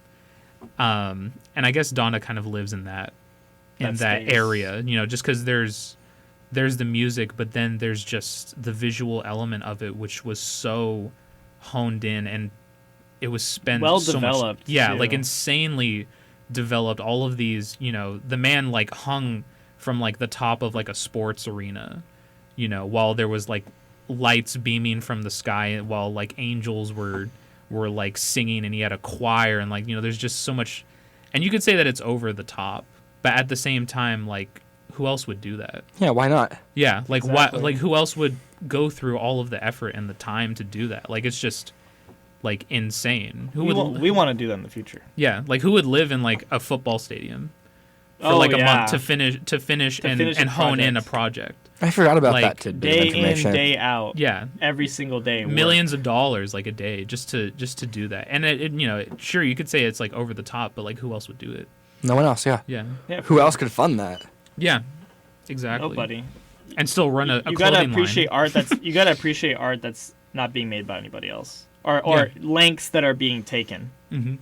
And I guess Donda kind of lives in that space. area, you know, just because there's the music, but then there's just the visual element of it, which was so honed in, and it was spent Well so developed, much, yeah, too. like insanely developed. All of these, you know, the man like hung from like the top of like a sports arena, you know, while there was like lights beaming from the sky, while like angels were like singing, and he had a choir, and like, you know, there's just so much. And you could say that it's over the top, but at the same time, like, who else would do that? Yeah, why not? Yeah, like Exactly. why? Like, who else would go through all of the effort and the time to do that? Like, it's just like insane. We want to do that in the future. Yeah, like who would live in like a football stadium for like a month to finish and hone in a project? I forgot about like, that tidbit day of information. in, day out. Yeah, every single day. Millions of dollars like a day just to do that. And it you know, sure you could say it's like over the top, but like who else would do it? No one else. Yeah. Yeah. Who else could fund that? Yeah. Exactly. Nobody. And still run a you clothing gotta appreciate line. you gotta appreciate art that's not being made by anybody else, or lengths that are being taken. Mm-hmm.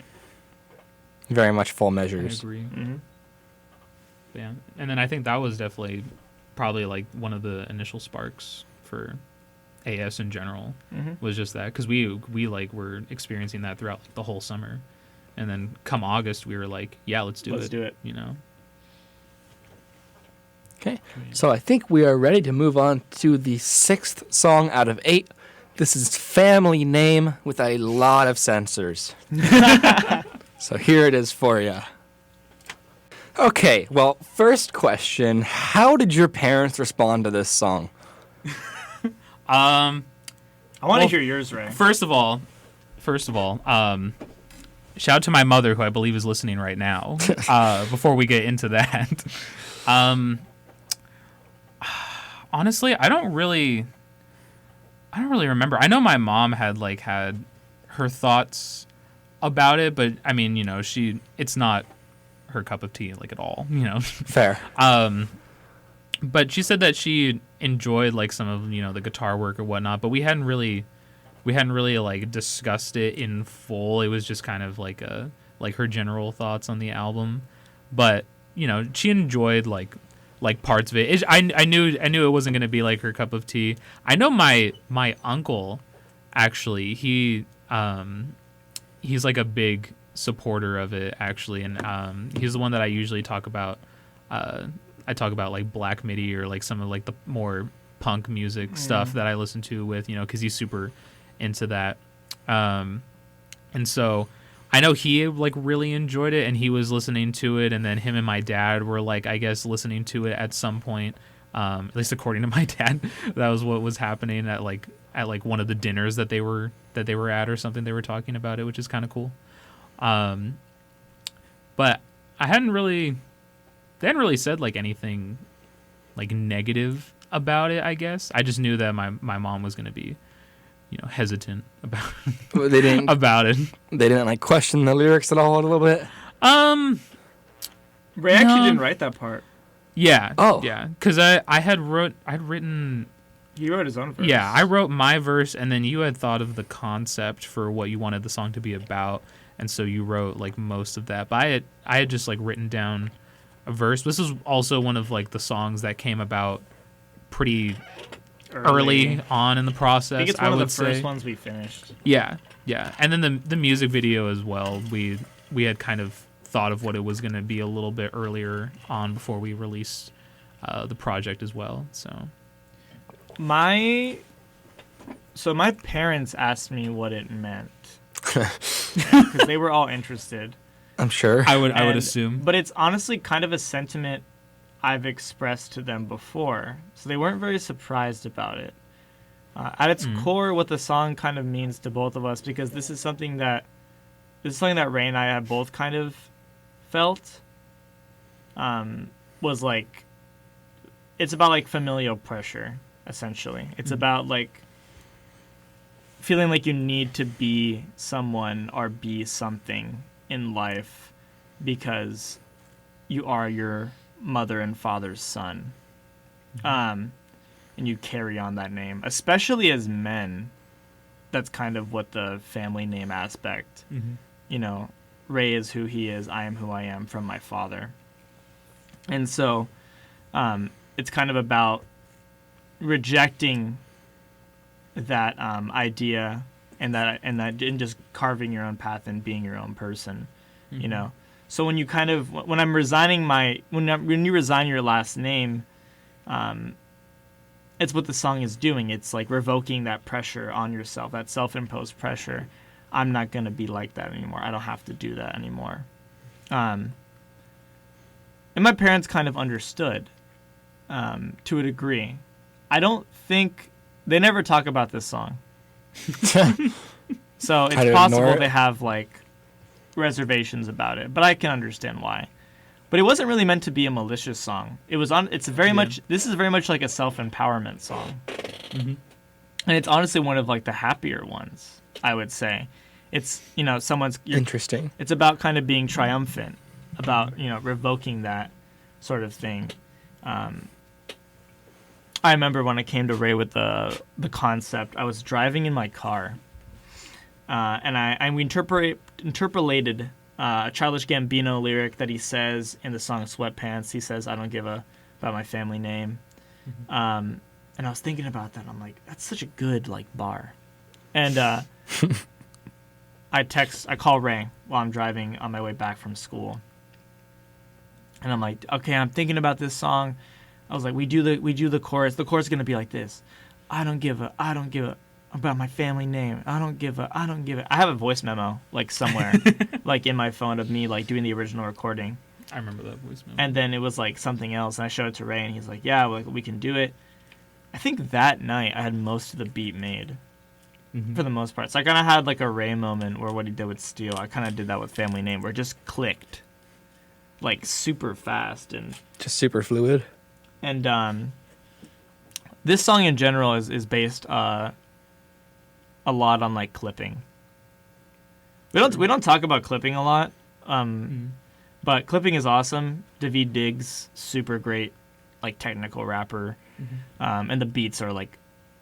Very much full measures. I agree. Mm-hmm. Yeah, and then I think that was definitely probably like one of the initial sparks for AS in general was just that, because we like were experiencing that throughout like, the whole summer, and then come August we were like, yeah, let's do it. You know. Okay, so I think we are ready to move on to the 6th song out of 8. This is Family Name with a lot of censors. So here it is for you. Okay, well, first question. How did your parents respond to this song? I want to hear yours, Ray. First of all, shout out to my mother, who I believe is listening right now, before we get into that. Honestly, I don't really remember. I know my mom had her thoughts about it, but I mean, you know, it's not her cup of tea like at all, you know. Fair. But she said that she enjoyed like some of, you know, the guitar work or whatnot, but we hadn't really like discussed it in full. It was just kind of like her general thoughts on the album. But, you know, she enjoyed like parts of it. I knew it wasn't going to be like her cup of tea. I know my uncle, actually, he's like a big supporter of it, actually, and he's the one that I usually talk about. I talk about like Black MIDI or like some of like the more punk music stuff that I listen to with, you know, because he's super into that. And so I know he like really enjoyed it, and he was listening to it, and then him and my dad were like, I guess, listening to it at some point. At least according to my dad, that was what was happening at one of the dinners that they were at or something. They were talking about it, which is kind of cool. But they hadn't really said like anything like negative about it, I guess. I just knew that my mom was going to be, you know, hesitant about They didn't about it. They didn't like question the lyrics at all a little bit. Ray actually didn't write that part. Yeah. Oh. Yeah, cuz I'd written. He wrote his own verse. Yeah, I wrote my verse, and then you had thought of the concept for what you wanted the song to be about, and so you wrote like most of that. But I had just like written down a verse. This is also one of like the songs that came about pretty early on in the process. I think it's one of the first ones we finished. Yeah, and then the music video as well. We had kind of thought of what it was going to be a little bit earlier on before we released the project as well. So my parents asked me what it meant because they were all interested. I'm sure. I would assume. But it's honestly kind of a sentiment I've expressed to them before, so they weren't very surprised about it. At its core, what the song kind of means to both of us, because this is something that Ray and I have both kind of felt, was like, it's about like familial pressure, essentially. It's about like feeling like you need to be someone or be something in life because you are your mother and father's son. And you carry on that name, especially as men. That's kind of what the family name aspect, you know, Ray is who he is, I am who I am from my father. And so it's kind of about rejecting that idea and just carving your own path and being your own person, you know. So when you kind of when you resign your last name, it's what the song is doing. It's like revoking that pressure on yourself, that self-imposed pressure. I'm not going to be like that anymore. I don't have to do that anymore. And my parents kind of understood to a degree. I don't think they never talk about this song. So it's possible they have like reservations about it, but I can understand why. But it wasn't really meant to be a malicious song. It was on. It's very much. This is very much like a self-empowerment song, and it's honestly one of like the happier ones. I would say, it's someone's interesting. It's about kind of being triumphant, about revoking that sort of thing. I remember when I came to Ray with the concept. I was driving in my car, and we interpolated a Childish Gambino lyric that he says in the song Sweatpants. He says, "I don't give a about my family name," and I was thinking about that. I'm like, that's such a good like bar, and I call Ray while I'm driving on my way back from school, and I'm like, okay, I'm thinking about this song. I was like, we do the chorus. The chorus is gonna be like this: I don't give a about my family name. I don't give a. I have a voice memo like somewhere, like in my phone of me like doing the original recording. I remember that voice memo. And then it was like something else, and I showed it to Ray, and he's like, "Yeah, like we can do it." I think that night I had most of the beat made, for the most part. So I kind of had like a Ray moment where what he did with Steel, I kind of did that with Family Name, where it just clicked, like super fast and just super fluid. And this song in general is based a lot on like clipping. We don't talk about clipping a lot, but clipping is awesome. Daveed Diggs, super great, like technical rapper, and the beats are like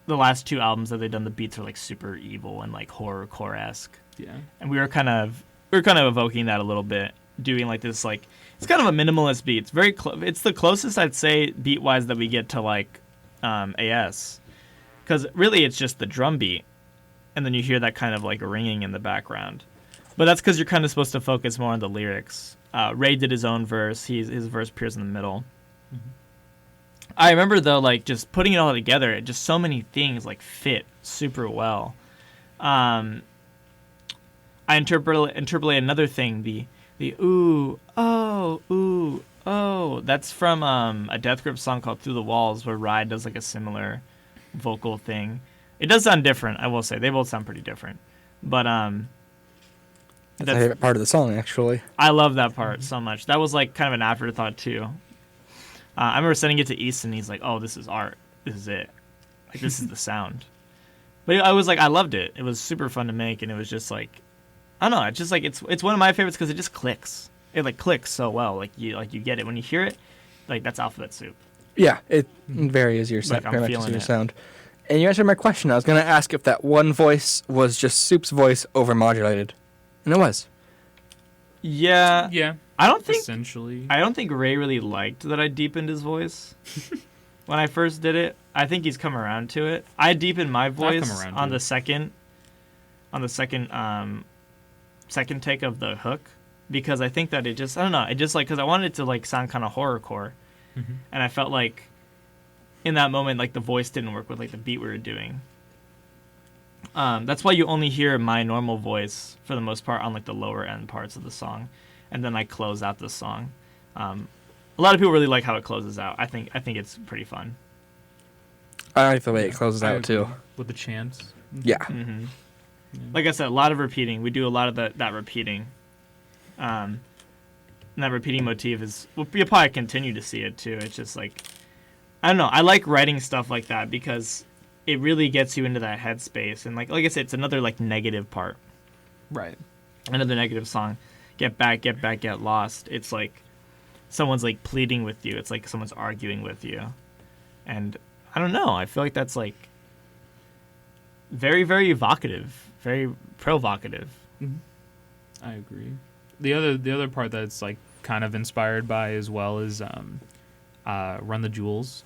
the last two albums that they've done. The beats are like super evil and like horrorcore-esque. Yeah, and we were kind of evoking that a little bit, doing like this like it's kind of a minimalist beat. It's very it's the closest I'd say beat wise that we get to like AS, because really it's just the drum beat. And then you hear that kind of like ringing in the background. But that's because you're kind of supposed to focus more on the lyrics. Ray did his own verse. His verse appears in the middle. I remember, though, like just putting it all together, just so many things like fit super well. I interpolate another thing, the ooh, oh. That's from a Death Grip song called Through the Walls, where Ride does like a similar vocal thing. It does sound different, I will say. They both sound pretty different. But that's my favorite part of the song, actually. I love that part so much. That was like kind of an afterthought too. I remember sending it to Easton. He's like, "Oh, this is art. This is it. Like this is the sound." But I was like, I loved it. It was super fun to make, and it was just like, I don't know. It's just like it's one of my favorites because it just clicks. It like clicks so well. Like you get it when you hear it. Like that's Alphabet Soup. Yeah, it varies your sound. Like I'm feeling your it. sound. And you answered my question. I was going to ask if that one voice was just Soup's voice overmodulated. And it was. Yeah. Yeah. I don't think Ray really liked that I deepened his voice when I first did it. I think he's come around to it. I deepened my voice on the second second take of the hook, because I think that it just, I don't know, it just like, because I wanted it to like sound kind of horrorcore, and I felt like in that moment like the voice didn't work with like the beat we were doing. That's why you only hear my normal voice for the most part on like the lower end parts of the song, and then I close out the song. A lot of people really like how it closes out. I think it's pretty fun. I like the way it closes out too, with the chants. Yeah. Like I said, a lot of repeating. We do a lot of that repeating. And that repeating motif is, you'll probably continue to see it too. It's just like, I don't know. I like writing stuff like that because it really gets you into that headspace. And like I said, it's another like negative part. Right. Another negative song. Get back, get lost. It's like someone's like pleading with you. It's like someone's arguing with you. And I don't know. I feel like that's like very, very evocative. Very provocative. I agree. The other part that's like kind of inspired by as well is Run the Jewels.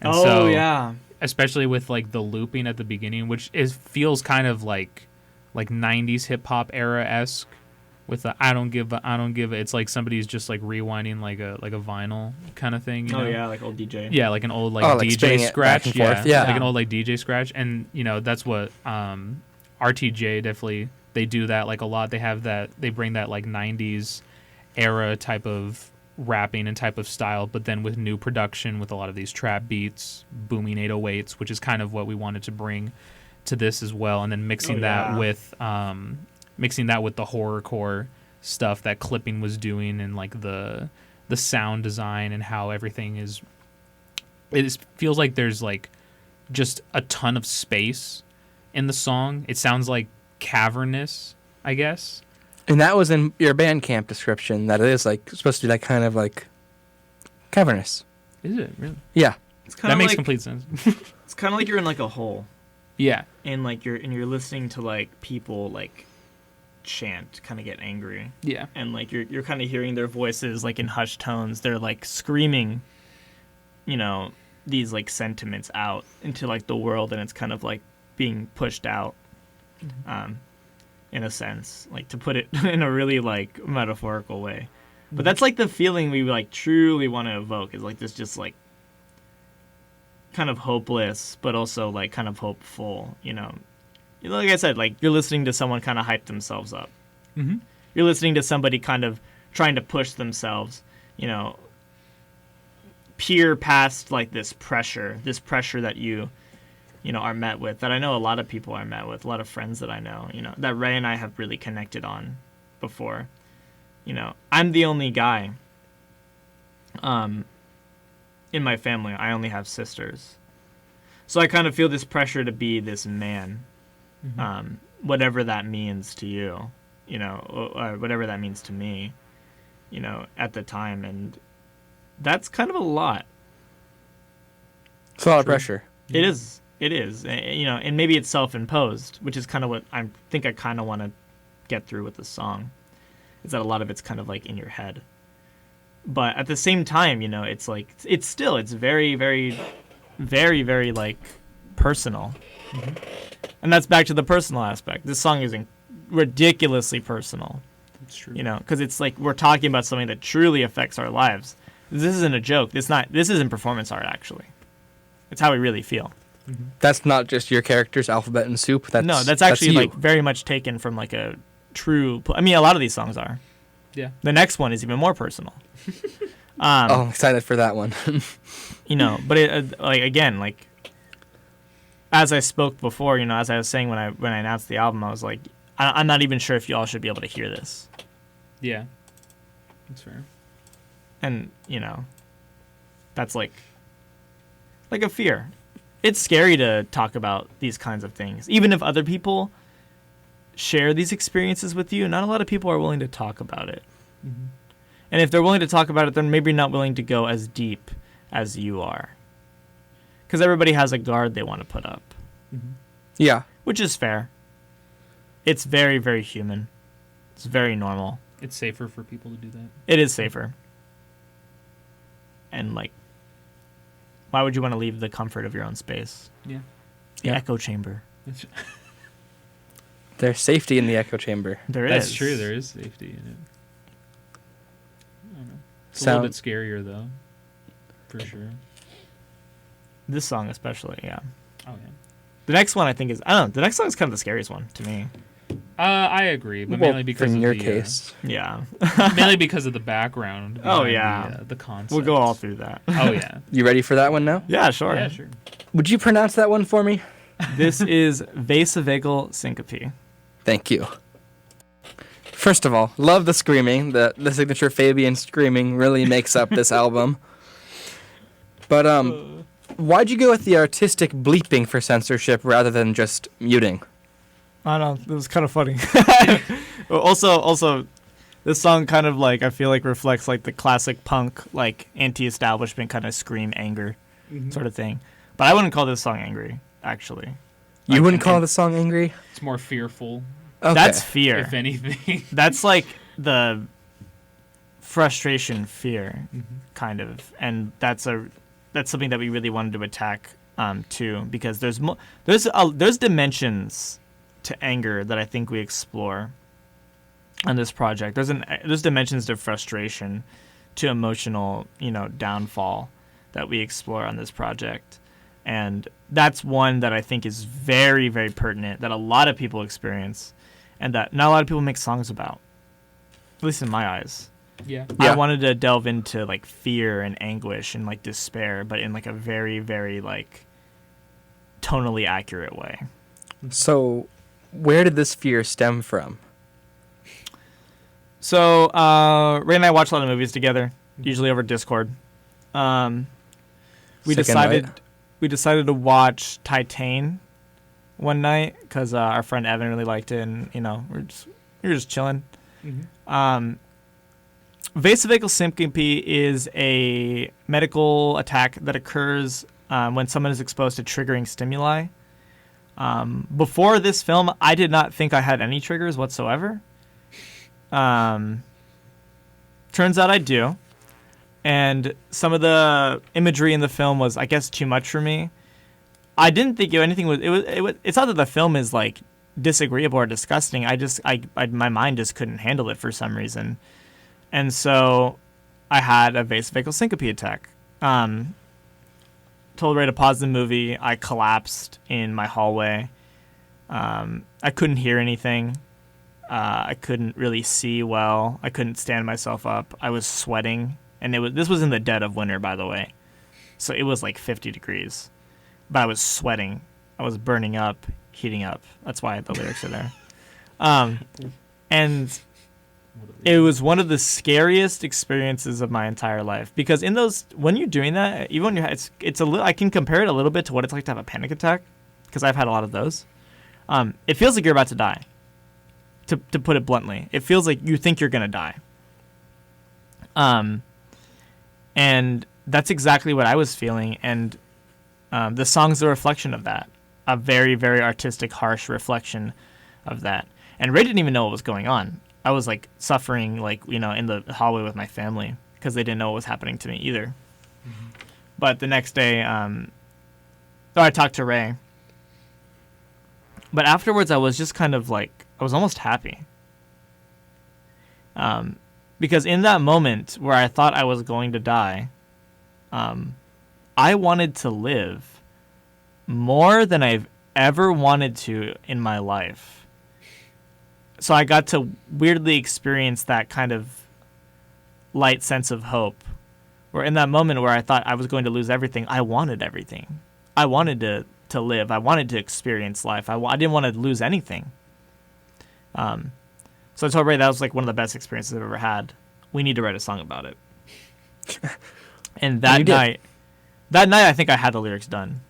And yeah. Especially with like the looping at the beginning, which feels kind of like 90s hip hop era-esque with the I don't give a. It's like somebody's just like rewinding like a vinyl kind of thing. You know? Yeah, like old DJ. Yeah, like an old like DJ scratch. Yeah, like an old like DJ scratch, and that's what RTJ definitely, they do that like a lot. They have that, they bring that like 90s era type of rapping and type of style, but then with new production with a lot of these trap beats, booming 808s, which is kind of what we wanted to bring to this as well, and then mixing that with the horrorcore stuff that Clipping was doing, and like the sound design and how everything is. Feels like there's like just a ton of space in the song. It sounds like cavernous, I guess. And that was in your Bandcamp description, that it is like supposed to be like kind of like cavernous. Is it really? Yeah. That makes complete sense. It's kind of like you're in like a hole. Yeah. And like you're listening to like people like chant, kind of get angry. Yeah. And like you're kind of hearing their voices like in hushed tones. They're like screaming, you know, these like sentiments out into like the world, and it's kind of like being pushed out. In a sense, like to put it in a really like metaphorical way. But that's like the feeling we like truly want to evoke, is like this just like kind of hopeless, but also like kind of hopeful, you know. Like I said, like you're listening to someone kind of hype themselves up. Mm-hmm. You're listening to somebody kind of trying to push themselves, you know, peer past like this pressure that you know, are met with, that I know a lot of people are met with, a lot of friends that I know, you know, that Ray and I have really connected on before. You know, I'm the only guy in my family. I only have sisters. So I kind of feel this pressure to be this man, whatever that means to you, you know, or whatever that means to me, you know, at the time. And that's kind of a lot. It's a lot of pressure. It is. It is, you know, and maybe it's self-imposed, which is kind of what I think I kind of want to get through with the song, is that a lot of it's kind of like in your head. But at the same time, you know, it's like, it's very, very, very, very like personal. And that's back to the personal aspect. This song is ridiculously personal. That's true. You know, because it's like we're talking about something that truly affects our lives. This isn't a joke. This isn't performance art, actually. It's how we really feel. That's not just your characters, Alphabet and Soup. That's actually like very much taken from like a true. I mean, a lot of these songs are. Yeah. The next one is even more personal. I'm excited for that one. You know, but it like again, like as I spoke before, you know, as I was saying when I announced the album, I was like, I'm not even sure if y'all should be able to hear this. Yeah. That's fair. And you know, that's like a fear. It's scary to talk about these kinds of things. Even if other people share these experiences with you, not a lot of people are willing to talk about it. Mm-hmm. And if they're willing to talk about it, they're maybe not willing to go as deep as you are. Because everybody has a guard they want to put up. Mm-hmm. Yeah. Which is fair. It's very, very human. It's very normal. It's safer for people to do that. It is safer. And like, why would you want to leave the comfort of your own space? Yeah. The echo chamber. There's safety in the echo chamber. That's true. There is safety in it. I don't know. It's a little bit scarier, though. For sure. This song especially, yeah. Oh, yeah. The next one I think is, I don't know, the next song is kind of the scariest one to me. I agree, but mainly because in of your the, case. Yeah. mainly because of the background. Oh, yeah. The concept. We'll go all through that. Oh, yeah. You ready for that one now? Yeah, sure. Yeah, sure. Would you pronounce that one for me? This is VASOVAGAL SYNCOPE. Thank you. First of all, love the screaming. The signature Fabian screaming really makes up this album. But why'd you go with the artistic bleeping for censorship rather than just muting? I don't know. It was kind of funny. Also, this song kind of like I feel like reflects like the classic punk like anti-establishment kind of scream anger sort of thing. But I wouldn't call this song angry, actually. You Like, wouldn't call the song angry? It's more fearful, Okay. That's fear. if anything. That's like the frustration fear kind of, and that's something that we really wanted to attack too, because there's dimensions to anger that I think we explore on this project. There's dimensions to frustration, to emotional, downfall that we explore on this project. And that's one that I think is very, very pertinent, that a lot of people experience and that not a lot of people make songs about, at least in my eyes. Yeah. I wanted to delve into like fear and anguish and like despair, but in like a very, very like tonally accurate way. So, where did this fear stem from? So Ray and I watch a lot of movies together, usually over Discord. We decided to watch Titan one night because our friend Evan really liked it, and we were just chilling. Mm-hmm. Vasovagal syncope is a medical attack that occurs when someone is exposed to triggering stimuli. Before this film, I did not think I had any triggers whatsoever. Turns out I do. And some of the imagery in the film was, I guess, too much for me. I didn't think anything was. It's not that the film is like disagreeable or disgusting. My mind just couldn't handle it for some reason, and so I had a vasovagal syncope attack. Told Ray to pause the movie. I collapsed in my hallway. I couldn't hear anything. I couldn't really see well. I couldn't stand myself up. I was sweating, and this was in the dead of winter, by the way, so it was like 50 degrees. But I was sweating. I was burning up, heating up. That's why the lyrics are there. And it was one of the scariest experiences of my entire life, because when you're doing that, even when it's a little, I can compare it a little bit to what it's like to have a panic attack, because I've had a lot of those. It feels like you're about to die. To put it bluntly, it feels like you think you're gonna die. And that's exactly what I was feeling, and the song's a reflection of that, a very, very artistic, harsh reflection of that. And Ray didn't even know what was going on. I was like suffering, in the hallway with my family, because they didn't know what was happening to me either. Mm-hmm. But the next day, I talked to Ray. But afterwards, I was just kind of I was almost happy. Because in that moment where I thought I was going to die, I wanted to live more than I've ever wanted to in my life. So I got to weirdly experience that kind of light sense of hope, where in that moment where I thought I was going to lose everything, I wanted everything. I wanted to live. I wanted to experience life. I didn't want to lose anything. So I told Ray that was one of the best experiences I've ever had. We need to write a song about it. And that night I think I had the lyrics done.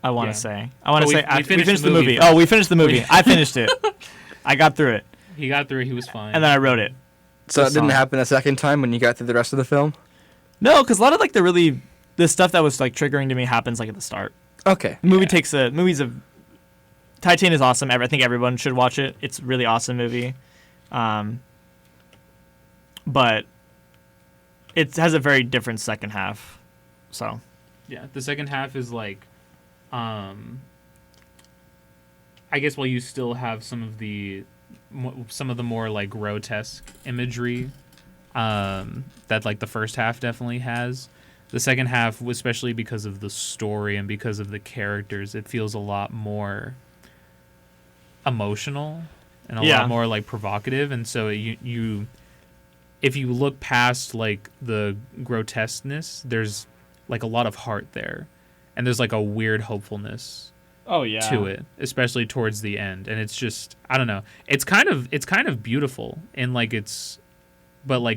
I want to say. We finished the movie. Oh, we finished the movie. I finished it. I got through it. He got through it. He was fine. And then I wrote it. So it didn't happen a second time when you got through the rest of the film? No, because a lot of the stuff that was triggering to me happens at the start. Okay. The Titan is awesome. I think everyone should watch it. It's a really awesome movie. But it has a very different second half. So. Yeah, the second half is I guess while you still have some of the more grotesque imagery that the first half definitely has, the second half, especially because of the story and because of the characters, it feels a lot more emotional and a lot more provocative. And so you if you look past the grotesqueness, there's a lot of heart there, and there's a weird hopefulness to it, especially towards the end. And it's just, I don't know, it's kind of beautiful in but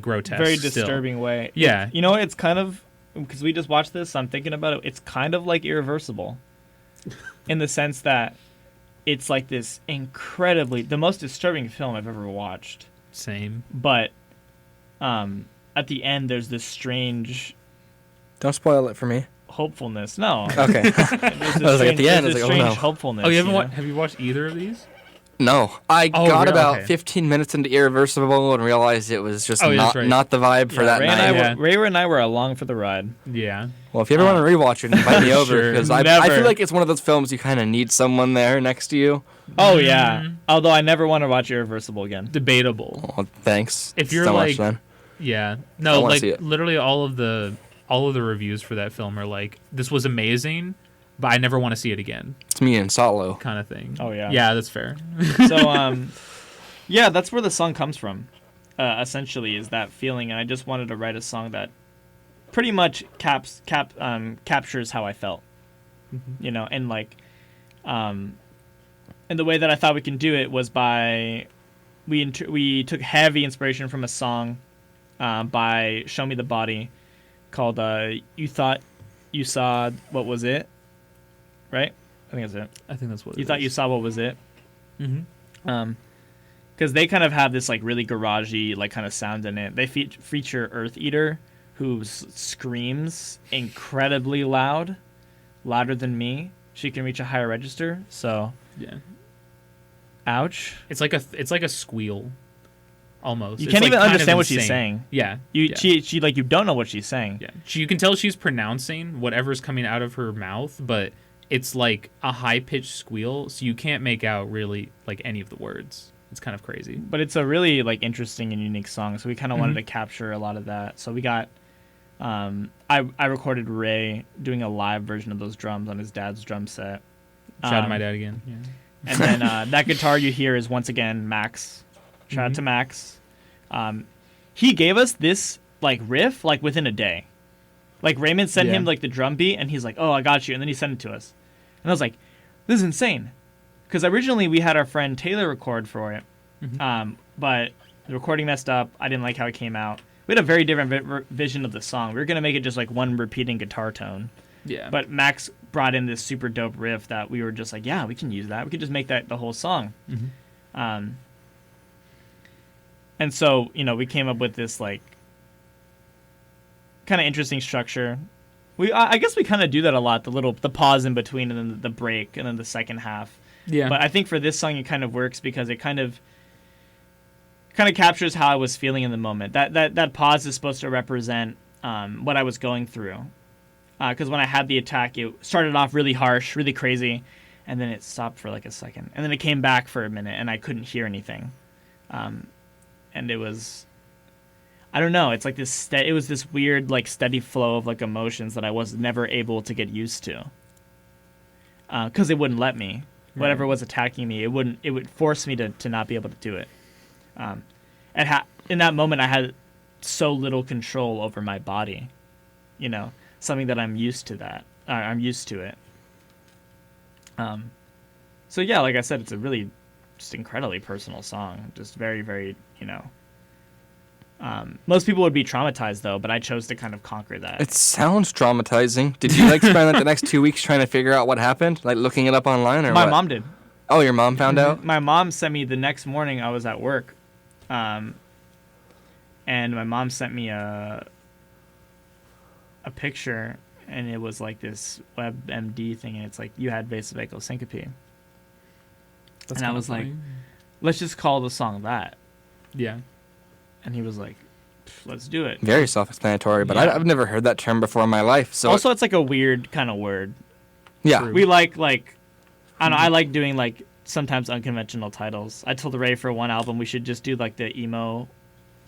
grotesque, very disturbing still. way. Yeah. It's kind of, because we just watched this, I'm thinking about it, it's kind of like Irreversible in the sense that it's this incredibly, the most disturbing film I've ever watched. Same. But at the end, there's this strange... Don't spoil it for me. Hopefulness. No. Okay. I was at the end, I was strange oh no. hopefulness. Oh, have you watched either of these? No. I got really? about Okay. 15 minutes into Irreversible and realized it was just not the vibe for that night. Ray and I were along for the ride. Yeah. Well, if you ever want to rewatch it, invite me over, Sure. because I feel like it's one of those films you kind of need someone there next to you. Oh, yeah. Although I never want to watch Irreversible again. Debatable. Well, thanks. If you're so much, then. Yeah. I No, wanna see it. literally all of the reviews for that film are this was amazing, but I never want to see it again, It's me and Salo. kind of thing. Oh, yeah. Yeah, that's fair. So, yeah, that's where the song comes from, essentially, is that feeling. And I just wanted to write a song that pretty much captures how I felt, and And the way that I thought we can do it was by we took heavy inspiration from a song by Show Me the Body called You Thought You Saw What Was It, right? I think that's it. I think that's what You Thought You Saw What Was It. Mm-hmm. Because they kind of have this like really garagey like kind of sound in it. They feature Earth Eater, who screams incredibly loud, louder than me. She can reach a higher register. So yeah, ouch. It's like a squeal, almost. You It's can't like even kind of understand what she's insane. saying. Yeah, She like you don't know what she's saying. Yeah, you can tell she's pronouncing whatever's coming out of her mouth, but it's like a high pitched squeal, so you can't make out really like any of the words. It's kind of crazy. But it's a really like interesting and unique song, so we kind of wanted to capture a lot of that. So we got I recorded Ray doing a live version of those drums on his dad's drum set. Shout out to my dad again. Yeah. And then that guitar you hear is once again Max. Shout out to Max. He gave us this like riff like within a day. Like Raymond sent him like the drum beat, and he's like, "Oh, I got you," and then he sent it to us, and I was like, "This is insane," because originally we had our friend Taylor record for it, but the recording messed up. I didn't like how it came out. We had a very different vision of the song. We were gonna make it just like one repeating guitar tone. Yeah. But Max brought in this super dope riff that we were just like, yeah, we can use that. We could just make that the whole song. And so, we came up with this like kind of interesting structure. I guess we kind of do that a lot. The pause in between, and then the break, and then the second half. Yeah. But I think for this song, it kind of works because it kind of captures how I was feeling in the moment. That pause is supposed to represent what I was going through. Because when I had the attack, it started off really harsh, really crazy, and then it stopped for like a second, and then it came back for a minute, and I couldn't hear anything. And it was, I don't know. It's like this. It was this weird, like steady flow of like emotions that I was never able to get used to. Because it wouldn't let me. Whatever was attacking me, it would force me to not be able to do it. In that moment, I had so little control over my body. Something that I'm used to that. I'm used to it. So yeah, like I said, it's a really just incredibly personal song. Just very, very, most people would be traumatized though, but I chose to kind of conquer that. It sounds traumatizing. Did you spend like the next 2 weeks trying to figure out what happened? Like looking it up online or My what? mom did. Oh, your mom found out? My mom sent me the next morning. I was at work. And my mom sent me a picture, and it was like this WebMD thing, and it's like, you had vasovagal syncope. And I was like, let's just call the song that. Yeah. And he was like, let's do it. Very self-explanatory, but Yeah. I've never heard that term before in my life. So Also, it's like a weird kind of word. yeah. True. We like I don't know, I like doing like sometimes unconventional titles. I told Ray for one album we should just do like the emo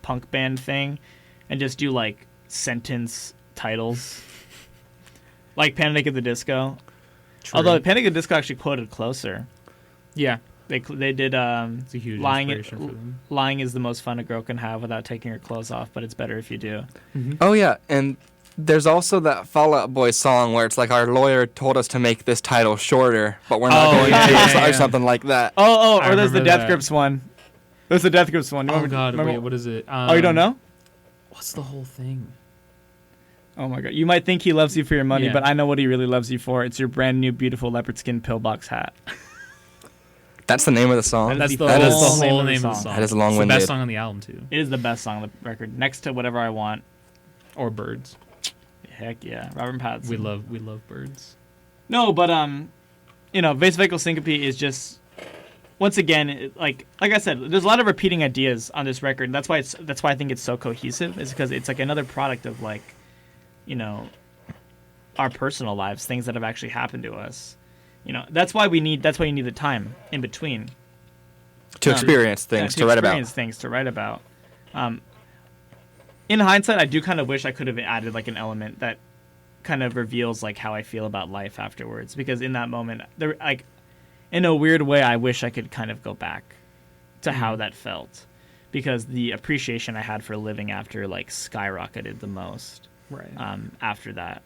punk band thing and just do like sentence titles. Like Panic at the Disco. True. Although Panic at the Disco actually quoted Closer. Yeah. They did It's a huge inspiration for them. lying is the most fun a girl can have without taking her clothes off, but it's better if you do. Oh yeah, and there's also that Fall Out Boy song where it's like our lawyer told us to make this title shorter, but we're not going to, or something like that. Or there's the remember Death that. Grips one. There's the Death Grips one. You Oh remember- God! remember- Wait, what is it? Oh, you don't know? What's the whole thing? Oh my God! You might think he loves you for your money, Yeah. but I know what he really loves you for. It's your brand new, beautiful leopard skin pillbox hat. That's the name of the song. That is That's the the whole whole name name of the song. That is It's the long-winded. best song on the album too. It is the best song on the record, next to Whatever I Want. Or Birds. Heck yeah, Robert Pattinson. We love Birds. No, but vasovagal syncope is just, once again, like I said, there's a lot of repeating ideas on this record. And that's why I think it's so cohesive. Is because it's like another product of like, our personal lives, things that have actually happened to us. That's why you need the time in between to experience things, to write about. Things to write about. In hindsight, I do kind of wish I could have added like an element that kind of reveals like how I feel about life afterwards. Because in that moment, in a weird way, I wish I could kind of go back to how that felt, because the appreciation I had for living after like skyrocketed the most. Right. After that,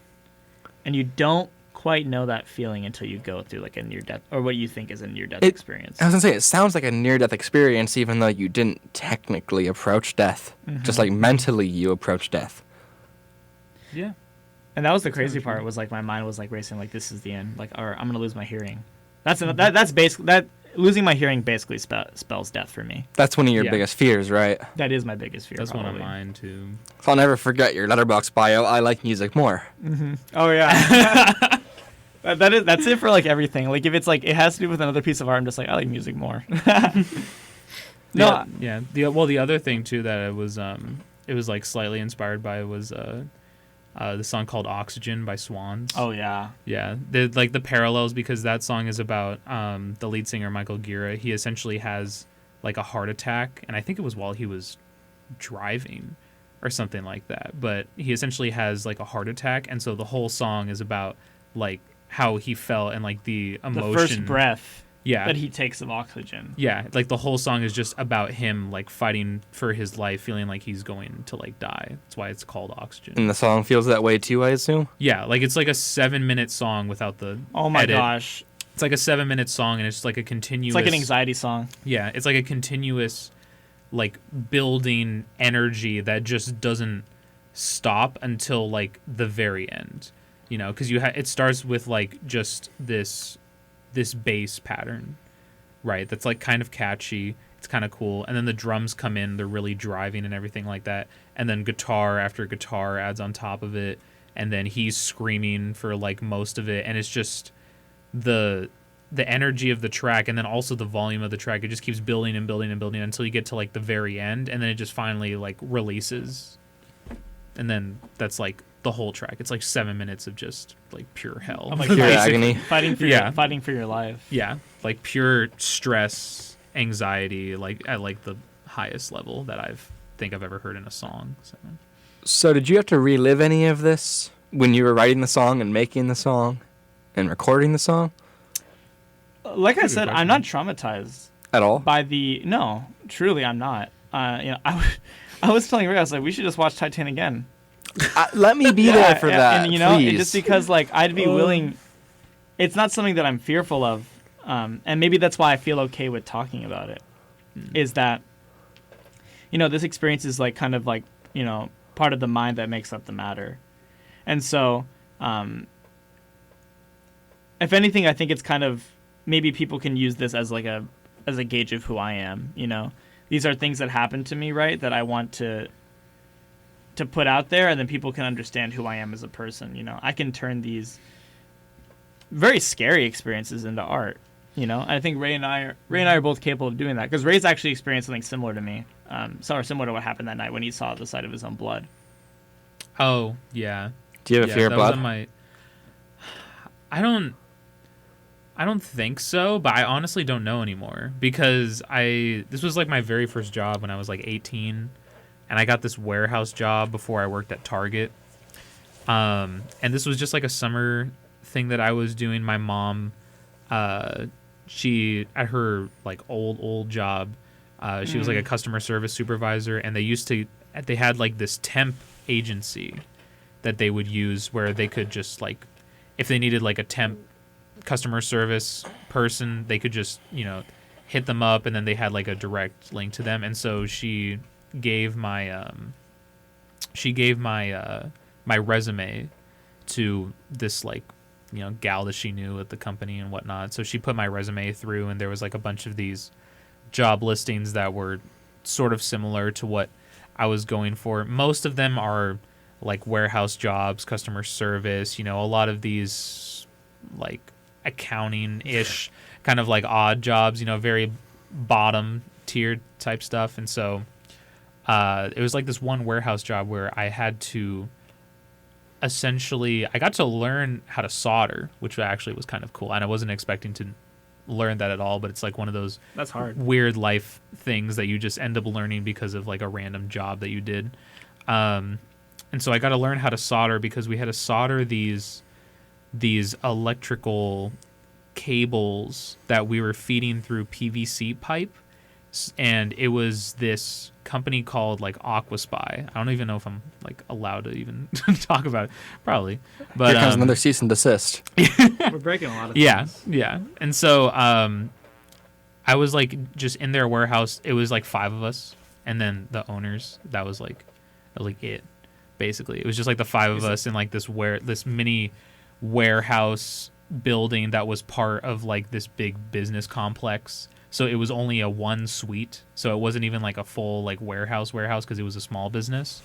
and you don't quite know that feeling until you go through like a near death, or what you think is a near death experience. I was gonna say, it sounds like a near death experience, even though you didn't technically approach death. Just like mentally, you approached death. Yeah. And that was the crazy part. Was like my mind was like racing, like this is the end. Like, or I'm gonna lose my hearing. That's basically that. Losing my hearing basically spells death for me. That's one of your biggest fears, right? That is my biggest fear. That's probably. one of mine too. So I'll never forget your Letterboxd bio. I like music more. Oh yeah. That's it for like everything. Like if it's like it has to do with another piece of art, I'm just like I like music more. No. Yeah. The other thing too that it was like slightly inspired by was the song called Oxygen by Swans. Oh yeah. Yeah. The parallels, because that song is about the lead singer Michael Gira. He essentially has like a heart attack, and I think it was while he was driving or something like that. But he essentially has like a heart attack, and so the whole song is about like how he felt and like the emotion. The first breath. Yeah. That he takes of oxygen. Yeah, like the whole song is just about him like fighting for his life, feeling like he's going to like die. That's why it's called Oxygen. And the song feels that way too, I assume? Yeah, like it's like a 7-minute song without the Oh my edit. gosh. It's like a 7-minute song, and it's like a continuous... It's like an anxiety song. Yeah, it's like a continuous like building energy that just doesn't stop until like the very end. You know, because it starts with like just this bass pattern, right? That's like kind of catchy. It's kind of cool. And then the drums come in. They're really driving and everything like that. And then guitar after guitar adds on top of it. And then he's screaming for like most of it. And it's just the energy of the track, and then also the volume of the track. It just keeps building and building and building until you get to like the very end. And then it just finally like releases. And then that's like the whole track. It's like 7 minutes of just like pure hell. Like pure agony. Fighting for your life. Yeah, like pure stress, anxiety, like at like the highest level that I've ever heard in a song. So did you have to relive any of this when you were writing the song and making the song and recording the song? Like I said, I'm not traumatized at all. No, truly, I'm not. I was telling Ray, I was like, we should just watch Titan again. Let me be there for that, and please. just because like I'd be willing. It's not something that I'm fearful of, and maybe that's why I feel okay with talking about it. Is that, this experience is like kind of like part of the mind that makes up the matter, and so, if anything, I think it's kind of maybe people can use this as like as a gauge of who I am. These are things that happen to me, right? That I want to put out there, and then people can understand who I am as a person. I can turn these very scary experiences into art. I think Ray and I are both capable of doing that, because Ray's actually experienced something similar to me, similar to what happened that night when he saw the sight of his own blood. Oh yeah. Do you have a fear of blood? I don't think so, but I honestly don't know anymore, because this was like my very first job when I was like 18. And I got this warehouse job before I worked at Target. And this was just like a summer thing that I was doing. My mom, she, at her like old job, she was like a customer service supervisor. And they had like this temp agency that they would use where they could just like, if they needed like a temp customer service person, they could just, hit them up, and then they had like a direct link to them. And so she gave my my resume to this like gal that she knew at the company and whatnot. So she put my resume through, and there was like a bunch of these job listings that were sort of similar to what I was going for. Most of them are like warehouse jobs, customer service, a lot of these like accounting-ish kind of like odd jobs, very bottom tier type stuff. And so it was like this one warehouse job where I had to I got to learn how to solder, which actually was kind of cool. And I wasn't expecting to learn that at all, but it's like one of those That's hard. weird life things that you just end up learning because of like a random job that you did. And so I got to learn how to solder, because we had to solder these electrical cables that we were feeding through PVC pipe. And it was this company called like Aquaspy. I don't even know if I'm like allowed to even talk about it. Probably. But here comes another cease and desist. We're breaking a lot of things. Yeah. And so I was like just in their warehouse. It was like 5 of us, and then the owners. That was like it. Basically, it was just like the 5 of us in like this mini warehouse building that was part of like this big business complex. So it was only a 1 suite. So it wasn't even like a full like warehouse because it was a small business.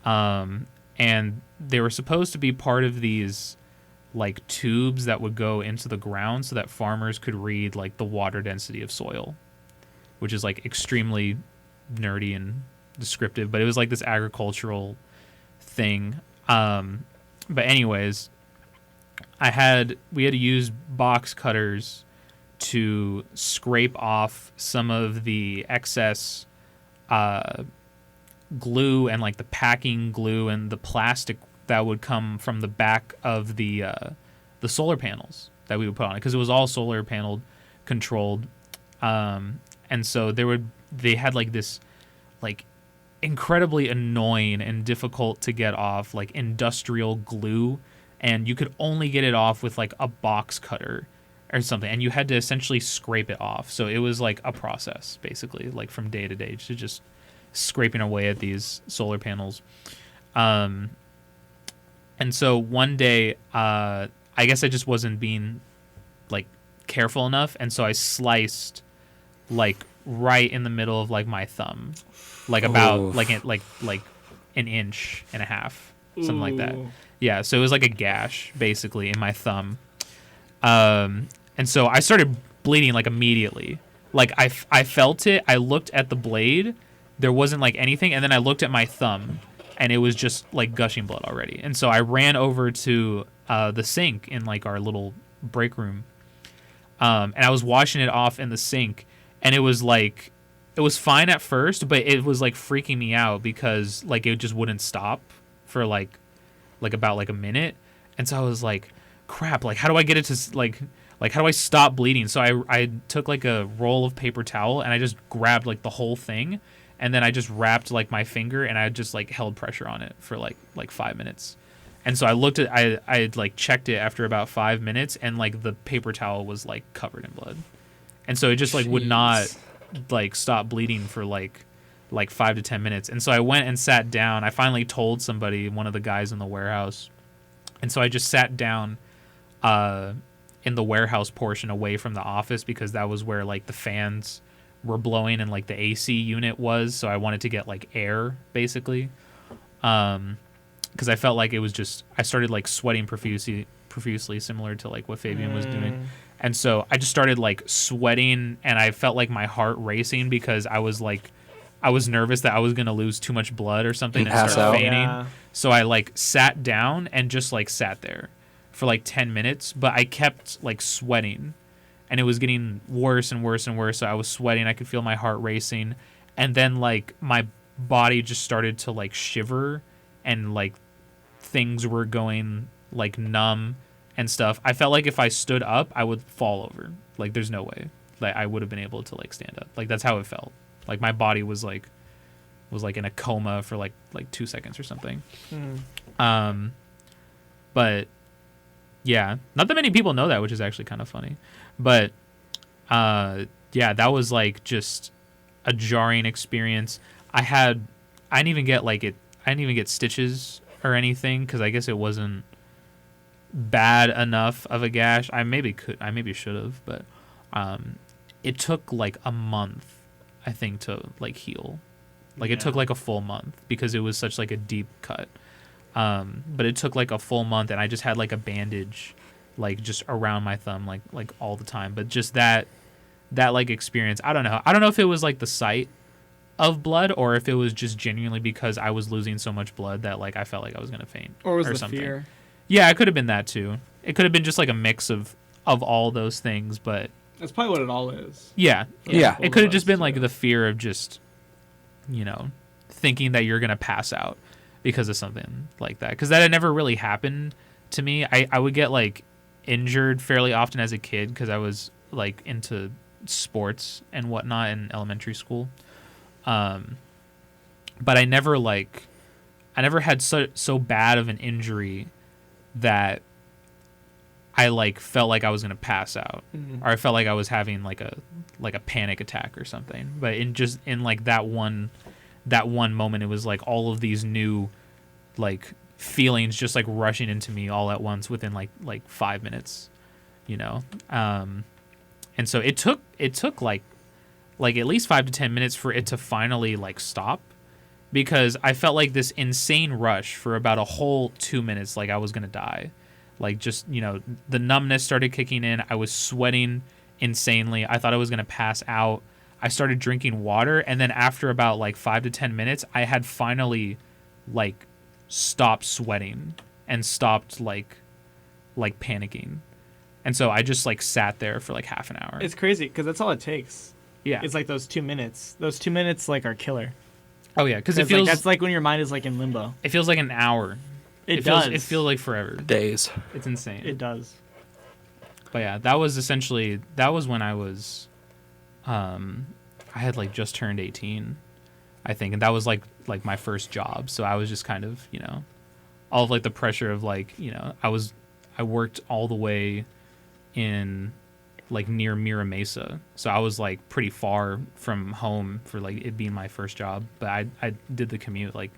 And they were supposed to be part of these like tubes that would go into the ground so that farmers could read like the water density of soil, which is like extremely nerdy and descriptive, but it was like this agricultural thing. But anyways, we had to use box cutters to scrape off some of the excess glue and like the packing glue and the plastic that would come from the back of the solar panels that we would put on it, because it was all solar panel controlled. And so they had like this like incredibly annoying and difficult to get off like industrial glue, and you could only get it off with like a box cutter or something, and you had to essentially scrape it off. So it was like a process basically, like from day to day, to just scraping away at these solar panels. And so one day I guess I just wasn't being like careful enough, and so I sliced like right in the middle of like my thumb, like about like an inch and a half, something like that. Yeah, so it was like a gash basically in my thumb. And so I started bleeding like immediately. Like I felt it. I looked at the blade, there wasn't like anything, and then I looked at my thumb, and it was just like gushing blood already. And so I ran over to the sink in like our little break room, and I was washing it off in the sink, and it was fine at first, but it was like freaking me out because like it just wouldn't stop for like about like a minute. And so I was like, crap, like how do I get it to like how do I stop bleeding? So I took like a roll of paper towel, and I just grabbed like the whole thing, and then I just wrapped like my finger, and I just like held pressure on it for like 5 minutes. And so I looked at I like checked it after about 5 minutes, and like the paper towel was like covered in blood. And so it just like would not like stop bleeding for like 5 to 10 minutes. And so I went and sat down. I finally told somebody, one of the guys in the warehouse. And so I just sat down in the warehouse portion away from the office, because that was where like the fans were blowing and like the AC unit was. So I wanted to get like air basically. Because I felt like it was just, I started like sweating profusely, similar to like what Fabian was doing. And so I just started like sweating, and I felt like my heart racing because I was nervous that I was going to lose too much blood or something and start fainting. Yeah. So I like sat down and just like sat there for like 10 minutes, but I kept like sweating, and it was getting worse and worse and worse. So I was sweating. I could feel my heart racing. And then like my body just started to like shiver, and like things were going like numb and stuff. I felt like if I stood up, I would fall over. Like there's no way like I would have been able to like stand up. Like that's how it felt. Like my body was like in a coma for like 2 seconds or something. But yeah, not that many people know that, which is actually kind of funny. But yeah, that was like just a jarring experience. I didn't even get stitches or anything, because I guess it wasn't bad enough of a gash. I maybe should have, but it took like a month, I think, to like heal. Like it took like a full month because it was such like a deep cut. But it took like a full month, and I just had like a bandage like just around my thumb like all the time. But just that like experience, I don't know if it was like the sight of blood, or if it was just genuinely because I was losing so much blood that like I felt like I was gonna faint, or was or the something. Fear? Yeah, it could have been that too. It could have been just like a mix of all those things, but that's probably what it all is. Yeah. It could have just been like the fear of just, thinking that you're gonna pass out because of something like that. Because that had never really happened to me. I would get like injured fairly often as a kid because I was like into sports and whatnot in elementary school. But I never had so bad of an injury that I like felt like I was gonna pass out, or I felt like I was having like a panic attack or something. But in like that one moment, it was like all of these new like feelings just like rushing into me all at once within like 5 minutes, you know. And so it took like at least 5 to 10 minutes for it to finally like stop, because I felt like this insane rush for about a whole 2 minutes, like I was gonna die. Like, just, you know, the numbness started kicking in. I was sweating insanely. I thought I was going to pass out. I started drinking water. And then after about like 5 to 10 minutes, I had finally like stopped sweating and stopped like panicking. And so I just like sat there for like half an hour. It's crazy because that's all it takes. Yeah. It's like those 2 minutes. Those 2 minutes like are killer. Oh, yeah. Because it feels like, that's like when your mind is like in limbo. It feels like an hour. It does. It feels like forever. Days. It's insane. It does. But yeah, that was when I was, I had like just turned 18, I think, and that was like my first job. So I was just kind of, you know, all of like the pressure of like, you know, I worked all the way in like near Mira Mesa, so I was like pretty far from home for like it being my first job. But I did the commute like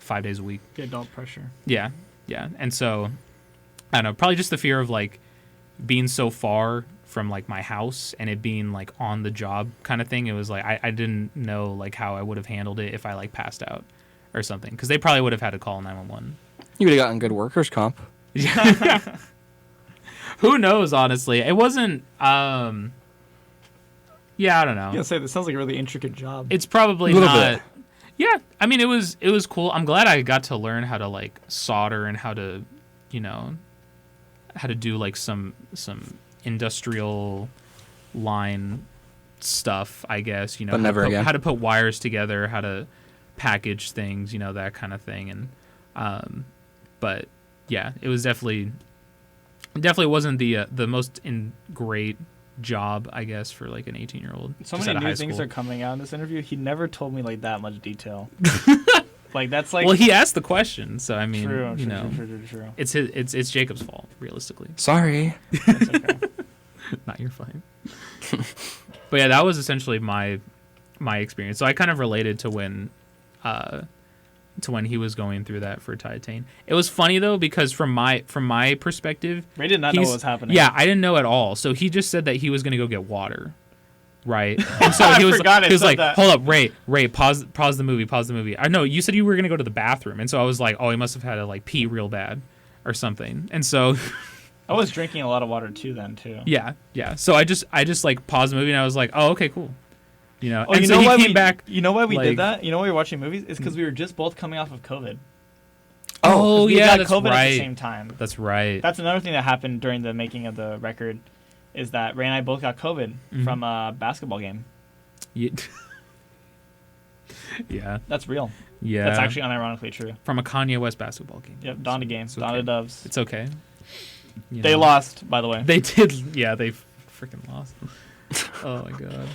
5 days a week. The adult pressure. Yeah. And so, I don't know, probably just the fear of like being so far from like my house and it being like on the job kind of thing. It was like I didn't know like how I would have handled it if I like passed out or something, because they probably would have had to call 911. You would have gotten good workers' comp. Who knows, honestly. It wasn't, yeah, I don't know. I was gonna say, this sounds like a really intricate job. It's probably not... bit. Yeah, I mean, it was cool. I'm glad I got to learn how to like solder and how to, you know, how to do like some industrial line stuff, I guess, you know, but never again. How to put wires together, how to package things, you know, that kind of thing. And but yeah, it was definitely wasn't the most great job, I guess, for like an 18-year-old. So many new things are coming out in this interview. He never told me like that much detail. Like that's like, well, he asked the question, so I mean, true. It's it's Jacob's fault, realistically. Sorry. That's okay. Not your fault. But yeah, that was essentially my experience. So I kind of related to when he was going through that for Titan. It was funny though, because from my perspective, Ray did not know what was happening. Yeah, I didn't know at all. So he just said that he was going to go get water, right? And so he was like, "Hold up, Ray, pause the movie. I know you said you were going to go to the bathroom." And so I was like, "Oh, he must have had to like pee real bad or something." And so I was drinking a lot of water too then too. Yeah. So I just like paused the movie and I was like, "Oh, okay, cool." You know, and you so he came back. You know why we did that? You know why we were watching movies? It's because we were just both coming off of COVID. Oh, we yeah, got COVID right. at the same time. That's right. That's another thing that happened during the making of the record, is that Ray and I both got COVID from a basketball game. Yeah. That's real. Yeah. That's actually unironically true. From a Kanye West basketball game. Yep, Donda game. Okay. Donda Doves. It's okay. They lost, by the way. They did. Yeah, they freaking lost. Oh, my God.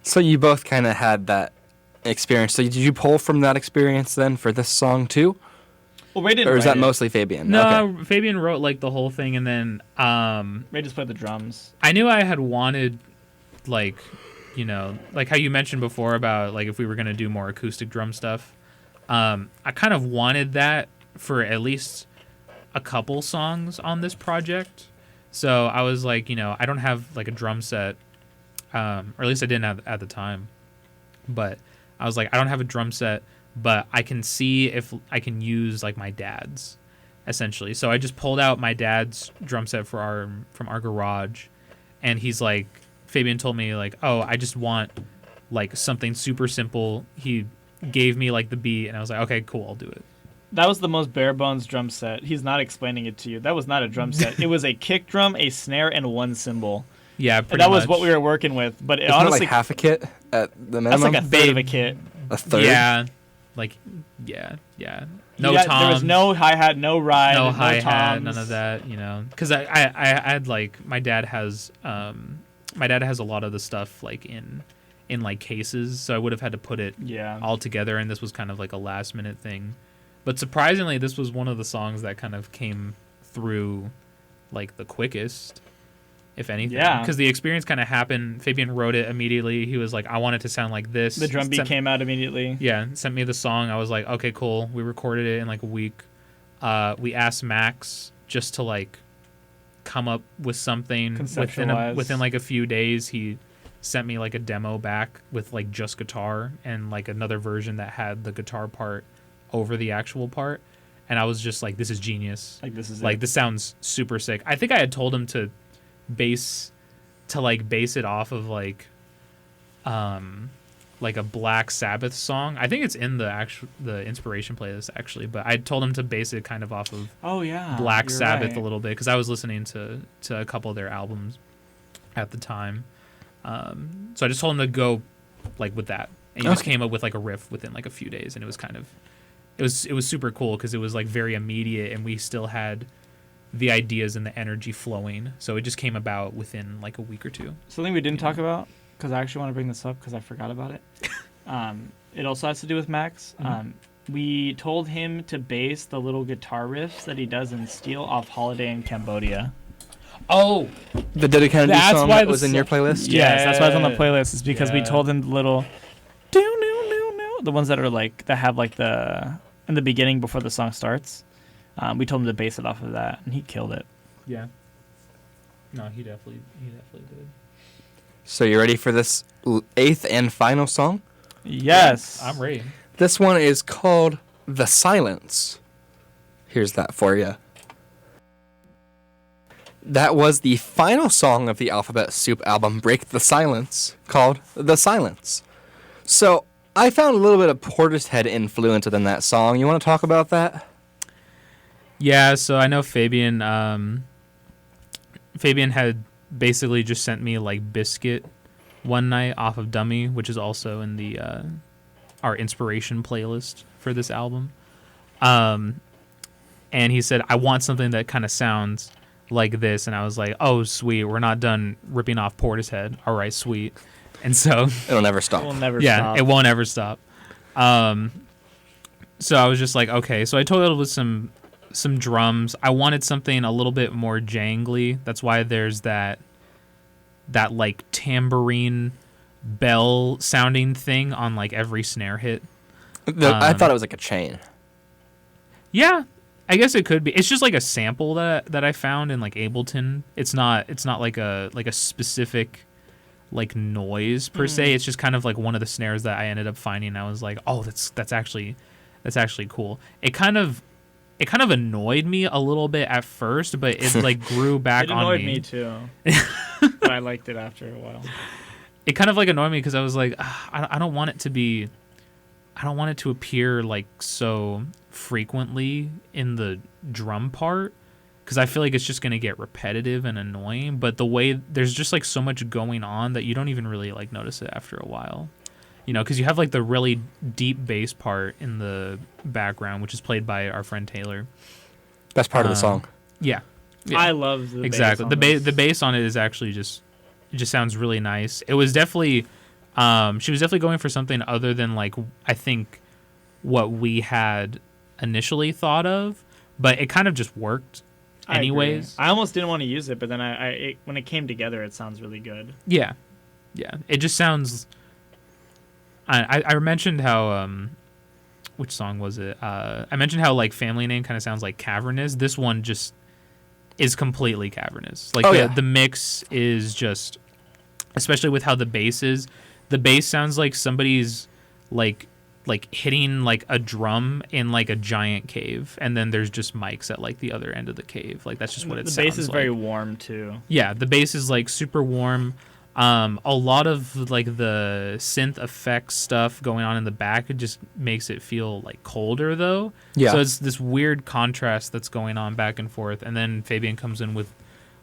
So you both kind of had that experience. So did you pull from that experience then for this song too? Well, Ray didn't. Or is that it. mostly Fabian? No, okay. Fabian wrote like the whole thing, and then Ray just played the drums. I knew I had wanted, like, you know, like how you mentioned before about like if we were gonna do more acoustic drum stuff. I kind of wanted that for at least a couple songs on this project. So I was like, you know, I don't have like a drum set. Or at least I didn't have at the time. But I was like, I don't have a drum set, but I can see if I can use like my dad's, essentially. So I just pulled out my dad's drum set from our garage, and he's like, Fabian told me like, oh, I just want like something super simple. He gave me like the beat, and I was like, okay, cool, I'll do it. That was the most bare bones drum set. He's not explaining it to you. That was not a drum set. It was a kick drum, a snare, and one cymbal. Yeah, pretty that much. was what we were working with. But Isn't honestly, that like half a kit at the minimum. That's like a third of a kit. A third. Yeah, like yeah. No toms. There was no hi hat, no ride, no no hi hat, toms. none of that. You know, because I had like my dad has my dad has a lot of the stuff like in like cases, so I would have had to put it all together, and this was kind of like a last minute thing. But surprisingly, this was one of the songs that kind of came through like the quickest, if anything. Yeah. Because the experience kind of happened. Fabian wrote it immediately. He was like, I want it to sound like this. The drum beat came out immediately. Yeah, sent me the song. I was like, okay, cool. We recorded it in like a week. We asked Max just to like come up with something within like a few days. He sent me like a demo back with like just guitar and like another version that had the guitar part over the actual part, and I was just like, this is genius. Like this sounds super sick. I think I had told him to base it off of like a Black Sabbath song. I think it's in the inspiration playlist actually, but I told him to base it kind of off of Black Sabbath a little bit, because I was listening to a couple of their albums at the time. So I just told him to go like with that, and he just came up with like a riff within like a few days, and it was kind of it was super cool because it was like very immediate, and we still had the ideas and the energy flowing, so it just came about within like a week or two. Something we didn't talk about, because I actually want to bring this up because I forgot about it. It also has to do with Max. We told him to base the little guitar riffs that he does in Steel off Holiday in Cambodia. Oh, the Diddy Kennedy song that was in your playlist? Yes, that's why it's on the playlist. Is because we told him the little the ones that are like that have like the in the beginning before the song starts. We told him to base it off of that, and he killed it. Yeah. No, he definitely did. So you ready for this 8th and final song? Yes. I'm ready. This one is called The Silence. Here's that for you. That was the final song of the Alphabet Soup album, Break the Silence, called The Silence. So I found a little bit of Portishead influence within that song. You want to talk about that? Yeah, so I know Fabian had basically just sent me like Biscuit one night off of Dummy, which is also in the our inspiration playlist for this album. And he said, I want something that kind of sounds like this, and I was like, oh sweet, we're not done ripping off Portishead. All right, sweet. And so it'll never stop. It will never stop. It won't ever stop. So I was just like, okay. So I told it with some drums. I wanted something a little bit more jangly. That's why there's that like tambourine bell sounding thing on like every snare hit. I thought it was like a chain. Yeah, I guess it could be. It's just like a sample that I found in like Ableton. It's not like a specific like noise per se. It's just kind of like one of the snares that I ended up finding. I was like, oh, that's actually cool. It kind of annoyed me a little bit at first, but it like grew back on me. It annoyed me too. But I liked it after a while. It kind of like annoyed me because I was like, I don't want it to appear like so frequently in the drum part, because I feel like it's just going to get repetitive and annoying. But the way there's just like so much going on that you don't even really like notice it after a while. You know, because you have like the really deep bass part in the background, which is played by our friend Taylor. Best part of the song. Yeah. I love the exactly. bass. The bass on it is actually just sounds really nice. It was definitely she was definitely going for something other than like I think what we had initially thought of, but it kind of just worked anyways. I almost didn't want to use it, but then when it came together, it sounds really good. Yeah. It just sounds. I mentioned how which song was it? I mentioned how like Family Name kind of sounds like cavernous. This one just is completely cavernous. Like the mix is just, especially with how the bass is. The bass sounds like somebody's like hitting like a drum in like a giant cave, and then there's just mics at like the other end of the cave. Like that's just what it sounds like. The bass is very warm too. Yeah, the bass is like super warm. A lot of like the synth effects stuff going on in the back, it just makes it feel like colder though. Yeah. So it's this weird contrast that's going on back and forth, and then Fabian comes in with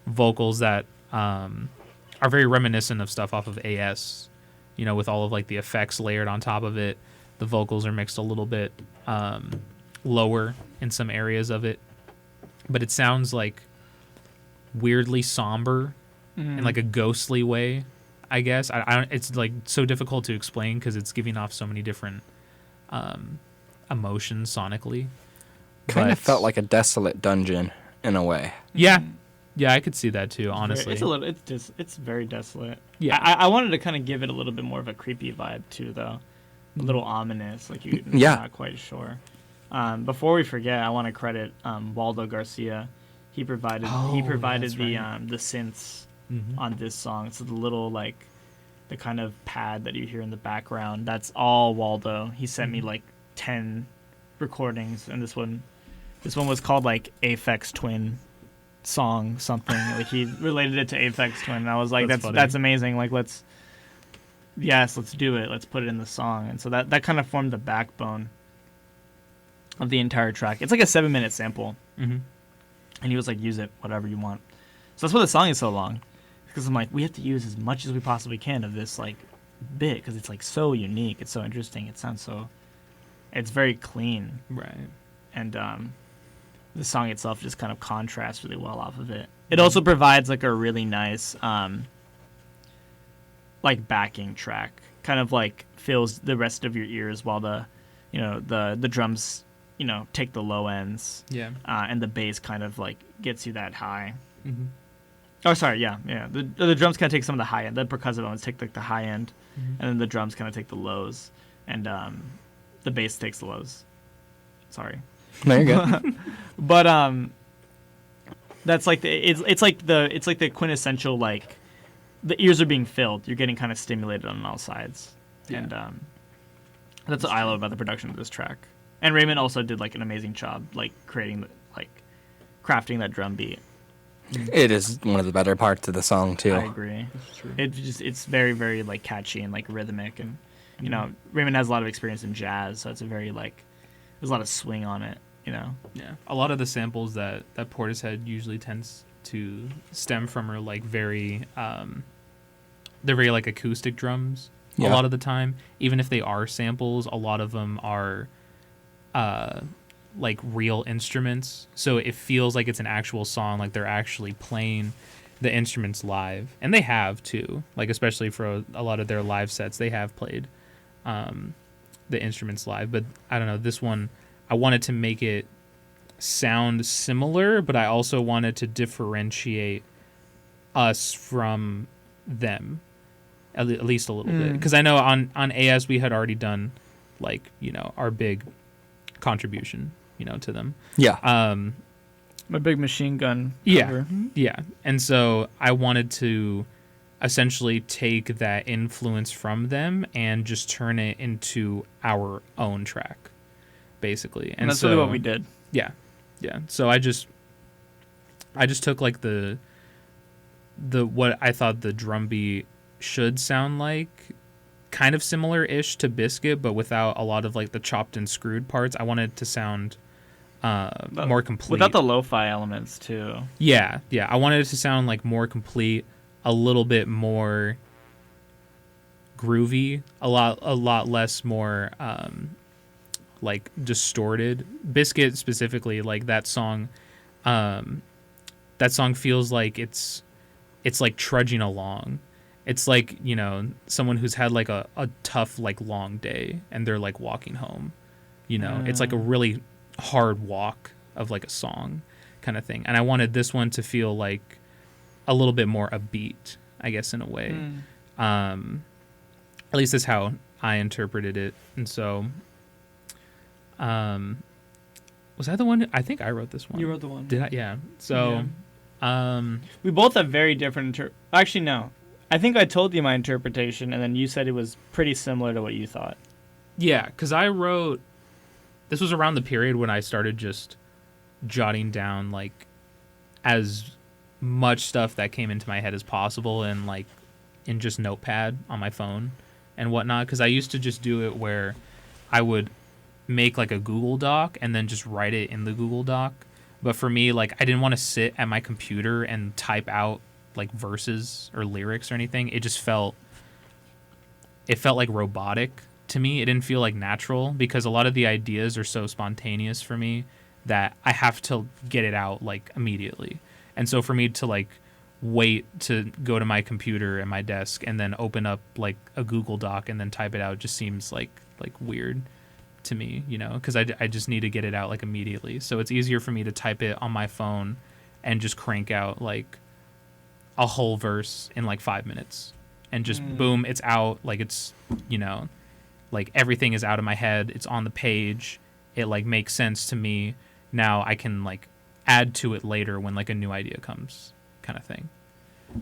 vocals that are very reminiscent of stuff off of AS. You know, with all of like the effects layered on top of it. The vocals are mixed a little bit lower in some areas of it, but it sounds like weirdly somber in like a ghostly way, I guess. I don't, it's like so difficult to explain because it's giving off so many different emotions sonically. Kind of felt like a desolate dungeon in a way. Yeah. Yeah, I could see that too, honestly. It's very desolate. Yeah. I wanted to kind of give it a little bit more of a creepy vibe too, though. A little ominous, like you're not quite sure. Before we forget, I want to credit Waldo Garcia. He provided the synths on this song. So the little like the kind of pad that you hear in the background, that's all Waldo. He sent me like 10 recordings, and this one was called like Aphex Twin song something. Like he related it to Aphex Twin, and I was like, that's amazing. Like let's do it. Let's put it in the song. And so that kind of formed the backbone of the entire track. It's like a 7-minute sample. And he was like, use it, whatever you want. So that's why the song is so long. Because I'm like, we have to use as much as we possibly can of this like bit, because it's like so unique. It's so interesting. It sounds so, it's very clean. Right. And the song itself just kind of contrasts really well off of it. It also provides like a really nice like backing track, kind of like fills the rest of your ears while the drums take the low ends, and the bass kind of like gets you that high. Oh, sorry, yeah. The drums kind of take some of the high end. The percussive ones take like the high end, and then the drums kind of take the lows, and the bass takes the lows. Sorry. No, you're good. But that's like it's like the quintessential like the ears are being filled. You're getting kind of stimulated on all sides, and that's what I love about the production of this track. And Raymond also did like an amazing job like crafting that drum beat. It is one of the better parts of the song too. I agree. It's very, very like catchy and like rhythmic, and Raymond has a lot of experience in jazz, so it's a very like there's a lot of swing on it. Yeah, a lot of the samples that Portishead usually tends to stem from are like very they're very like acoustic drums a lot of the time. Even if they are samples, a lot of them are like real instruments, so it feels like it's an actual song, like they're actually playing the instruments live. And they have too, like especially for a lot of their live sets, they have played the instruments live. But I don't know, this one I wanted to make it sound similar, but I also wanted to differentiate us from them at least a little bit, because I know on AS we had already done like our big contribution to them. My big machine gun cover. And so I wanted to essentially take that influence from them and just turn it into our own track, basically. And that's so, really what we did. Yeah. So I just took like the what I thought the drum beat should sound like, kind of similar-ish to Biscuit, but without a lot of like the chopped and screwed parts. I wanted it to sound more complete without the lo-fi elements too. Yeah. I wanted it to sound like more complete, a little bit more groovy, a lot less more like distorted. Biscuit specifically, like that song feels like it's like trudging along. It's like, someone who's had like a tough like long day and they're like walking home. It's like a really hard walk of like a song kind of thing. And I wanted this one to feel like a little bit more upbeat, I guess, in a way. At least that's how I interpreted it. And so was I the one? I think I wrote this one. You wrote the one. Did I? Yeah. So we both have very different actually, no. I think I told you my interpretation, and then you said it was pretty similar to what you thought. Yeah, because I wrote... This was around the period when I started just jotting down, like, as much stuff that came into my head as possible and, like, in just Notepad on my phone and whatnot. Because I used to just do it where I would make, like, a Google Doc and then just write it in the Google Doc. But for me, like, I didn't want to sit at my computer and type out like verses or lyrics or anything. It felt like robotic to me. It didn't feel like natural, because a lot of the ideas are so spontaneous for me that I have to get it out like immediately. And so for me to like wait to go to my computer and my desk and then open up like a Google Doc and then type it out just seems like weird to me, you know, because I just need to get it out like immediately. So it's easier for me to type it on my phone and just crank out like a whole verse in like 5 minutes and just boom, it's out. Like it's, you know, like everything is out of my head. It's on the page. It like makes sense to me. Now I can like add to it later when like a new idea comes, kind of thing,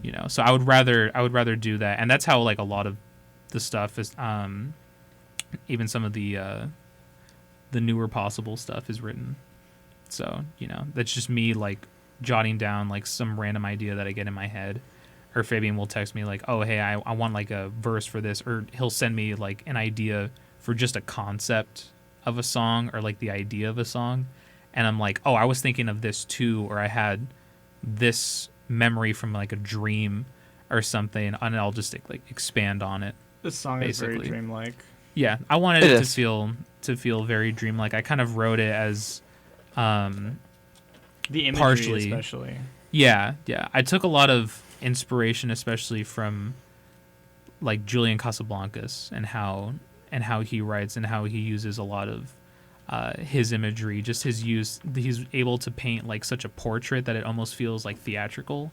you know. So I would rather do that, and that's how like a lot of the stuff is. Even some of the newer possible stuff is written. So you know, that's just me like jotting down like some random idea that I get in my head, or Fabian will text me like, oh hey, I want like a verse for this, or he'll send me like an idea for just a concept of a song or like the idea of a song. And I'm like, oh, I was thinking of this too, or I had this memory from like a dream or something, and I'll just like expand on it. This song basically. is very dreamlike. Yeah, I wanted it to feel very dreamlike. I kind of wrote it as the imagery partially, especially. Yeah. I took a lot of inspiration, especially from like Julian Casablancas and how he writes and how he uses a lot of his imagery, just his use. He's able to paint like such a portrait that it almost feels like theatrical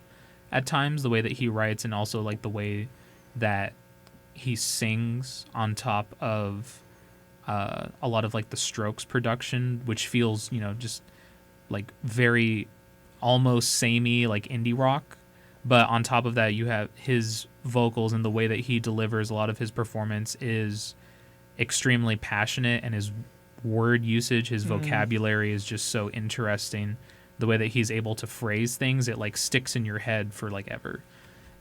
at times, the way that he writes, and also like the way that he sings on top of a lot of like the Strokes production, which feels, you know, just like very almost samey, like indie rock. But on top of that, you have his vocals, and the way that he delivers a lot of his performance is extremely passionate, and his word usage, his vocabulary is just so interesting. The way that he's able to phrase things, it like sticks in your head for like ever,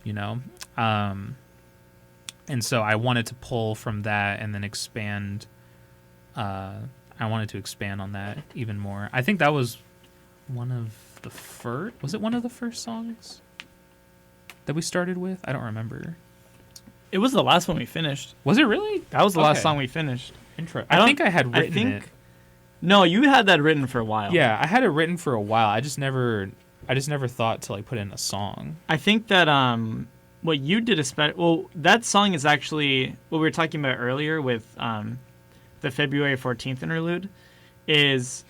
you know? And so I wanted to pull from that and then expand. I wanted to expand on that even more. I think that was one of the first. Was it one of the first songs that we started with? I don't remember. It was the last one we finished. Was it really? That was the last song we finished. I think I had written it. No, you had that written for a while. Yeah, I had it written for a while. I just never thought to like put in a song. I think that what you did that song is actually what we were talking about earlier with the February 14th interlude. Is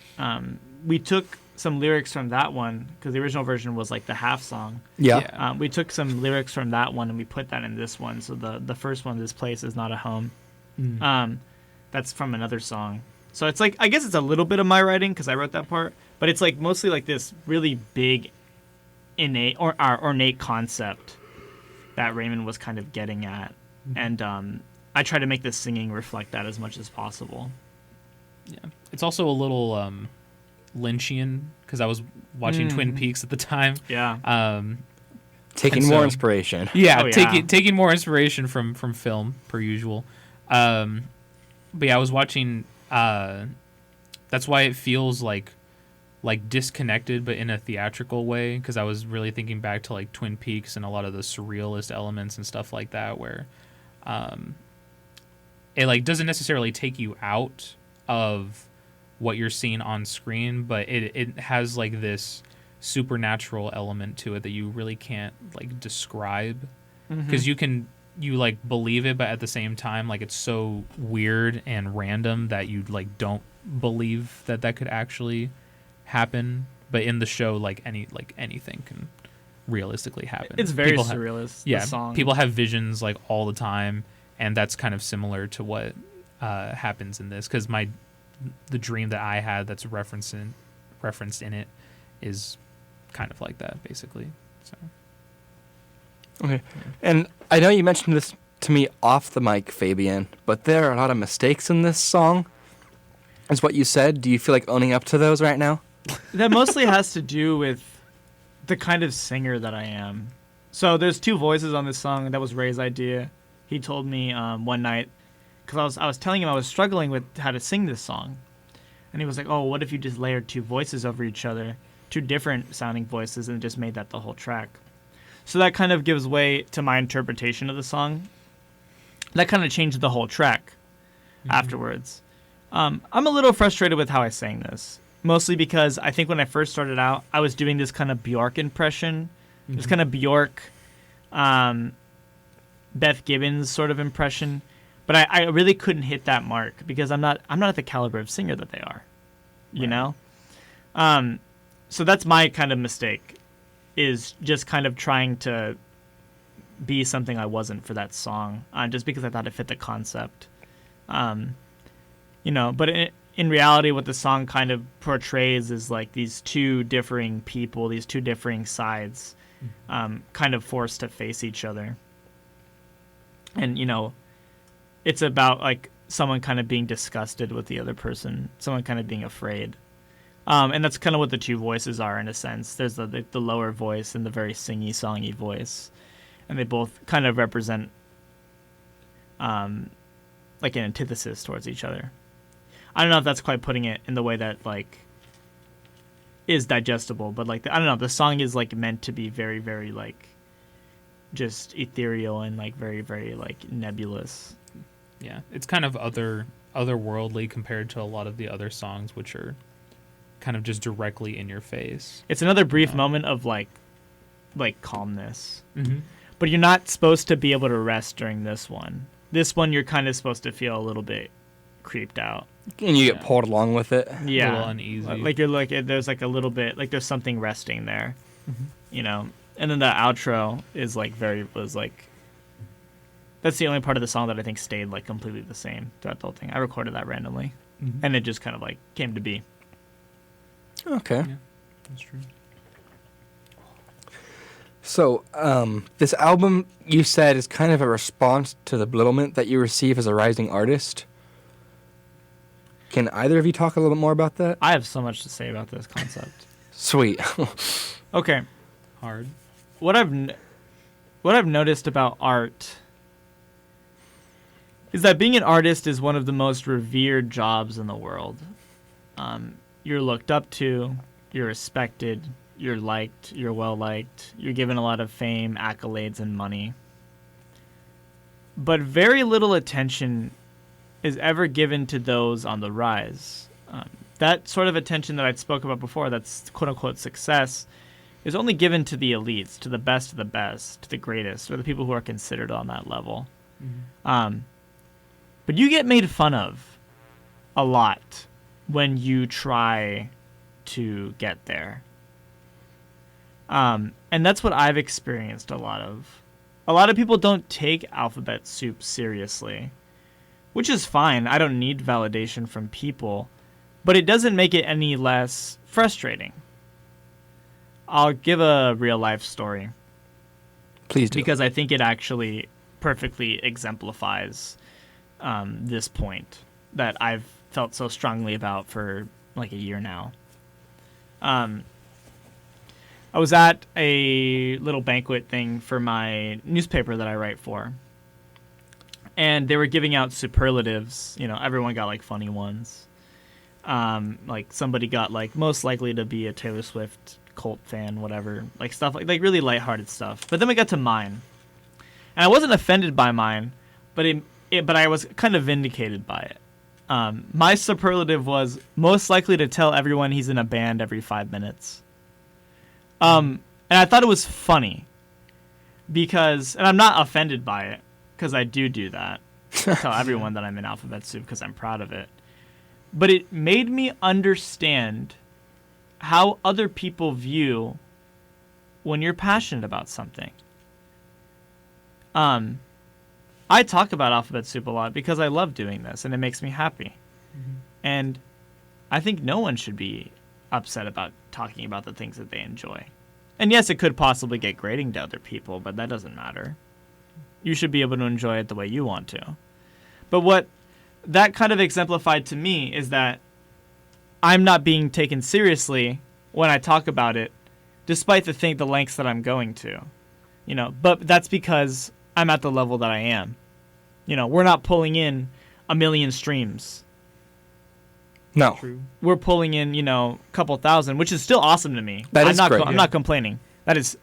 we took some lyrics from that one, because the original version was like the half song. Yeah. We took some lyrics from that one and we put that in this one. So the first one, "This Place Is Not a Home," that's from another song. So it's like, I guess it's a little bit of my writing because I wrote that part, but it's like mostly like this really big innate or ornate concept that Raymond was kind of getting at. And I try to make the singing reflect that as much as possible. Yeah. It's also a little Lynchian, because I was watching Twin Peaks at the time. Yeah. Taking more inspiration. Yeah, taking more inspiration from film, per usual. But yeah, I was watching. That's why it feels like disconnected, but in a theatrical way. Because I was really thinking back to like Twin Peaks and a lot of the surrealist elements and stuff like that, where it like doesn't necessarily take you out of what you're seeing on screen, but it has like this supernatural element to it that you really can't like describe, because you like believe it, but at the same time like it's so weird and random that you like don't believe that could actually happen. But in the show, like anything can realistically happen. It's very surrealist. Yeah, the song. People have visions like all the time, and that's kind of similar to what happens in this, because the dream that I had that's referenced in it is kind of like that, basically. So okay. And I know you mentioned this to me off the mic, Fabian, but there are a lot of mistakes in this song, is what you said. Do you feel like owning up to those right now? That mostly has to do with the kind of singer that I am. So there's two voices on this song. That was Ray's idea. He told me one night, because I was telling him I was struggling with how to sing this song. And he was like, oh, what if you just layered two voices over each other, two different sounding voices, and just made that the whole track? So that kind of gives way to my interpretation of the song. That kind of changed the whole track afterwards. I'm a little frustrated with how I sang this, mostly because I think when I first started out, I was doing this kind of Bjork impression It was kind of Bjork, Beth Gibbons sort of impression, but I really couldn't hit that mark because I'm not at the caliber of singer that they are, you know. So that's my kind of mistake, is just kind of trying to be something I wasn't for that song, just because I thought it fit the concept, you know. But in reality, what the song kind of portrays is like these two differing people, these two differing sides, kind of forced to face each other. And, you know, it's about like someone kind of being disgusted with the other person, someone kind of being afraid. And that's kind of what the two voices are in a sense. There's the lower voice and the very singy, songy voice. And they both kind of represent like an antithesis towards each other. I don't know if that's quite putting it in the way that like is digestible, but like I don't know, the song is like meant to be very, very like just ethereal and like very, very like nebulous. Yeah, it's kind of otherworldly compared to a lot of the other songs, which are kind of just directly in your face. It's another brief moment of like calmness. Mm-hmm. But you're not supposed to be able to rest during this one. This one, you're kind of supposed to feel a little bit creeped out. And you get pulled along with it. Yeah. A little uneasy. Like you're like, there's like a little bit, like there's something resting there, you know? And then the outro is like that's the only part of the song that I think stayed like completely the same throughout the whole thing. I recorded that randomly. And it just kind of like came to be. Okay. Yeah, that's true. So, this album, you said, is kind of a response to the belittlement that you receive as a rising artist. Can either of you talk a little bit more about that? I have so much to say about this concept. Sweet. Okay. Hard. What I've noticed about art is that being an artist is one of the most revered jobs in the world. You're looked up to, you're respected, you're liked, you're well liked, you're given a lot of fame, accolades, and money. But very little attention is ever given to those on the rise. That sort of attention that I spoke about before, that's quote-unquote success, is only given to the elites, to the best of the best, to the greatest, or the people who are considered on that level. But you get made fun of a lot when you try to get there. And that's what I've experienced a lot of. A lot of people don't take Alphabet Soup seriously, which is fine. I don't need validation from people, but it doesn't make it any less frustrating. I'll give a real life story. Please do. Because I think it actually perfectly exemplifies this point that I've felt so strongly about for like a year now. I was at a little banquet thing for my newspaper that I write for. And they were giving out superlatives. You know, everyone got like funny ones. Like somebody got like most likely to be a Taylor Swift cult fan, whatever. Like stuff like really lighthearted stuff. But then we got to mine. And I wasn't offended by mine, but but I was kind of vindicated by it. My superlative was most likely to tell everyone he's in a band every 5 minutes. And I thought it was funny because, and I'm not offended by it because I do that. I tell everyone that I'm in Alphabet Soup because I'm proud of it. But it made me understand how other people view when you're passionate about something. I talk about Alphabet Soup a lot because I love doing this and it makes me happy. And I think no one should be upset about talking about the things that they enjoy. And yes, it could possibly get grating to other people, but that doesn't matter. You should be able to enjoy it the way you want to. But what that kind of exemplified to me is that I'm not being taken seriously when I talk about it, despite the lengths that I'm going to. You know, but that's because I'm at the level that I am. You know, we're not pulling in 1 million streams. No. True. We're pulling in, you know, a couple thousand, which is still awesome to me. That is great. I'm not complaining. That is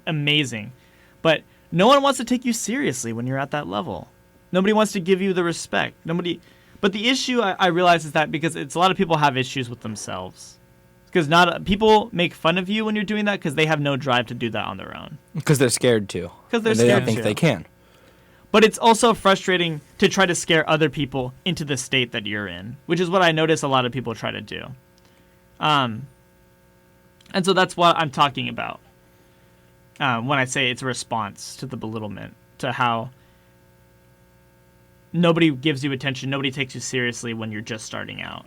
amazing. But no one wants to take you seriously when you're at that level. Nobody wants to give you the respect. But the issue I realize is that because it's a lot of people have issues with themselves. Because not people make fun of you when you're doing that because they have no drive to do that on their own. Because they're scared to. Because they're They scared don't think to. they can. But it's also frustrating to try to scare other people into the state that you're in, which is what I notice a lot of people try to do. And so that's what I'm talking about when I say it's a response to the belittlement, to how nobody gives you attention, nobody takes you seriously when you're just starting out.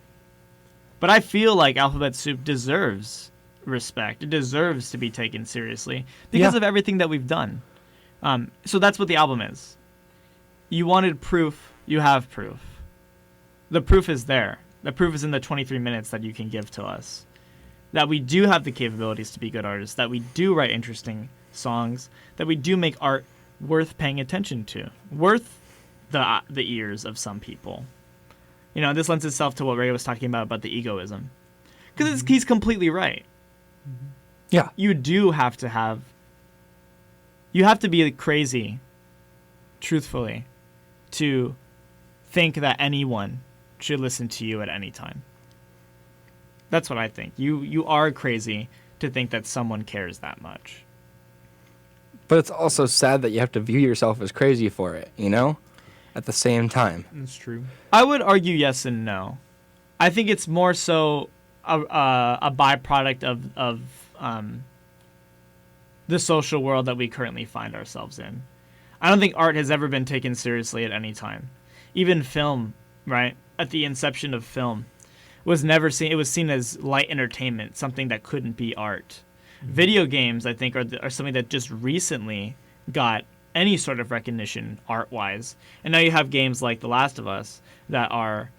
But I feel like Alphabet Soup deserves respect. It deserves to be taken seriously because of everything that we've done. So that's what the album is. You wanted proof, you have proof. The proof is there. The proof is in the 23 minutes that you can give to us. That we do have the capabilities to be good artists, that we do write interesting songs, that we do make art worth paying attention to, worth the ears of some people. You know, this lends itself to what Ray was talking about the egoism. Because he's completely right. Yeah. You do have to have... You have to be crazy, truthfully, to think that anyone should listen to you at any time. That's what I think. You are crazy to think that someone cares that much. But it's also sad that you have to view yourself as crazy for it, you know? At the same time. That's true. I would argue yes and no. I think it's more so a byproduct of the social world that we currently find ourselves in. I don't think art has ever been taken seriously at any time. Even film, right? At the inception of film, was never seen. It was seen as light entertainment, something that couldn't be art. Mm-hmm. Video games, I think, are something that just recently got any sort of recognition art-wise. And now you have games like The Last of Us that are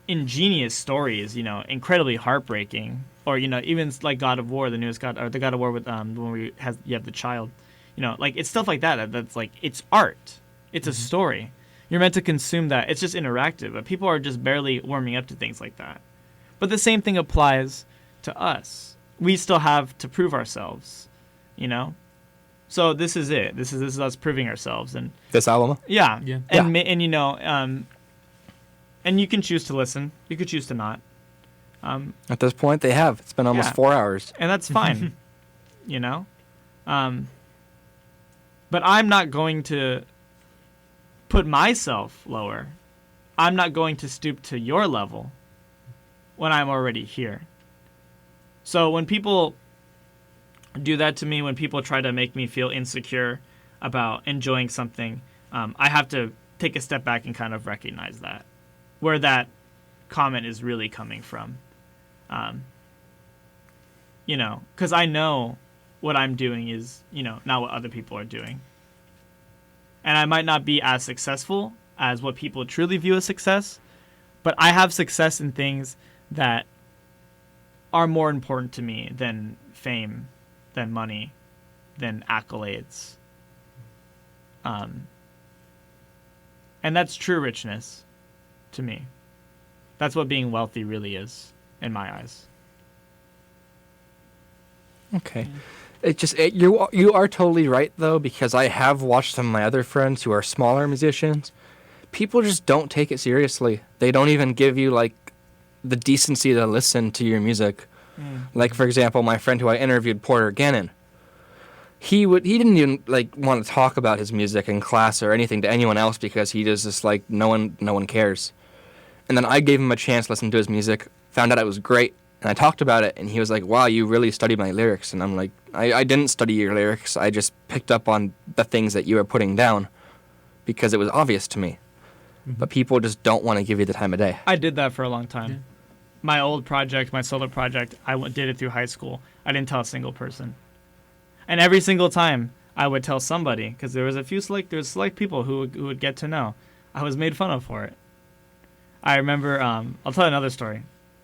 ingenious stories, you know, incredibly heartbreaking. Or, you know, even like God of War, the newest God, or the God of War with when you have the child. You know, like it's stuff like that's like it's art. It's a story. You're meant to consume that. It's just interactive, but people are just barely warming up to things like that. But the same thing applies to us. We still have to prove ourselves, you know? So this is it. This is us proving ourselves, and this album. Yeah. And you know, and you can choose to listen. You could choose to not. At this point, they have. It's been almost 4 hours, and that's fine. You know, but I'm not going to put myself lower. I'm not going to stoop to your level when I'm already here. So when people do that to me, when people try to make me feel insecure about enjoying something, I have to take a step back and kind of recognize that, where that comment is really coming from. You know, because I know what I'm doing is, you know, not what other people are doing. And I might not be as successful as what people truly view as success, but I have success in things that are more important to me than fame, than money, than accolades. And that's true richness to me. That's what being wealthy really is, in my eyes. Okay. You are totally right, though, because I have watched some of my other friends who are smaller musicians. People just don't take it seriously. They don't even give you, like, the decency to listen to your music. Like, for example, my friend who I interviewed, Porter Gannon. He didn't even, like, want to talk about his music in class or anything to anyone else because he just like, no one cares. And then I gave him a chance to listen to his music, found out it was great, and I talked about it, and he was like, wow, you really studied my lyrics. And I'm like, I didn't study your lyrics. I just picked up on the things that you were putting down because it was obvious to me. But people just don't want to give you the time of day. I did that for a long time. Yeah. My old project, my solo project, did it through high school. I didn't tell a single person. And every single time I would tell somebody, because there was select people who would get to know, I was made fun of for it. I remember, I'll tell another story,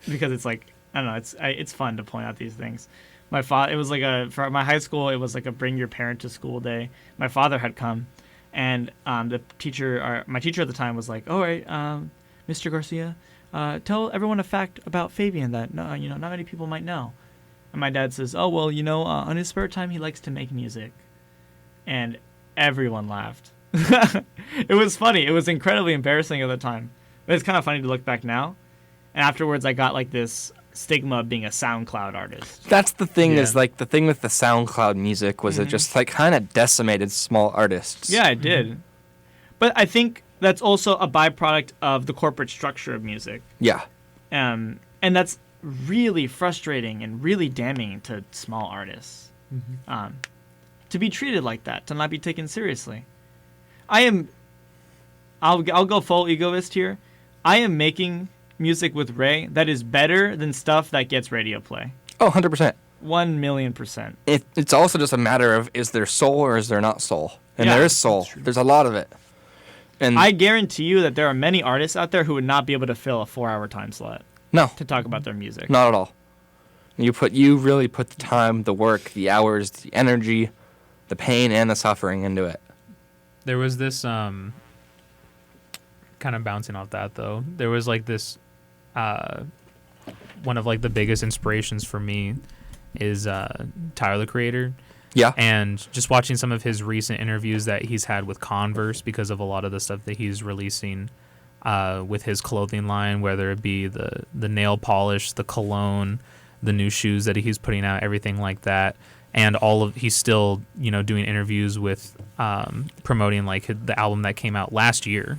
because it's like, I don't know, it's fun to point out these things. My father, it was like for my high school, it was like a bring your parent to school day. My father had come, and my teacher at the time was like, all right, Mr. Garcia, tell everyone a fact about Fabian that not many people might know. And my dad says, oh, well, on his spare time, he likes to make music. And everyone laughed. It was funny. It was incredibly embarrassing at the time. But it's kind of funny to look back now. And afterwards, I got like this stigma of being a SoundCloud artist. That's the thing Yeah. is like the thing with the SoundCloud music was it just like kind of decimated small artists. Yeah, it did. But I think that's also a byproduct of the corporate structure of music. Yeah. And that's really frustrating and really damning to small artists. To be treated like that, to not be taken seriously. I'll go full egoist here. I am making music with Ray that is better than stuff that gets radio play. Oh, 100%. 1,000,000%. It's also just a matter of is there soul or is there not soul? And Yeah, there is soul. There's a lot of it. And I guarantee you that there are many artists out there who would not be able to fill a 4-hour time slot no, to talk about their music. not at all. You really put the time, the work, the hours, the energy, the pain, and the suffering into it. There was this kind of bouncing off that though. There was like this one of like the biggest inspirations for me is Tyler the Creator. Yeah. And just watching some of his recent interviews that he's had with Converse because of a lot of the stuff that he's releasing with his clothing line, whether it be the nail polish, the cologne, the new shoes that he's putting out, everything like that. And he's still, doing interviews with promoting like the album that came out last year,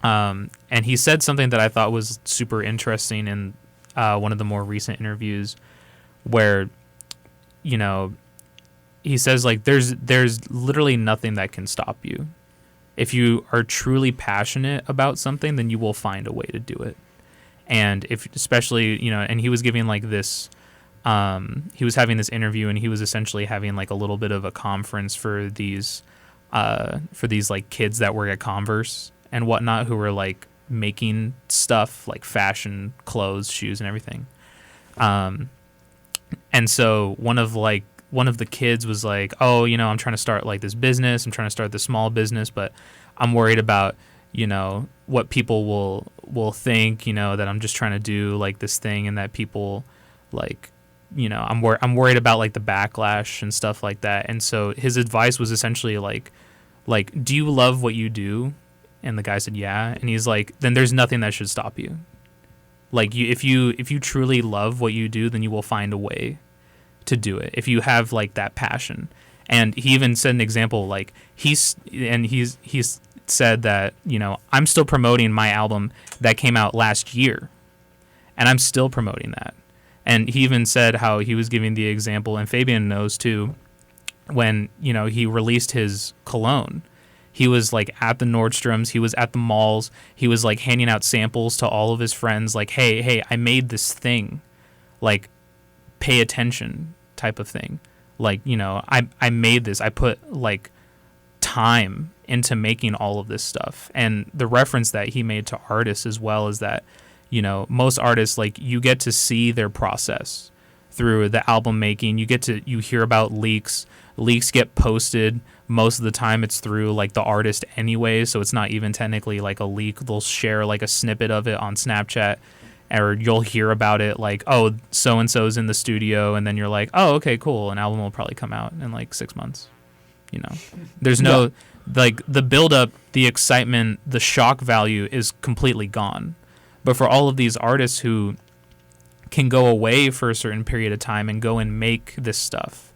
and he said something that I thought was super interesting in one of the more recent interviews where, he says like there's literally nothing that can stop you. If you are truly passionate about something, then you will find a way to do it. And if especially, and he was giving like this, he was having this interview and he was essentially having like a little bit of a conference for these like kids that work at Converse and whatnot who were like making stuff like fashion, clothes, shoes, and everything. And so one of the kids was like, oh, I'm trying to start like this business. I'm trying to start this small business, but I'm worried about, what people will think, that I'm just trying to do like this thing and that people like, I'm worried about like the backlash and stuff like that. And so his advice was essentially like, do you love what you do? And the guy said, yeah. And he's like, then there's nothing that should stop you. Like if you truly love what you do, then you will find a way to do it. If you have like that passion. And he even said an example, like he's said that, I'm still promoting my album that came out last year and I'm still promoting that. And he even said how he was giving the example, and Fabian knows too, when, he released his cologne. He was like at the Nordstroms, he was at the malls, he was like handing out samples to all of his friends, like, hey, I made this thing, like, pay attention type of thing. Like, I made this, I put like time into making all of this stuff. And the reference that he made to artists as well is that, most artists, like, you get to see their process through the album making. You hear about leaks get posted. Most of the time it's through like the artist anyway, so it's not even technically like a leak. They'll share like a snippet of it on Snapchat, or you'll hear about it like, oh, so and so's in the studio, and then you're like, oh, okay, cool, an album will probably come out in like 6 months. There's no like the build up, the excitement, the shock value is completely gone. But for all of these artists who can go away for a certain period of time and go and make this stuff,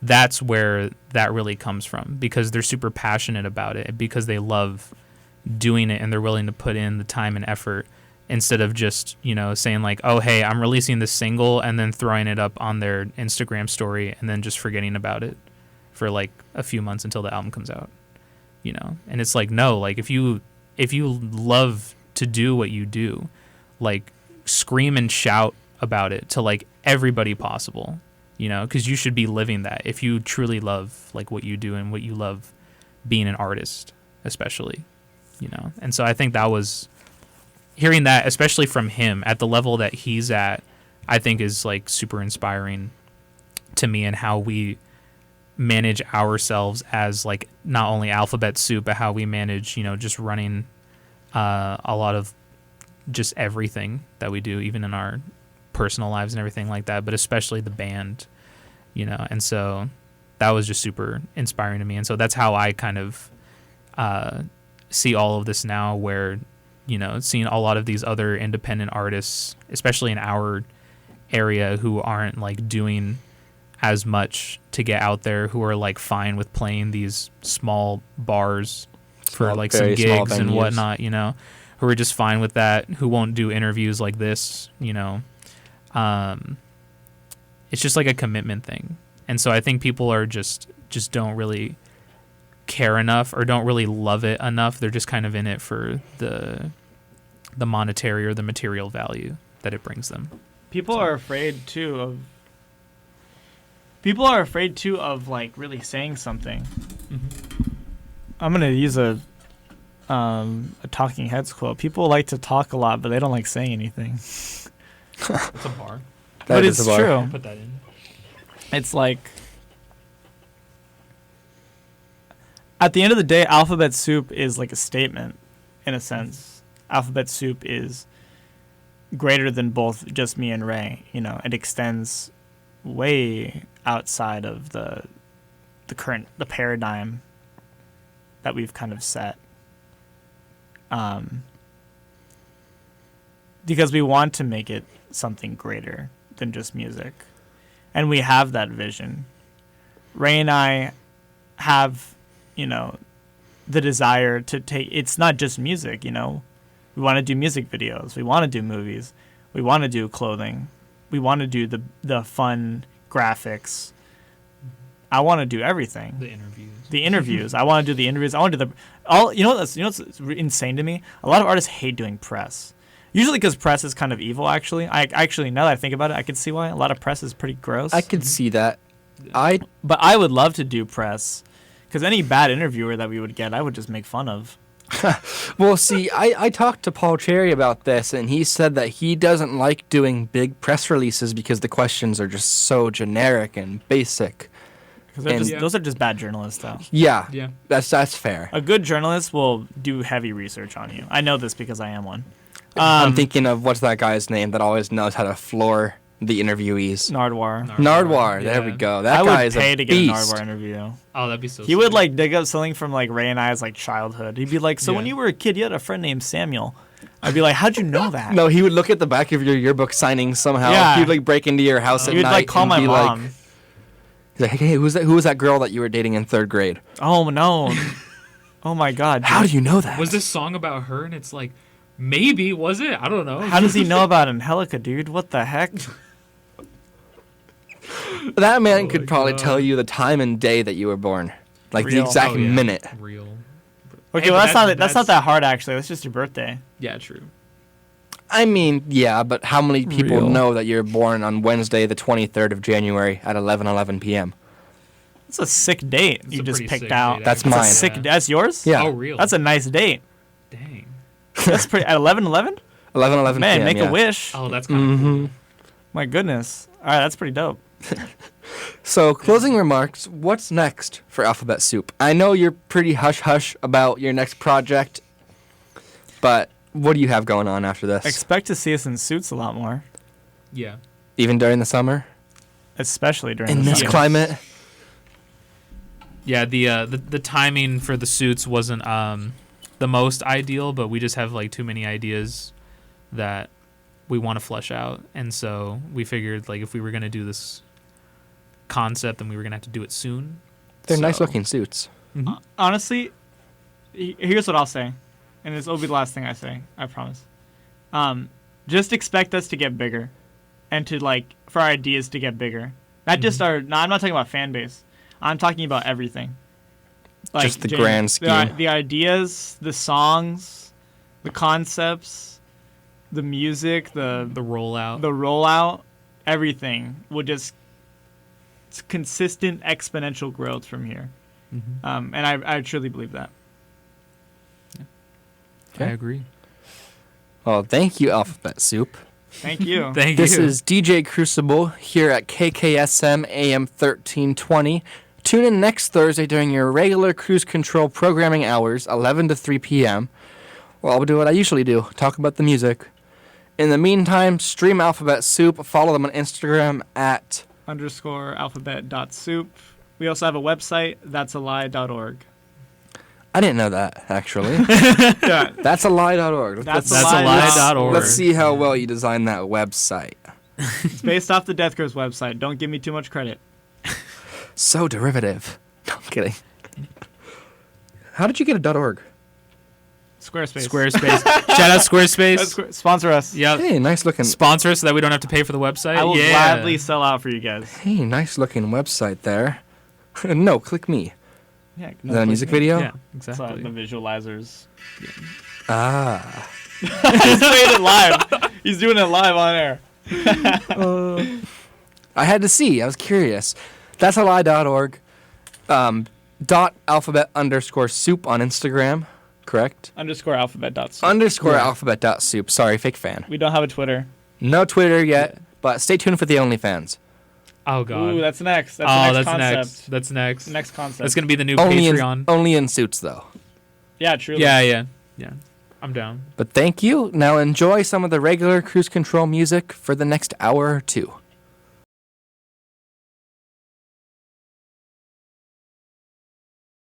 that's where that really comes from, because they're super passionate about it, because they love doing it and they're willing to put in the time and effort instead of just, saying like, oh, hey, I'm releasing this single and then throwing it up on their Instagram story and then just forgetting about it for like a few months until the album comes out, And it's like, no, like if you love to do what you do, like scream and shout about it to like everybody possible, because you should be living that if you truly love like what you do and what you love being an artist, especially, And so I think that was hearing that, especially from him at the level that he's at, I think is like super inspiring to me, and how we manage ourselves as like not only Alphabet Soup, but how we manage, just running a lot of just everything that we do, even in our personal lives and everything like that, but especially the band, and so that was just super inspiring to me. And so that's how I kind of see all of this now, where, seeing a lot of these other independent artists, especially in our area, who aren't like doing as much to get out there, who are like fine with playing these small bars for like some gigs and whatnot, who are just fine with that, who won't do interviews like this, it's just like a commitment thing. And so I think people are just don't really care enough or don't really love it enough. They're just kind of in it for the monetary or the material value that it brings them. People are afraid too of like really saying something. Mm-hmm. I'm gonna use a Talking Heads quote. People like to talk a lot, but they don't like saying anything. It's a bar. But it's true. I'll put that in. It's like, at the end of the day, Alphabet Soup is like a statement, in a sense. Alphabet Soup is greater than both just me and Ray. It extends way outside of the paradigm that we've kind of set. Because we want to make it something greater than just music. And we have that vision. Ray and I have, the desire to take, it's not just music, we want to do music videos. We want to do movies. We want to do clothing. We want to do the fun graphics. I want to do everything. The interviews. I want to do the interviews. I want to do what's insane to me? A lot of artists hate doing press. Usually because press is kind of evil, actually. I actually, now that I think about it, I can see why. A lot of press is pretty gross. I could see that. But I would love to do press. Because any bad interviewer that we would get, I would just make fun of. Well, see, I talked to Paul Cherry about this, and he said that he doesn't like doing big press releases because the questions are just so generic and basic. Those are just bad journalists, though. Yeah. That's fair. A good journalist will do heavy research on you. I know this because I am one. I'm thinking of what's that guy's name that always knows how to floor the interviewees. Nardwar. There we go. That guy is a beast. I would pay to get a Nardwar interview. Oh, that'd be so He would like dig up something from like Ray and I's like childhood. He'd be like, so when you were a kid, you had a friend named Samuel. I'd be like, how'd you know that? No, he would look at the back of your yearbook signing somehow. Yeah. He'd like break into your house at night. He would like call my mom. He's like, hey, who was that girl that you were dating in 3rd grade? Oh, no. Oh, my God. Dude. How do you know that? Was this song about her? And it's like, maybe, was it? I don't know. How does he know about Angelica, dude? What the heck? That man could probably tell you the time and day that you were born. Like the exact minute. Real. Okay, well, that's not that hard, actually. That's just your birthday. Yeah, true. I mean, yeah, but how many people know that you're born on Wednesday, the 23rd of January at 11:11 p.m.? That's a sick date you just picked out. That's mine. That's yours? Yeah. Oh, real? That's a nice date. Dang. That's pretty. At 11:11? 11:11 Man, p.m., make a wish. Oh, that's kind of cool. My goodness. All right, that's pretty dope. So, closing remarks, what's next for Alphabet Soup? I know you're pretty hush-hush about your next project, but what do you have going on after this? Expect to see us in suits a lot more. Yeah. Even during the summer? Especially during in the this summer. climate? Yeah, the timing for the suits wasn't the most ideal, but we just have like too many ideas that we want to flesh out, and so we figured like if we were going to do this concept, then we were going to have to do it soon. They're nice looking suits. Mm-hmm. Honestly, here's what I'll say, and this will be the last thing I say, I promise. Just expect us to get bigger, and to like for our ideas to get bigger. Not just our. No, I'm not talking about fan base. I'm talking about everything. Like just the grand scheme. The ideas, the songs, the concepts, the music, the rollout, everything will just consistent exponential growth from here. Mm-hmm. And I truly believe that. Yeah. Okay. I agree. Well, thank you, Alphabet Soup. Thank you. This is DJ Crucible here at KKSM AM 1320. Tune in next Thursday during your regular cruise control programming hours, 11 to 3 p.m. Well, I'll do what I usually do, talk about the music. In the meantime, stream Alphabet Soup. Follow them on Instagram at _alphabet.soup. We also have a website, that'salie.org. I didn't know that, actually. Yeah, That's a lie.org. That's a lie.org. Let's see how well you designed that website. it's based off the Death Curse website. Don't give me too much credit. So derivative. No, I'm kidding. How did you get a .org? Squarespace. Shout out Squarespace. Sponsor us. Yep. Hey, nice looking. Sponsor us so that we don't have to pay for the website. I will yeah. gladly sell out for you guys. Hey, nice looking website there. No, click me. Yeah, Is that a music video? Yeah, It's exactly. the visualizers. Ah. He's doing it live. He's doing it live on air. I had to see. I was curious. That's a lie.org. .alphabet_soup on Instagram. Correct? _alphabet.soup. _alphabet.soup. Sorry, fake fan. We don't have a Twitter. No Twitter yet, but stay tuned for the OnlyFans. Oh god. Ooh, that's next. That's the next concept. next. That's next. Next concept. That's gonna be the new Only Patreon. only in suits, though. Yeah, truly. Yeah. I'm down. But thank you. Now enjoy some of the regular cruise control music for the next hour or two.